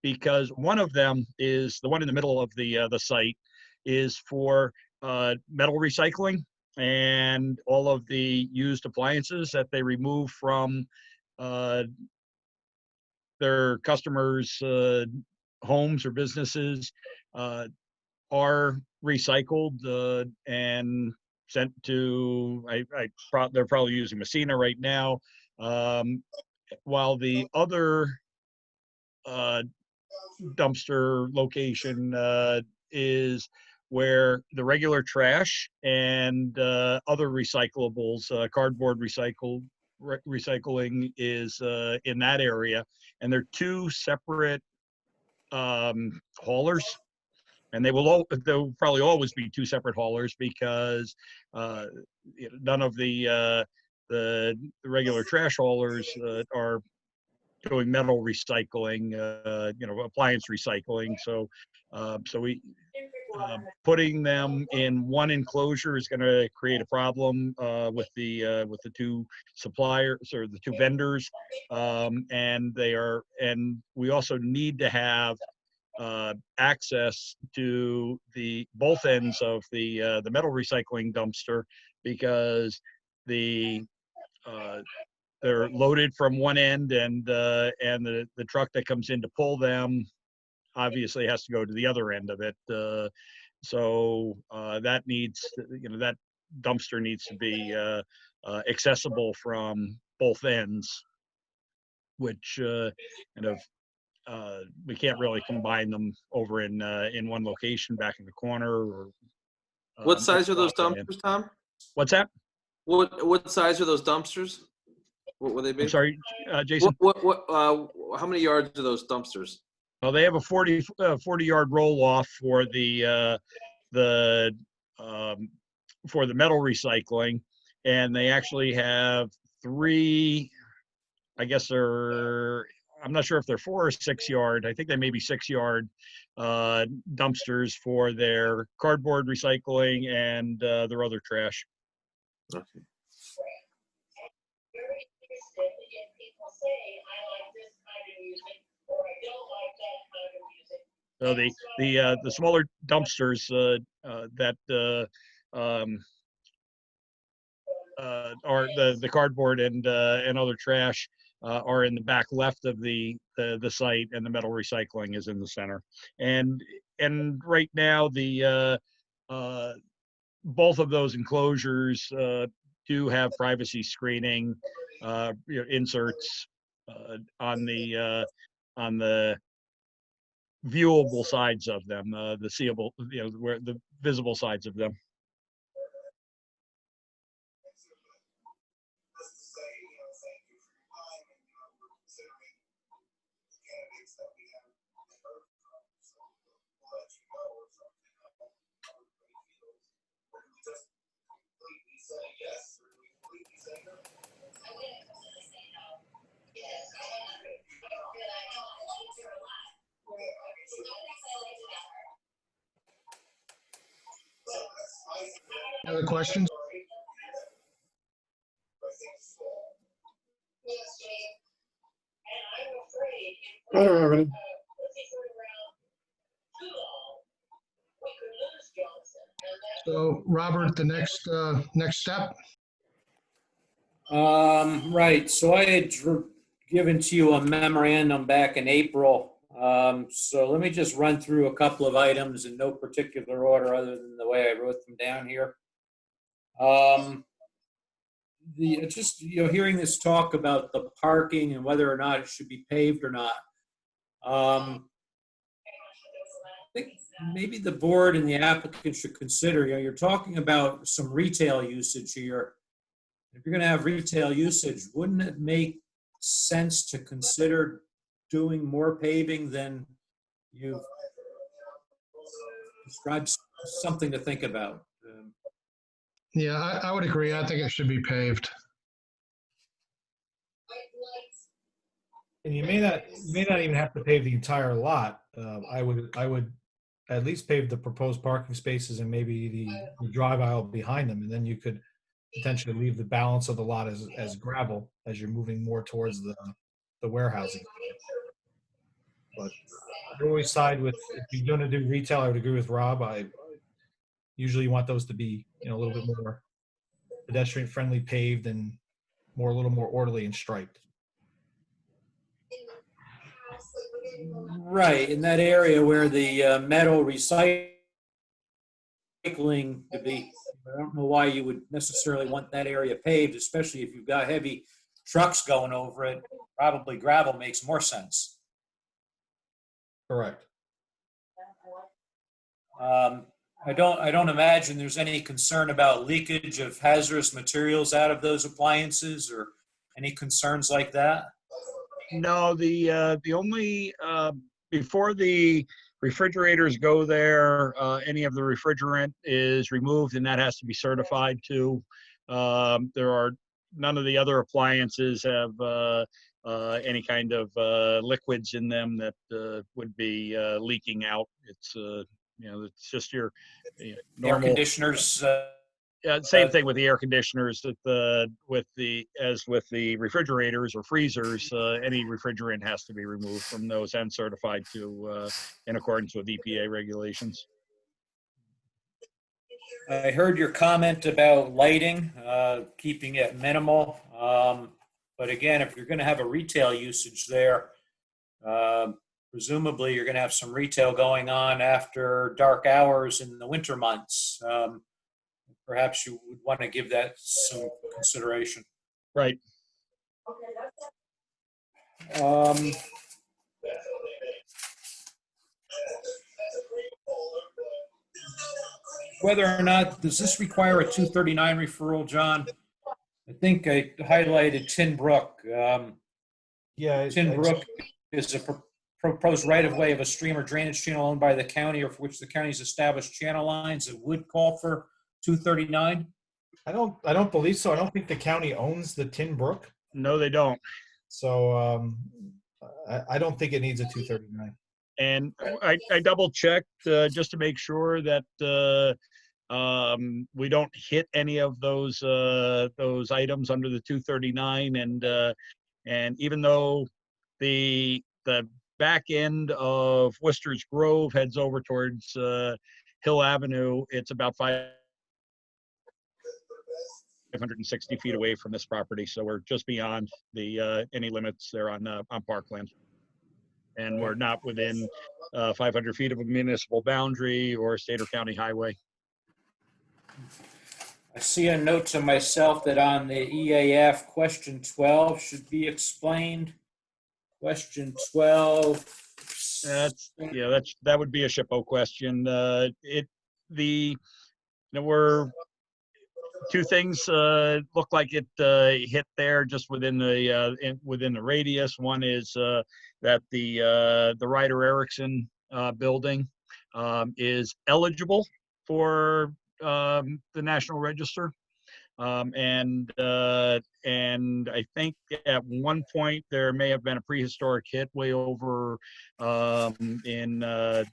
because one of them is the one in the middle of the site is for metal recycling and all of the used appliances that they remove from their customers' homes or businesses are recycled and sent to, they're probably using Messina right now, while the other dumpster location is where the regular trash and other recyclables, cardboard recycling is in that area. And they're two separate haulers. And they'll probably always be two separate haulers because none of the regular trash haulers are doing metal recycling, appliance recycling. So putting them in one enclosure is going to create a problem with the two suppliers or the two vendors, and we also need to have access to both ends of the metal recycling dumpster, because they're loaded from one end, and the truck that comes in to pull them obviously has to go to the other end of it. So that that dumpster needs to be accessible from both ends, which we can't really combine them over in one location back in the corner. Or What size are those dumpsters, Tom? What's that? What size are those dumpsters? What would they be? I'm sorry, Jason. How many yards are those dumpsters? Well, they have a 40-yard roll off for the metal recycling, and they actually have 3. I guess I'm not sure if they're 4 or 6 yard. I think they may be 6 yard dumpsters for their cardboard recycling and their other trash. Okay. So the smaller dumpsters that are the cardboard and other trash are in the back left of the site, and the metal recycling is in the center. And right now both of those enclosures do have privacy screening inserts on the viewable sides of them, the seeable, where the visible sides of them. Other questions? I don't have any. So Robert, the next step? Right, so I had given to you a memorandum back in April. So let me just run through a couple of items in no particular order other than the way I wrote them down here. Hearing this talk about the parking and whether or not it should be paved or not. I think maybe the board and the applicant should consider, you're talking about some retail usage here. If you're going to have retail usage, wouldn't it make sense to consider doing more paving than you've described? Something to think about. Yeah, I would agree. I think it should be paved. And you may not even have to pave the entire lot. I would at least pave the proposed parking spaces and maybe the drive aisle behind them, and then you could potentially leave the balance of the lot as gravel as you're moving more towards the warehousing. But I always side with, if you're going to do retail, I would agree with Rob. I usually want those to be a little bit more pedestrian friendly, paved, and a little more orderly and striped. Right, in that area where the metal recycling to be, I don't know why you would necessarily want that area paved, especially if you've got heavy trucks going over it. Probably gravel makes more sense. Correct. I don't imagine there's any concern about leakage of hazardous materials out of those appliances or any concerns like that. No, the only before the refrigerators go there, any of the refrigerant is removed, and that has to be certified too. There are none of the other appliances have any kind of liquids in them that would be leaking out. It's it's just your Air normal. conditioners. Yeah, same thing with the air conditioners. That with the refrigerators or freezers, any refrigerant has to be removed from those and certified to in accordance with EPA regulations. I heard your comment about lighting, keeping it minimal. But again, if you're going to have a retail usage there, presumably you're going to have some retail going on after dark hours in the winter months. Perhaps you would want to give that some consideration. Right. Whether or not, does this require a 239 referral, John? I think I highlighted Tin Brook. Yeah. Tin Brook is a proposed right-of-way of a stream or drainage channel owned by the county or for which the county's established channel lines. It would call for 239. I don't believe so. I don't think the county owns the Tin Brook. No, they don't. So I don't think it needs a 239. And I double checked just to make sure that we don't hit any of those items under the 239. And even though the back end of Worcester's Grove heads over towards Hill Avenue, it's about 560 feet away from this property, so we're just beyond the any limits there on parkland, and we're not within 500 feet of a municipal boundary or state or county highway. I see a note to myself that on the EAF, question 12 should be explained. Question 12. That would be a SHPO question. We're two things look like it hit there just within the radius. One is that the Ryder Erickson building is eligible for the National Register, and I think at one point there may have been a prehistoric hit way over in the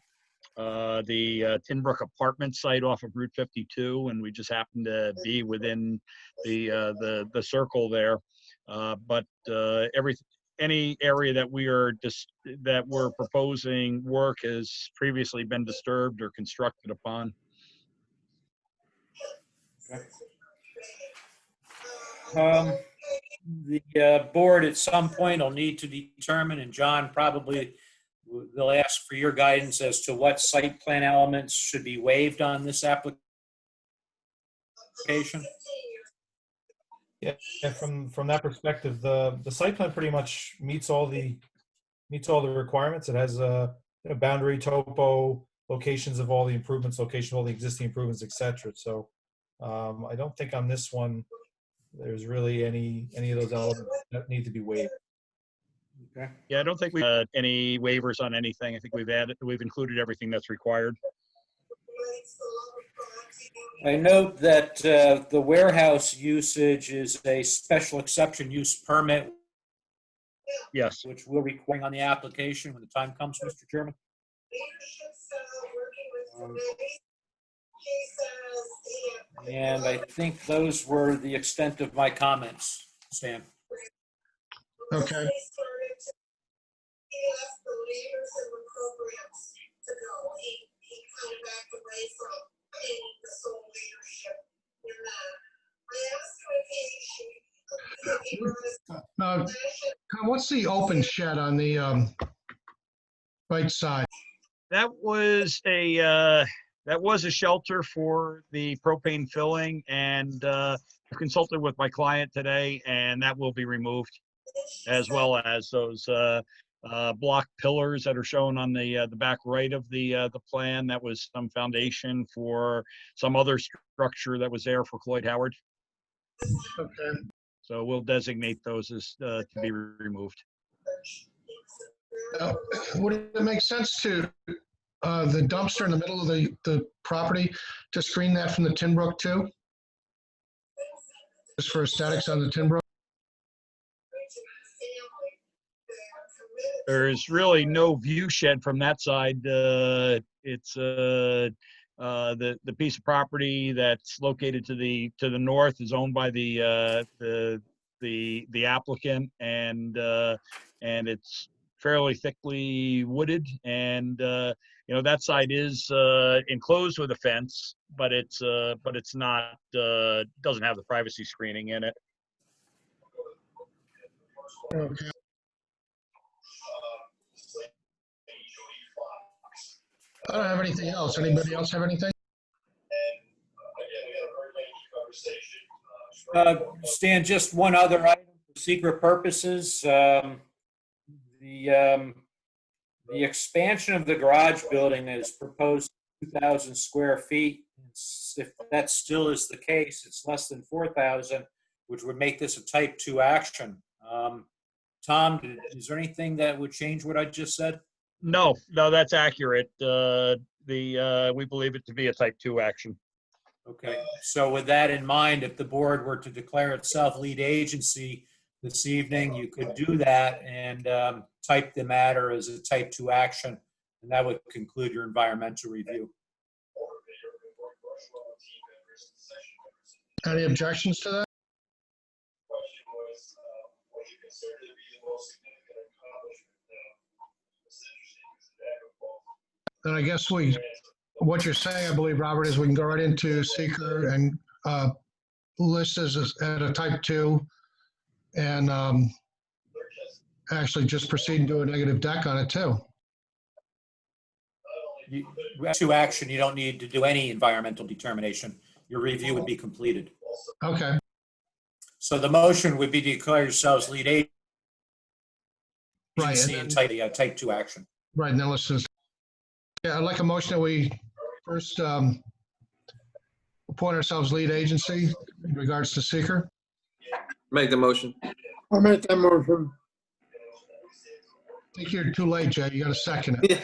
Tin Brook apartment site off of Route 52, and we just happened to be within the circle there. But any area that we're proposing work has previously been disturbed or constructed upon. The board at some point will need to determine, and John probably they'll ask for your guidance as to what site plan elements should be waived on this application. Yeah, from that perspective, the site plan pretty much meets all the requirements. It has a boundary, topo, locations of all the improvements, location of all the existing improvements, etc. So I don't think on this one there's really any of those elements that need to be waived. Okay. Yeah, I don't think we any waivers on anything. I think we've included everything that's required. I note that the warehouse usage is a special exception use permit. Yes. Which we'll be requiring on the application when the time comes, Mr. Chairman. And I think those were the extent of my comments, Stan. Okay. What's the open shed on the right side? That was a shelter for the propane filling, and I consulted with my client today, and that will be removed, as well as those block pillars that are shown on the back right of the plan. That was some foundation for some other structure that was there for Cloyd Howard. Okay. So we'll designate those as to be removed. Would it make sense to the dumpster in the middle of the property to screen that from the Tin Brook too? Just for aesthetics on the Tin Brook? there's really no view shed from that side. It's the piece of property that's located to the north is owned by the applicant, and it's fairly thickly wooded, and that side is enclosed with a fence, but it's not doesn't have the privacy screening in it. Okay. I don't have anything else. Anybody else have anything? Stan, just one other item for secret purposes. The expansion of the garage building is proposed 2,000 square feet. If that still is the case, it's less than 4,000, which would make this a type 2 action. Tom, is there anything that would change what I just said? No, that's accurate. We believe it to be a type 2 action. Okay, so with that in mind, if the board were to declare itself lead agency this evening, you could do that and type the matter as a type 2 action, and that would conclude your environmental review. Any objections to that? Then I guess what you're saying, I believe, Robert, is we can go right into seeker and list as at a type 2 and actually just proceed and do a negative deck on it too. To action, you don't need to do any environmental determination. Your review would be completed. Okay. So the motion would be to declare yourselves lead agency Right, and type 2 action. Right, and then let's just, yeah, I'd like a motion that we first appoint ourselves lead agency in regards to seeker. Make the motion. I'll make that motion. I think you're too late, Jay. You got to second it.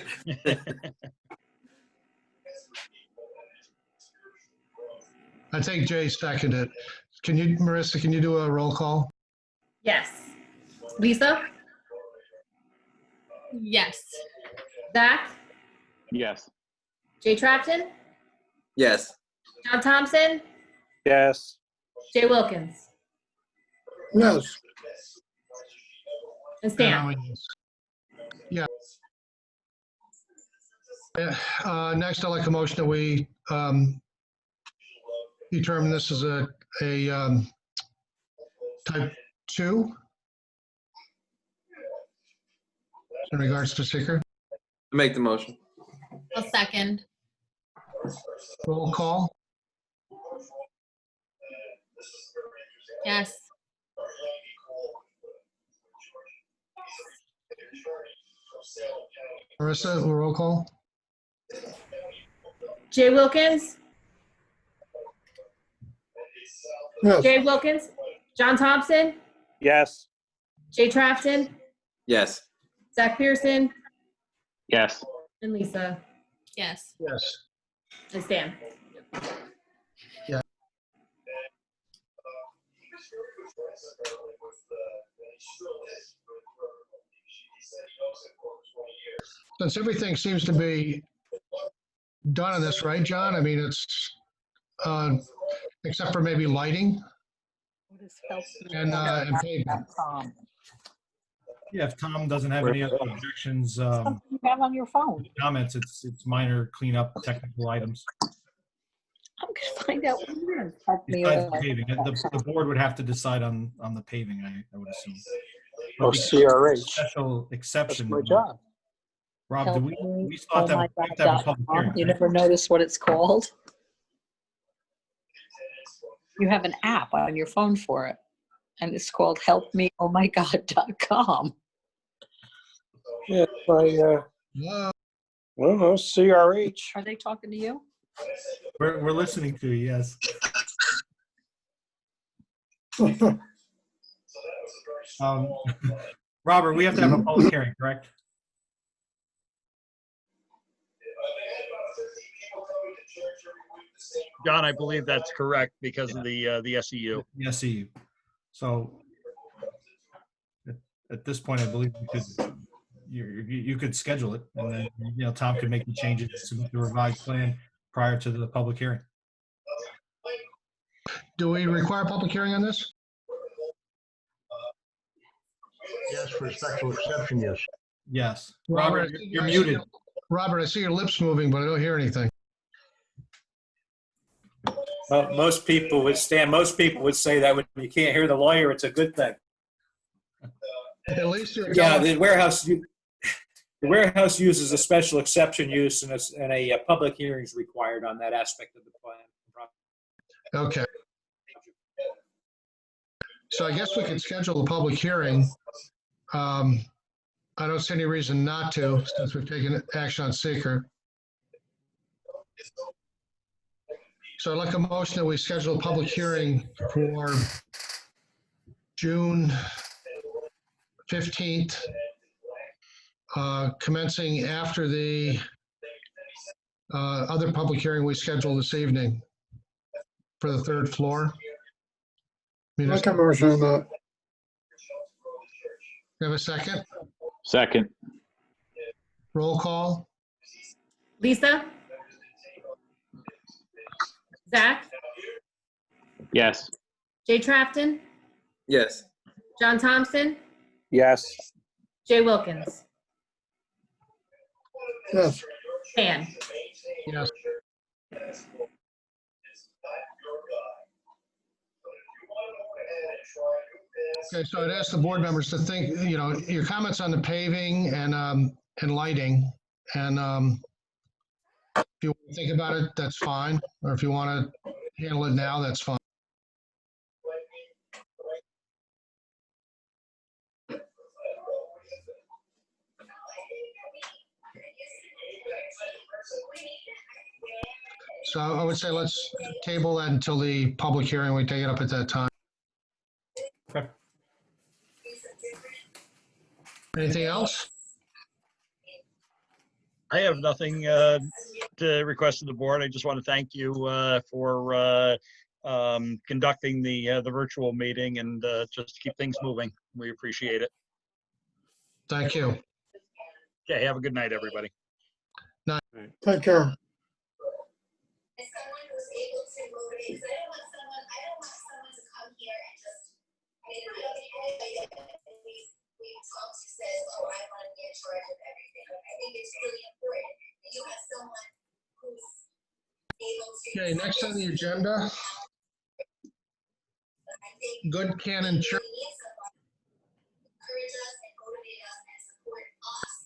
I think Jay seconded it. Marissa, can you do a roll call? Yes. Lisa? Yes. Zach? Yes. Jay Trafton? Yes. John Thompson? Yes. Jay Wilkins? Yes. And Stan? Yeah. Next, I'd like a motion that we determine this as a type 2 in regards to seeker. Make the motion. I'll second. Roll call. Yes. Marissa, roll call. Jay Wilkins? Yes. Jay Wilkins? John Thompson? Yes. Jay Trafton? Yes. Zach Pearson? Yes. And Lisa? Yes. Yes. And Stan? Yeah. Since everything seems to be done on this, right, John? I mean, it's, except for maybe lighting and pavement. Yeah, if Tom doesn't have any other objections, Something you have on your phone. comments, it's minor cleanup technical items. I'm gonna find out what it is. Help me Besides with the paving, the board would have to decide on the paving, I would assume. Or Because CRH. Special That's exception. my job. Rob, Help do me, we still have to have a public hearing? You never notice what it's called? You have an app on your phone for it, and it's called helpmeohmygod.com. Yeah, by, well, CRH. Are they talking to you? We're listening to you, yes. Robert, we have to have a public hearing, correct? John, I believe that's correct because of the SEU. The SEU. So at this point, I believe we could you could schedule it, and then, Tom could make the changes, submit the revised plan prior to the public hearing. Do we require a public hearing on this? Yes, for special exception, yes. Yes. Robert, Robert, you're muted. Robert, I see your lips moving, but I don't hear anything. Well, most people would say that when you can't hear the lawyer, it's a good thing. At least you're Yeah, going. the warehouse uses a special exception use, and a public hearing is required on that aspect of the plan. Okay. So I guess we could schedule a public hearing. I don't see any reason not to, since we've taken action on seeker. So I'd like a motion that we schedule a public hearing for June 15th, commencing after the other public hearing we scheduled this evening for the third floor. Make a motion on that. Have a second? Second. Roll call? Lisa? Zach? Yes. Jay Trafton? Yes. John Thompson? Yes. Jay Wilkins? Yes. Stan? Yes. Okay, so I'd ask the board members to think, your comments on the paving and lighting, and if you want to think about it, that's fine, or if you want to handle it now, that's fine. So I would say let's table that until the public hearing, we take it up at that time. Okay. Anything else? I have nothing to request of the board. I just want to thank you for conducting the virtual meeting and just keep things moving. We appreciate it. Thank you. Okay, have a good night, everybody. Take care. Okay, next on the agenda, Good Canon Church.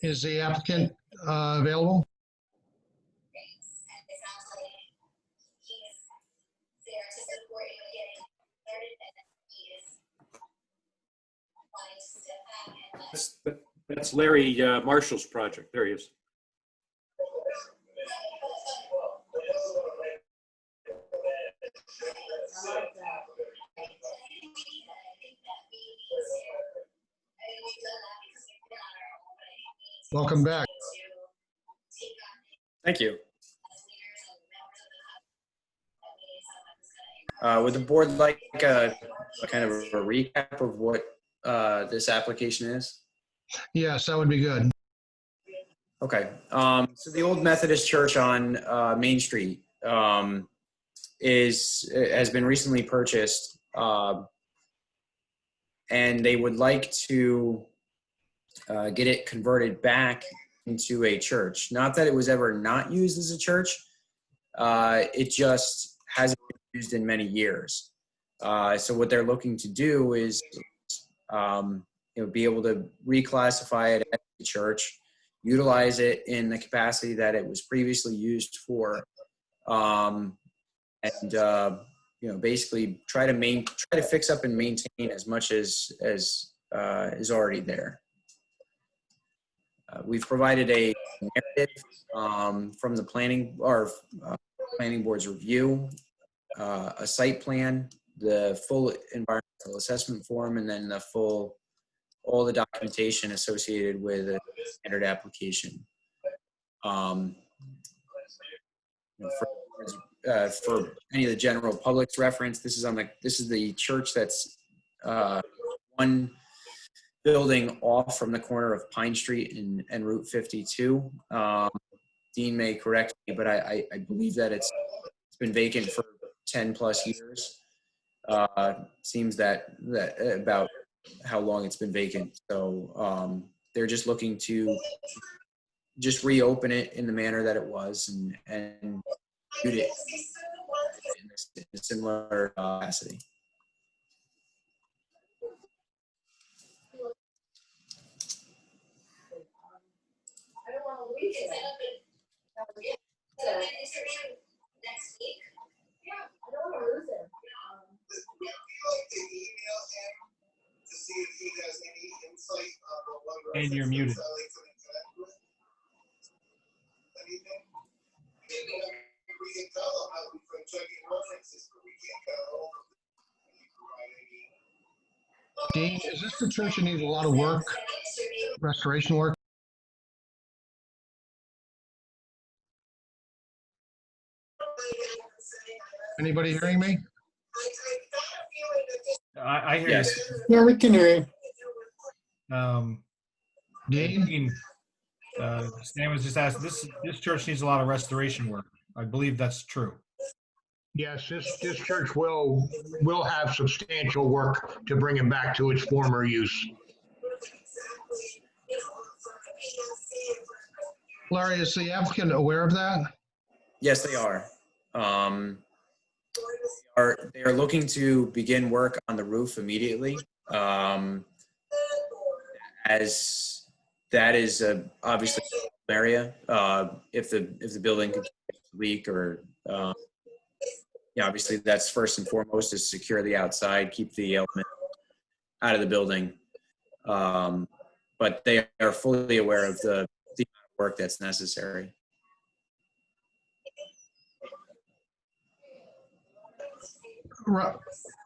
Is the applicant available? That's Larry Marshall's project. There he is. Welcome back. Thank you. Would the board like a kind of a recap of what this application is? Yes, that would be good. Okay. So the old Methodist Church on Main Street has been recently purchased, and they would like to get it converted back into a church. Not that it was ever not used as a church. It just hasn't been used in many years. So what they're looking to do is be able to reclassify it as a church, utilize it in the capacity that it was previously used for, and basically try to fix up and maintain as much as is already there. We've provided a narrative from the planning board's review, a site plan, the full environmental assessment form, and then all the documentation associated with a standard application. For any of the general public's reference, this is the church that's one building off from the corner of Pine Street and Route 52. Dean may correct me, but I believe that it's been vacant for 10 plus years. Seems that about how long it's been vacant. So they're just looking to just reopen it in the manner that it was and do it in a similar capacity. And you're muted. Dean, is this the church that needs a lot of work, restoration work? Anybody hearing me? I hear Yes. Yeah, we can hear you. you. Dean? Stan was just asking, this church needs a lot of restoration work. I believe that's true. Yes, this church will have substantial work to bring it back to its former use. Larry, is the applicant aware of that? Yes, they are. They are looking to begin work on the roof immediately. As that is obviously an area. If the building continues to leak or yeah, obviously that's first and foremost is secure the outside, keep the element out of the building. But they are fully aware of the amount of work that's necessary.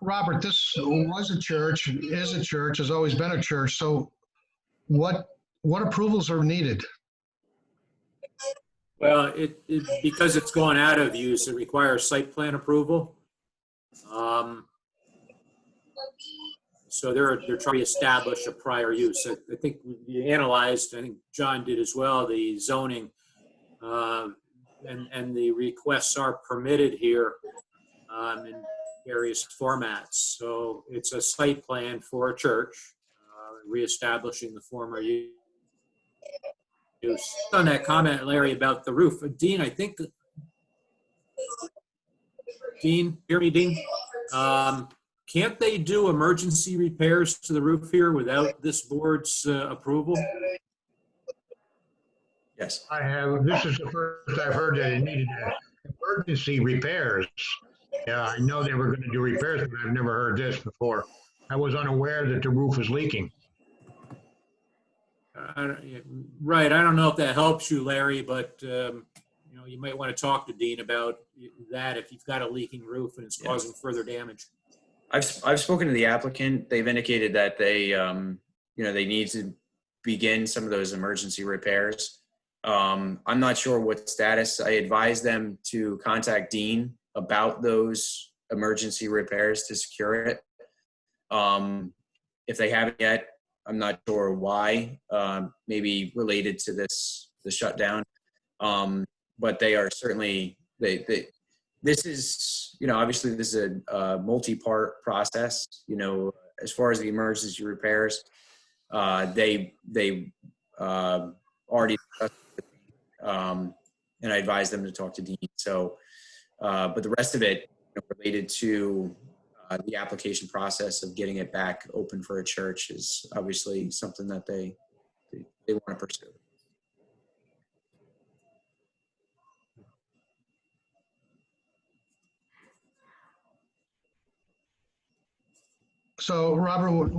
Robert, this was a church, is a church, has always been a church. So what approvals are needed? Well, because it's gone out of use, it requires site plan approval. So they're trying to establish a prior use. I think we analyzed, I think John did as well, the zoning, and the requests are permitted here in various formats. So it's a site plan for a church, reestablishing the former use. On that comment, Larry, about the roof, Dean, I think, Dean, hear me, Dean? Can't they do emergency repairs to the roof here without this board's approval? Yes. This is the first I've heard that it needed emergency repairs. Yeah, I know they were going to do repairs, but I've never heard this before. I was unaware that the roof was leaking. Right. I don't know if that helps you, Larry, but you might want to talk to Dean about that if you've got a leaking roof and it's causing further damage. I've spoken to the applicant. They've indicated that they they need to begin some of those emergency repairs. I'm not sure what status. I advised them to contact Dean about those emergency repairs to secure it. If they haven't yet, I'm not sure why. Maybe related to the shutdown. But they are certainly this is, obviously this is a multi-part process, as far as the emergency repairs, they already discussed it, and I advised them to talk to Dean. So, but the rest of it related to the application process of getting it back open for a church is obviously something that they want to pursue. So Robert,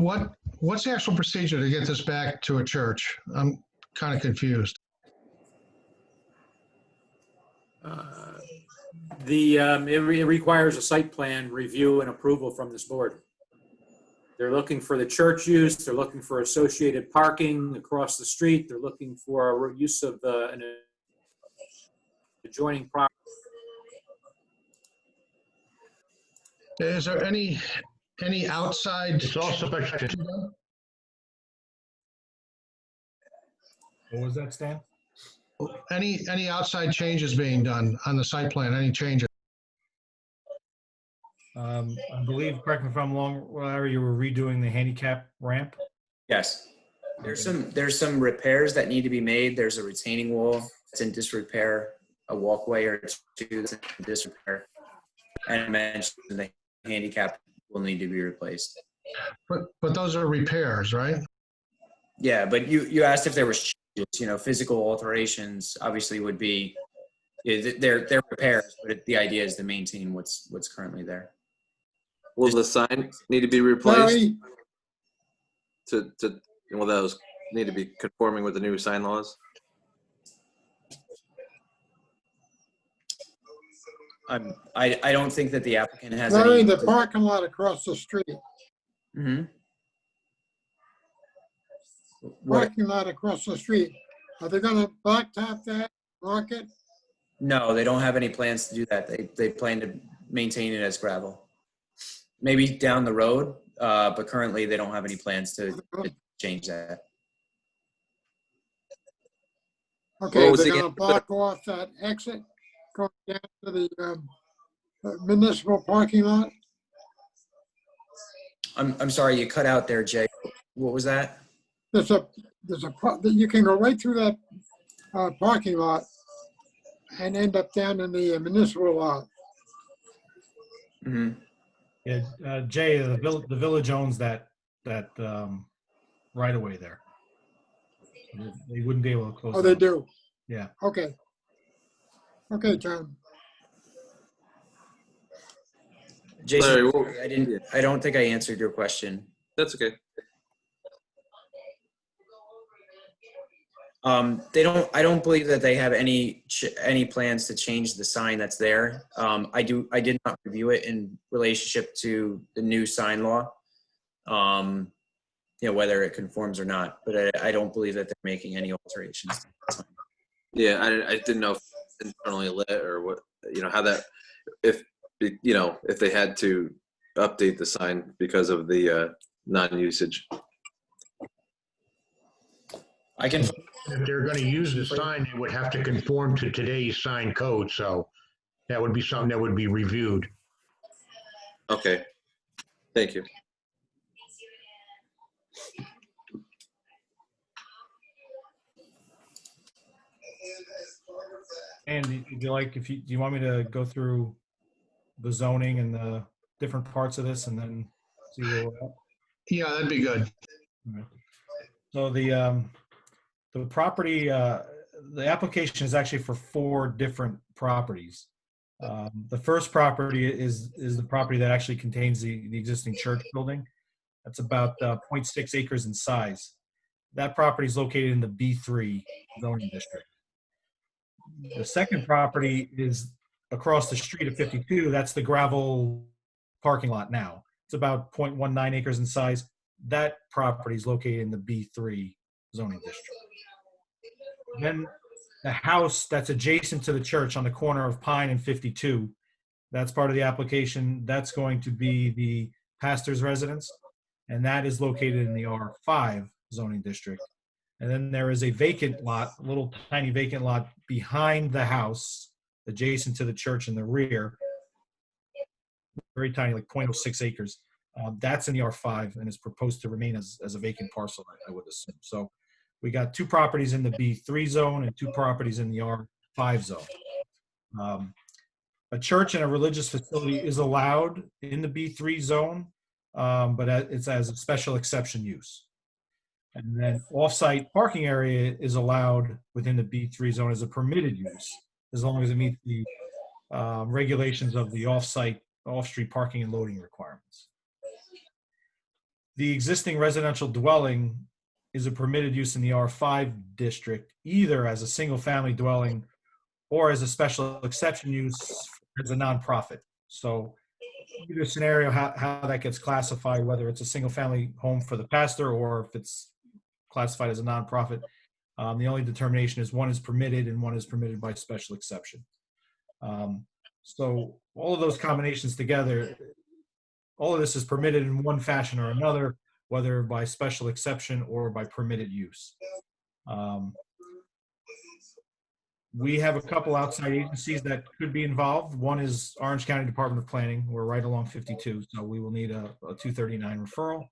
what's the actual procedure to get this back to a church? I'm kind of confused. It requires a site plan review and approval from this board. They're looking for the church use. They're looking for associated parking across the street. They're looking for a use of an adjoining property. Is there any outside? It's also What was that, Stan? Any outside changes being done on the site plan, any changes? I believe, correct me if I'm wrong, Larry, you were redoing the handicap ramp? Yes. There's some repairs that need to be made. There's a retaining wall that's in disrepair, a walkway or two that's in disrepair. And I mentioned the handicap will need to be replaced. But those are repairs, right? Yeah, but you asked if there was changes, physical alterations obviously would be, they're repairs, but the idea is to maintain what's currently there. Will the sign need to be replaced Larry, will those need to be conforming with the new sign laws? I don't think that the applicant has Larry, any. the parking lot across the street, Mhm. What, parking lot across the street, are they gonna blacktop that, mark it? no, they don't have any plans to do that. They plan to maintain it as gravel. Maybe down the road, but currently they don't have any plans to change that. Okay, What was they're the gonna block off that exit going down to the municipal parking lot? I'm sorry, you cut out there, Jay. What was that? You can go right through that parking lot and end up down in the municipal lot. Hmm. Yeah, Jay, the village owns that right away there. They wouldn't be able to close. Oh, they it. do? Yeah. Okay. Okay, John. Jason, Larry, I don't think I answered your question. That's okay. I don't believe that they have any plans to change the sign that's there. I did not review it in relationship to the new sign law. Whether it conforms or not, but I don't believe that they're making any alterations. Yeah, I didn't know if internally lit or what, how that, if they had to update the sign because of the non-usage. I can. If they're going to use the sign, they would have to conform to today's sign code. So that would be something that would be reviewed. Okay, thank you. And do you want me to go through the zoning and the different parts of this and then see where we're at? Yeah, that'd be good. Right. So the property, the application is actually for 4 different properties. The first property is the property that actually contains the existing church building. That's about 0.6 acres in size. That property is located in the B3 zoning district. The second property is across the street at 52. That's the gravel parking lot now. It's about 0.19 acres in size. That property is located in the B3 zoning district. Then the house that's adjacent to the church on the corner of Pine and 52, that's part of the application. That's going to be the pastor's residence, and that is located in the R5 zoning district. And then there is a vacant lot, a little tiny vacant lot behind the house, adjacent to the church in the rear. Very tiny, like 0.06 acres. That's in the R5 and is proposed to remain as a vacant parcel, I would assume. So we got 2 properties in the B3 zone and 2 properties in the R5 zone. A church and a religious facility is allowed in the B3 zone, but it's as a special exception use. And then off-site parking area is allowed within the B3 zone as a permitted use, as long as it meets the regulations of the off-site, off-street parking and loading requirements. The existing residential dwelling is a permitted use in the R5 district, either as a single-family dwelling or as a special exception use as a nonprofit. So either scenario, how that gets classified, whether it's a single-family home for the pastor or if it's classified as a nonprofit, the only determination is one is permitted and one is permitted by special exception. So all of those combinations together, all of this is permitted in one fashion or another, whether by special exception or by permitted use. We have a couple outside agencies that could be involved. One is Orange County Department of Planning. We're right along 52, so we will need a 239 referral.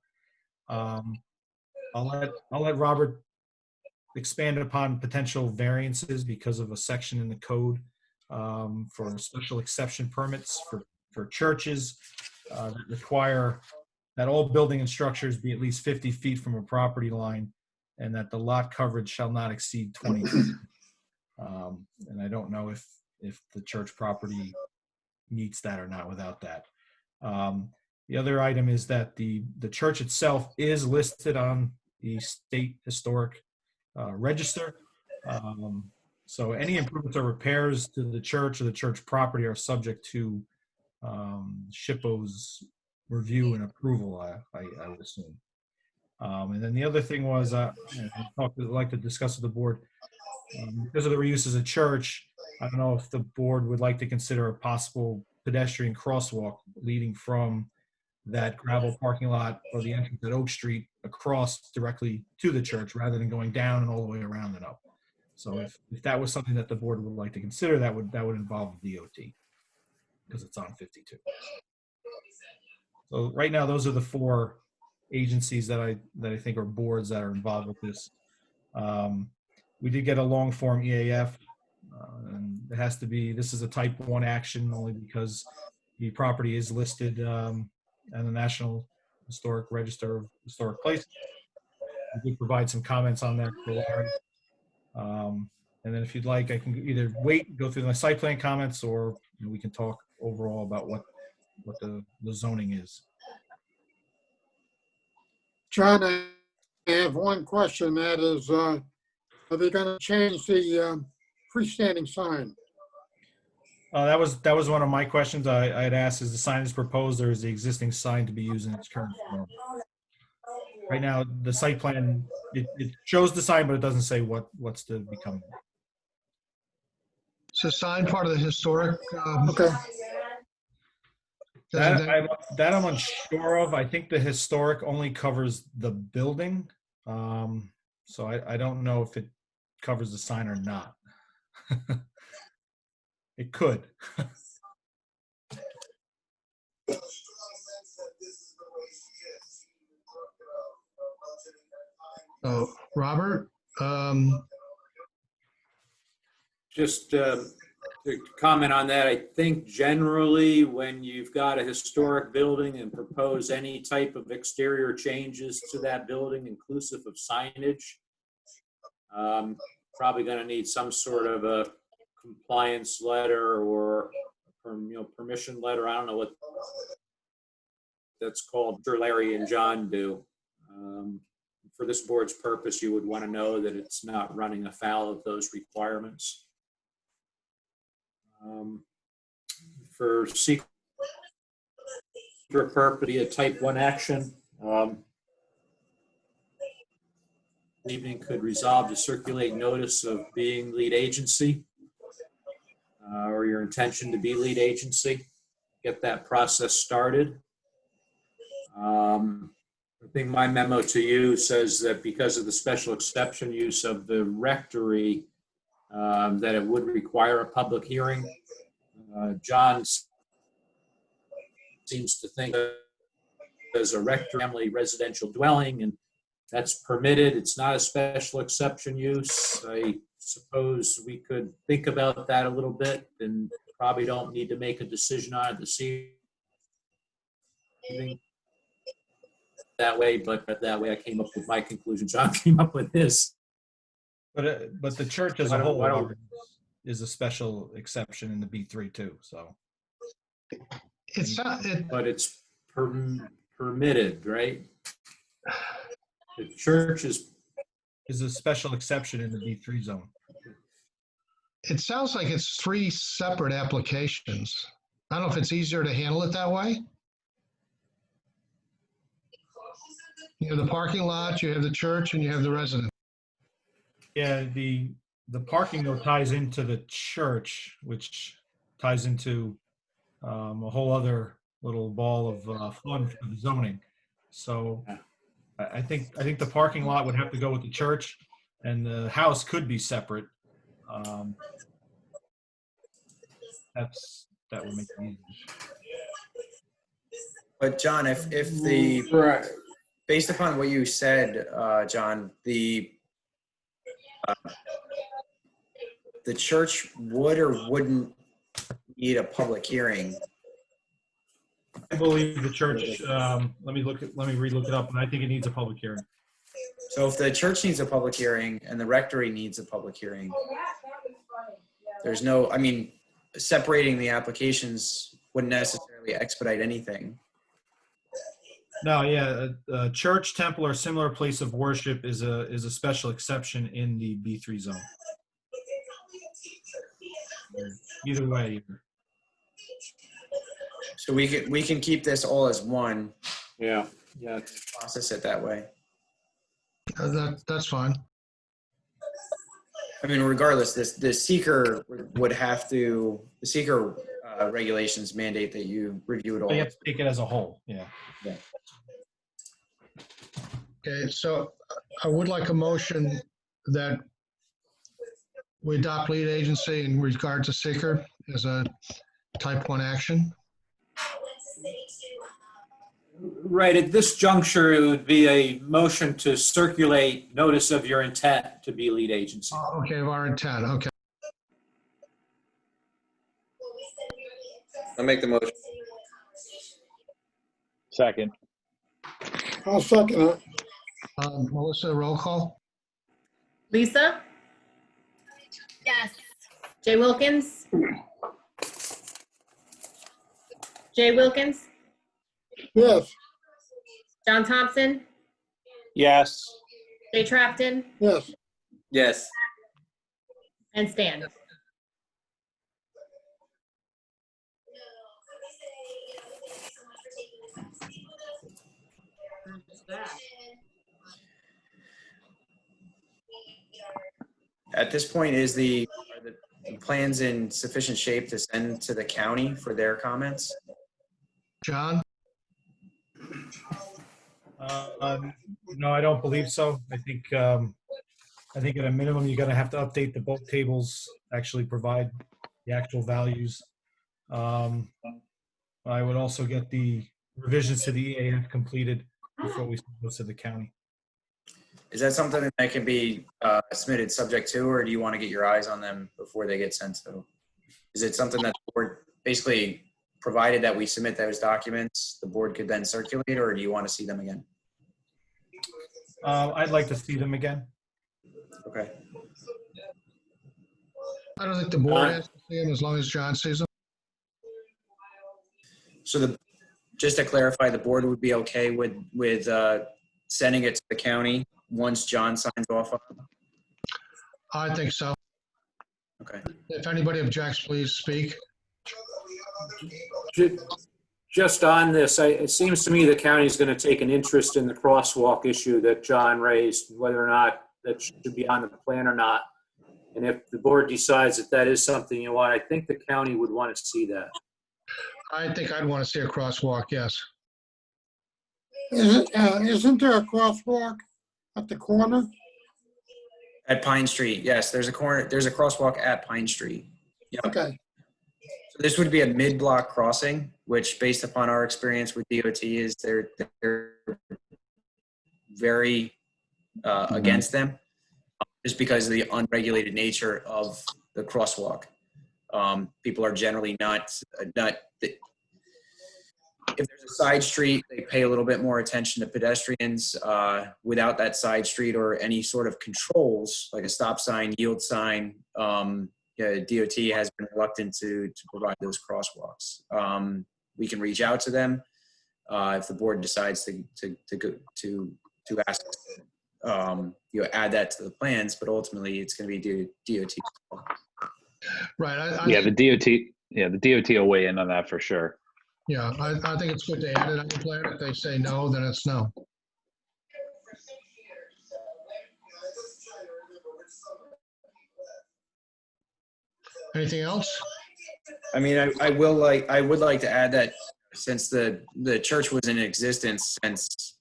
I'll let Robert expand upon potential variances because of a section in the code for special exception permits for churches that require that all building and structures be at least 50 feet from a property line and that the lot coverage shall not exceed 20 feet. And I don't know if the church property meets that or not without that. The other item is that the church itself is listed on the state historic register. So any improvements or repairs to the church or the church property are subject to SHPO's review and approval, I would assume. And then the other thing was, I'd like to discuss with the board, because of the reuse as a church, I don't know if the board would like to consider a possible pedestrian crosswalk leading from that gravel parking lot or the entrance at Oak Street across directly to the church rather than going down and all the way around and up. So if that was something that the board would like to consider, that would involve DOT because it's on 52. So right now, those are the 4 agencies that I think are boards that are involved with this. We did get a long form EAF, and it has to be, this is a type 1 action only because the property is listed on the National Historic Register of Historic Places. We did provide some comments on that for Larry. And then if you'd like, I can either wait and go through the site plan comments, or we can talk overall about what the zoning is. John, I have one question. That is, are they going to change the freestanding sign? That was one of my questions. I had asked, is the sign is proposed or is the existing sign to be used in its current form? Right now, the site plan, it shows the sign, but it doesn't say what's to become. Is the sign part of the historic? Okay. That I'm unsure of. I think the historic only covers the building. So I don't know if it covers the sign or not. It could. Oh, Robert? Just to comment on that, I think generally when you've got a historic building and propose any type of exterior changes to that building, inclusive of signage, probably going to need some sort of a compliance letter or permission letter. I don't know what that's called. I'm sure Larry and John do. For this board's purpose, you would want to know that it's not running afoul of those requirements. For secret purpose, a type 1 action. Evening could resolve to circulate notice of being lead agency or your intention to be lead agency. Get that process started. I think my memo to you says that because of the special exception use of the rectory, that it would require a public hearing. John seems to think there's a rectory family residential dwelling, and that's permitted. It's not a special exception use. I suppose we could think about that a little bit and probably don't need to make a decision on it this evening. That way, but that way I came up with my conclusion. John came up with his. But the church as a whole is a special exception in the B3 too. So it's not. But it's permitted, right? The church is a special exception in the B3 zone. It sounds like it's 3 separate applications. I don't know if it's easier to handle it that way. You have the parking lot, you have the church, and you have the residence. Yeah, the parking though ties into the church, which ties into a whole other little ball of fun for the zoning. So I think the parking lot would have to go with the church, and the house could be separate. that would make it easier. But John, if the, Right. based upon what you said, John, the church would or wouldn't need a public hearing. I believe the church, let me relook it up, and I think it needs a public hearing. So if the church needs a public hearing and the rectory needs a public hearing, there's no, I mean, separating the applications wouldn't necessarily expedite anything. No, yeah, a church, temple, or similar place of worship is a special exception in the B3 zone. Either way. So we can keep this all as one, Yeah. process it that way. That's fine. I mean, regardless, the seeker would have to, the seeker regulations mandate that you review it all. But you have to take it as a whole, yeah. Yeah. Okay, so I would like a motion that we adopt lead agency in regard to seeker as a type 1 action. Right, at this juncture, it would be a motion to circulate notice of your intent to be lead agency. Okay, of our intent, okay. I'll make the motion. Second. I'll second it. Melissa, roll call? Lisa? Yes. Jay Wilkins? Jay Wilkins? Yes, John Thompson? Yes. Jay Trafton? yes. Yes. And Stan? At this point, are the plans in sufficient shape to send to the county for their comments? John? No, I don't believe so. I think at a minimum, you're gonna have to update the bulk tables, actually provide the actual values. I would also get the revisions to the EAF completed before we send those to the county. Is that something that can be submitted subject to, or do you want to get your eyes on them before they get sent to? Is it something that the board, basically, provided that we submit those documents, the board could then circulate, or do you want to see them again? I'd like to see them again. Okay. I don't think the board has to see them as long as John sees them. So just to clarify, the board would be okay with sending it to the county once John signs off on it? I think so. Okay. If anybody objects, please speak. Just on this, it seems to me the county is going to take an interest in the crosswalk issue that John raised, whether or not that should be on the plan or not. And if the board decides that that is something you want, I think the county would want to see that. I think I'd want to see a crosswalk, yes. Isn't there a crosswalk at the corner? At Pine Street, yes, there's a crosswalk at Pine Street. Yep. Okay, So this would be a mid-block crossing, which based upon our experience with DOT is they're very against them, just because of the unregulated nature of the crosswalk. People are generally not, if there's a side street, they pay a little bit more attention to pedestrians. Without that side street or any sort of controls, like a stop sign, yield sign, DOT has been reluctant to provide those crosswalks. We can reach out to them if the board decides to ask, add that to the plans, but ultimately it's going to be DOT. Right. The DOT will weigh in on that for sure. Yeah, I think it's good to add it on the plan. If they say no, then it's no. Anything else? I mean, I would like to add that since the church was in existence since,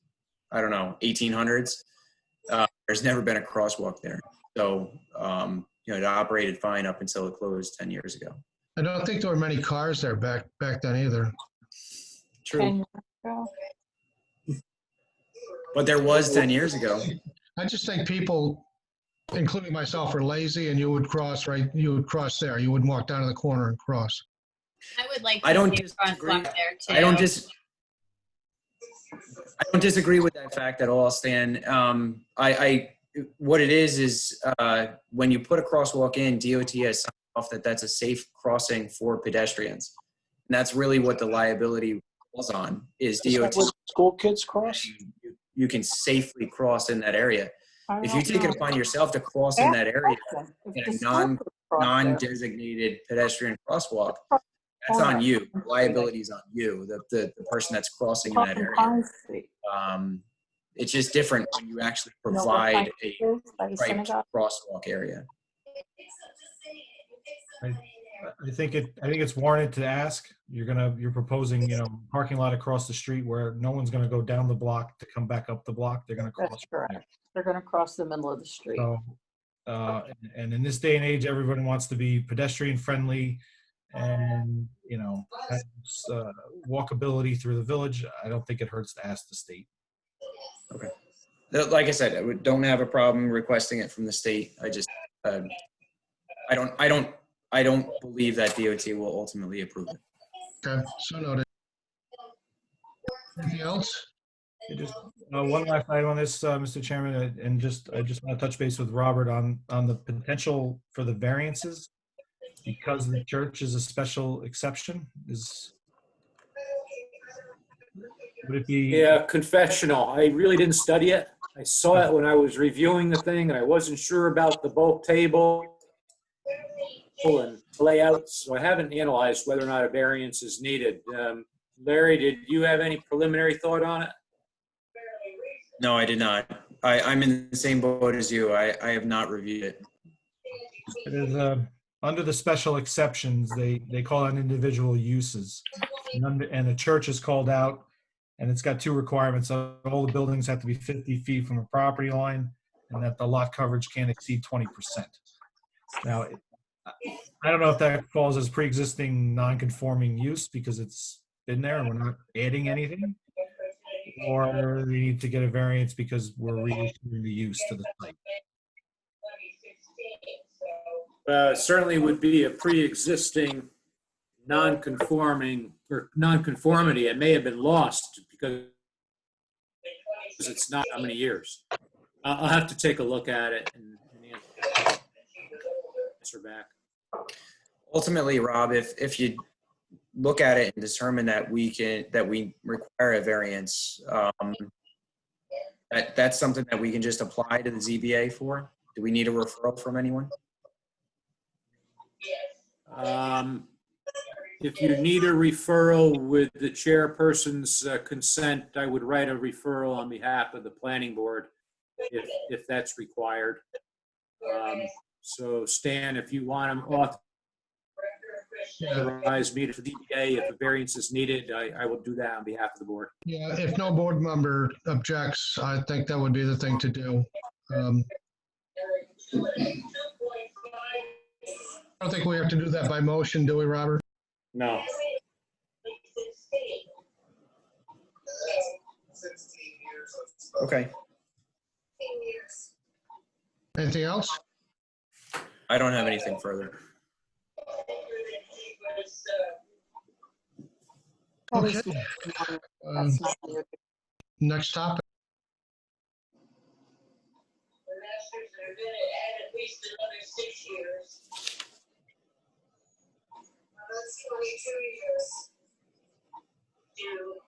I don't know, 1800s, there's never been a crosswalk there. So, it operated fine up until it closed 10 years ago. I don't think there were many cars there back then either. True, 10 years ago. but there was 10 years ago. I just think people, including myself, are lazy, and you would cross there. You wouldn't walk down to the corner and cross. I would like I to don't see a disagree. crosswalk there too. I don't disagree with that fact at all, Stan. What it is when you put a crosswalk in, DOT has signed off that that's a safe crossing for pedestrians. And that's really what the liability falls on, is Is that DOT. where school kids cross? You can safely cross in that area. I If you don't take it know. upon yourself to cross in that area If in the a school kids cross there, non-designated pedestrian crosswalk, that's on you. The liability is on you, the person that's crossing in that talking area. Pine Street. It's just different when you actually You know what provide Pine a Street is by the striped synagogue? crosswalk area. I think it's warranted to ask. You're proposing, parking lot across the street where no one's gonna go down the block to come back up the block. They're gonna cross. That's correct. They're gonna cross the middle of the street. So, and in this day and age, everyone wants to be pedestrian friendly and, has, walkability through the village. I don't think it hurts to ask the state. Okay. Like I said, don't have a problem requesting it from the state. I just, I don't believe that DOT will ultimately approve it. Okay, so noted. Anything else? Just one last item on this, Mr. Chairman, and I just want to touch base with Robert on the potential for the variances because the church is a special exception. Would it be? Yeah, confessional. I really didn't study it. I saw it when I was reviewing the thing, and I wasn't sure about the bulk table and layout, so I haven't analyzed whether or not a variance is needed. Larry, did you have any preliminary thought on it? No, I did not. I'm in the same boat as you. I have not reviewed it. It is, under the special exceptions, they call it individual uses. And the church is called out, and it's got two requirements. All the buildings have to be 50 feet from a property line, and that the lot coverage can't exceed 20%. Now, I don't know if that falls as pre-existing non-conforming use because it's been there and we're not adding anything, or we need to get a variance because we're reissuing the use to the site. Certainly would be a pre-existing non-conforming or non-conformity. It may have been lost because it's not how many years. I'll have to take a look at it and answer back. Ultimately, Rob, if you look at it and determine that we require a variance, that's something that we can just apply to the ZBA for. Do we need a referral from anyone? If you need a referral with the chairperson's consent, I would write a referral on behalf of the planning board if that's required. So Stan, if you want him authorize me to the DBA, if a variance is needed, I will do that on behalf of the board. Yeah, if no board member objects, I think that would be the thing to do. I don't think we have to do that by motion, do we, Robert? No. Okay. Anything else? I don't have anything further. Okay. Next topic.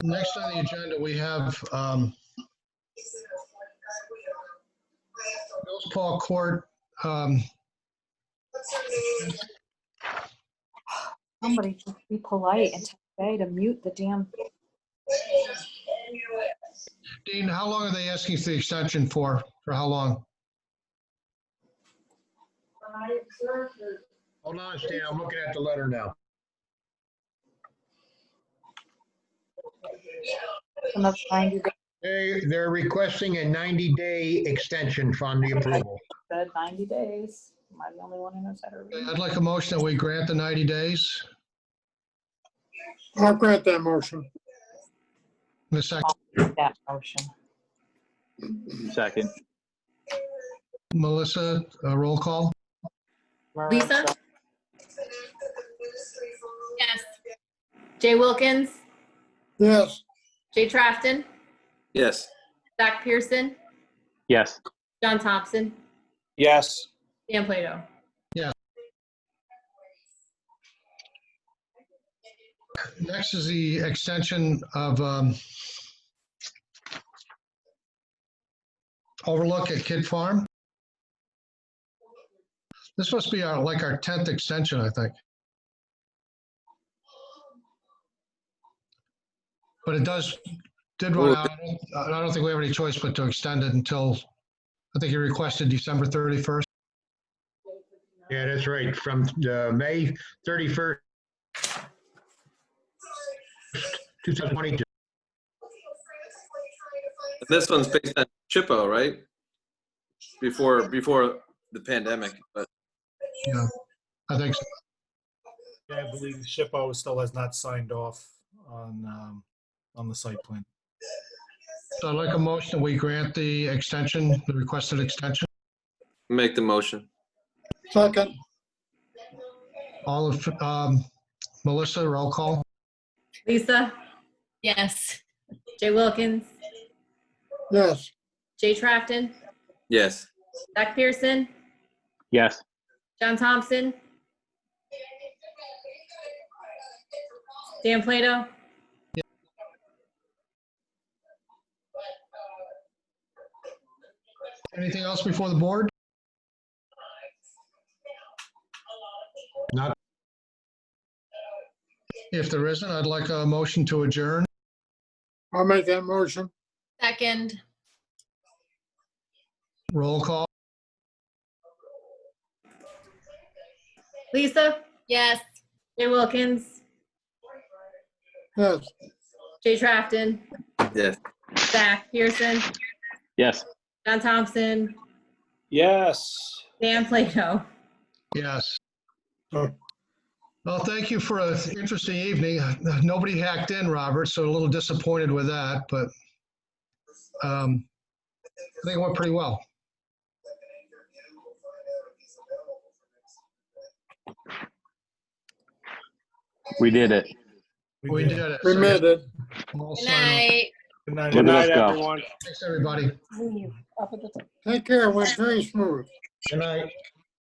Next on the agenda, we have Mills Paul Court. Somebody just be polite and say to mute the damn. Dean, how long are they asking for the extension for? For how long? Hold on, Stan, I'm looking at the letter now. Another 90 days. They're requesting a 90-day extension from the approval. Said 90 days. Am I the only one who knows how to read? I'd like a motion that we grant the 90 days. I'll grant that motion. In a second, That motion. Second. Melissa, roll call. Lisa? Marissa. Yes. Jay Wilkins? Yes, Jay Trafton? Yes. Zach Pearson? Yes. John Thompson? Yes. Dan Plato? Next is the extension of overlook at Kid Farm. This must be like our 10th extension, I think. But it did run out. I don't think we have any choice but to extend it until, I think you requested December 31st. Yeah, that's right. From May 31st, 2022. This one's based on Chippo, right? Before the pandemic, but Yeah, I think so. Yeah, I believe SHPO still has not signed off on the site plan. So I'd like a motion that we grant the extension, the requested extension. make the motion. second, All of, Melissa, roll call. Lisa? Yes. Jay Wilkins? yes, Jay Trafton? Yes. Zach Pearson? Yes. John Thompson? Dan Plato? Anything else before the board? Not, If there isn't, I'd like a motion to adjourn. I'll make that motion. Second. Roll call. Lisa? Yes. Jay Wilkins? Yes, Jay Trafton? Yes. Zach Pearson? Yes. John Thompson? Yes. Dan Plato? Yes. Oh. Well, thank you for an interesting evening. Nobody hacked in, Robert, so a little disappointed with that, but I think it went pretty well. We did it. We did it. we made it. All Good sign off. night. Good night. Good night, Let's go. everyone. Thanks, everybody. Take care, it went very smooth. good night.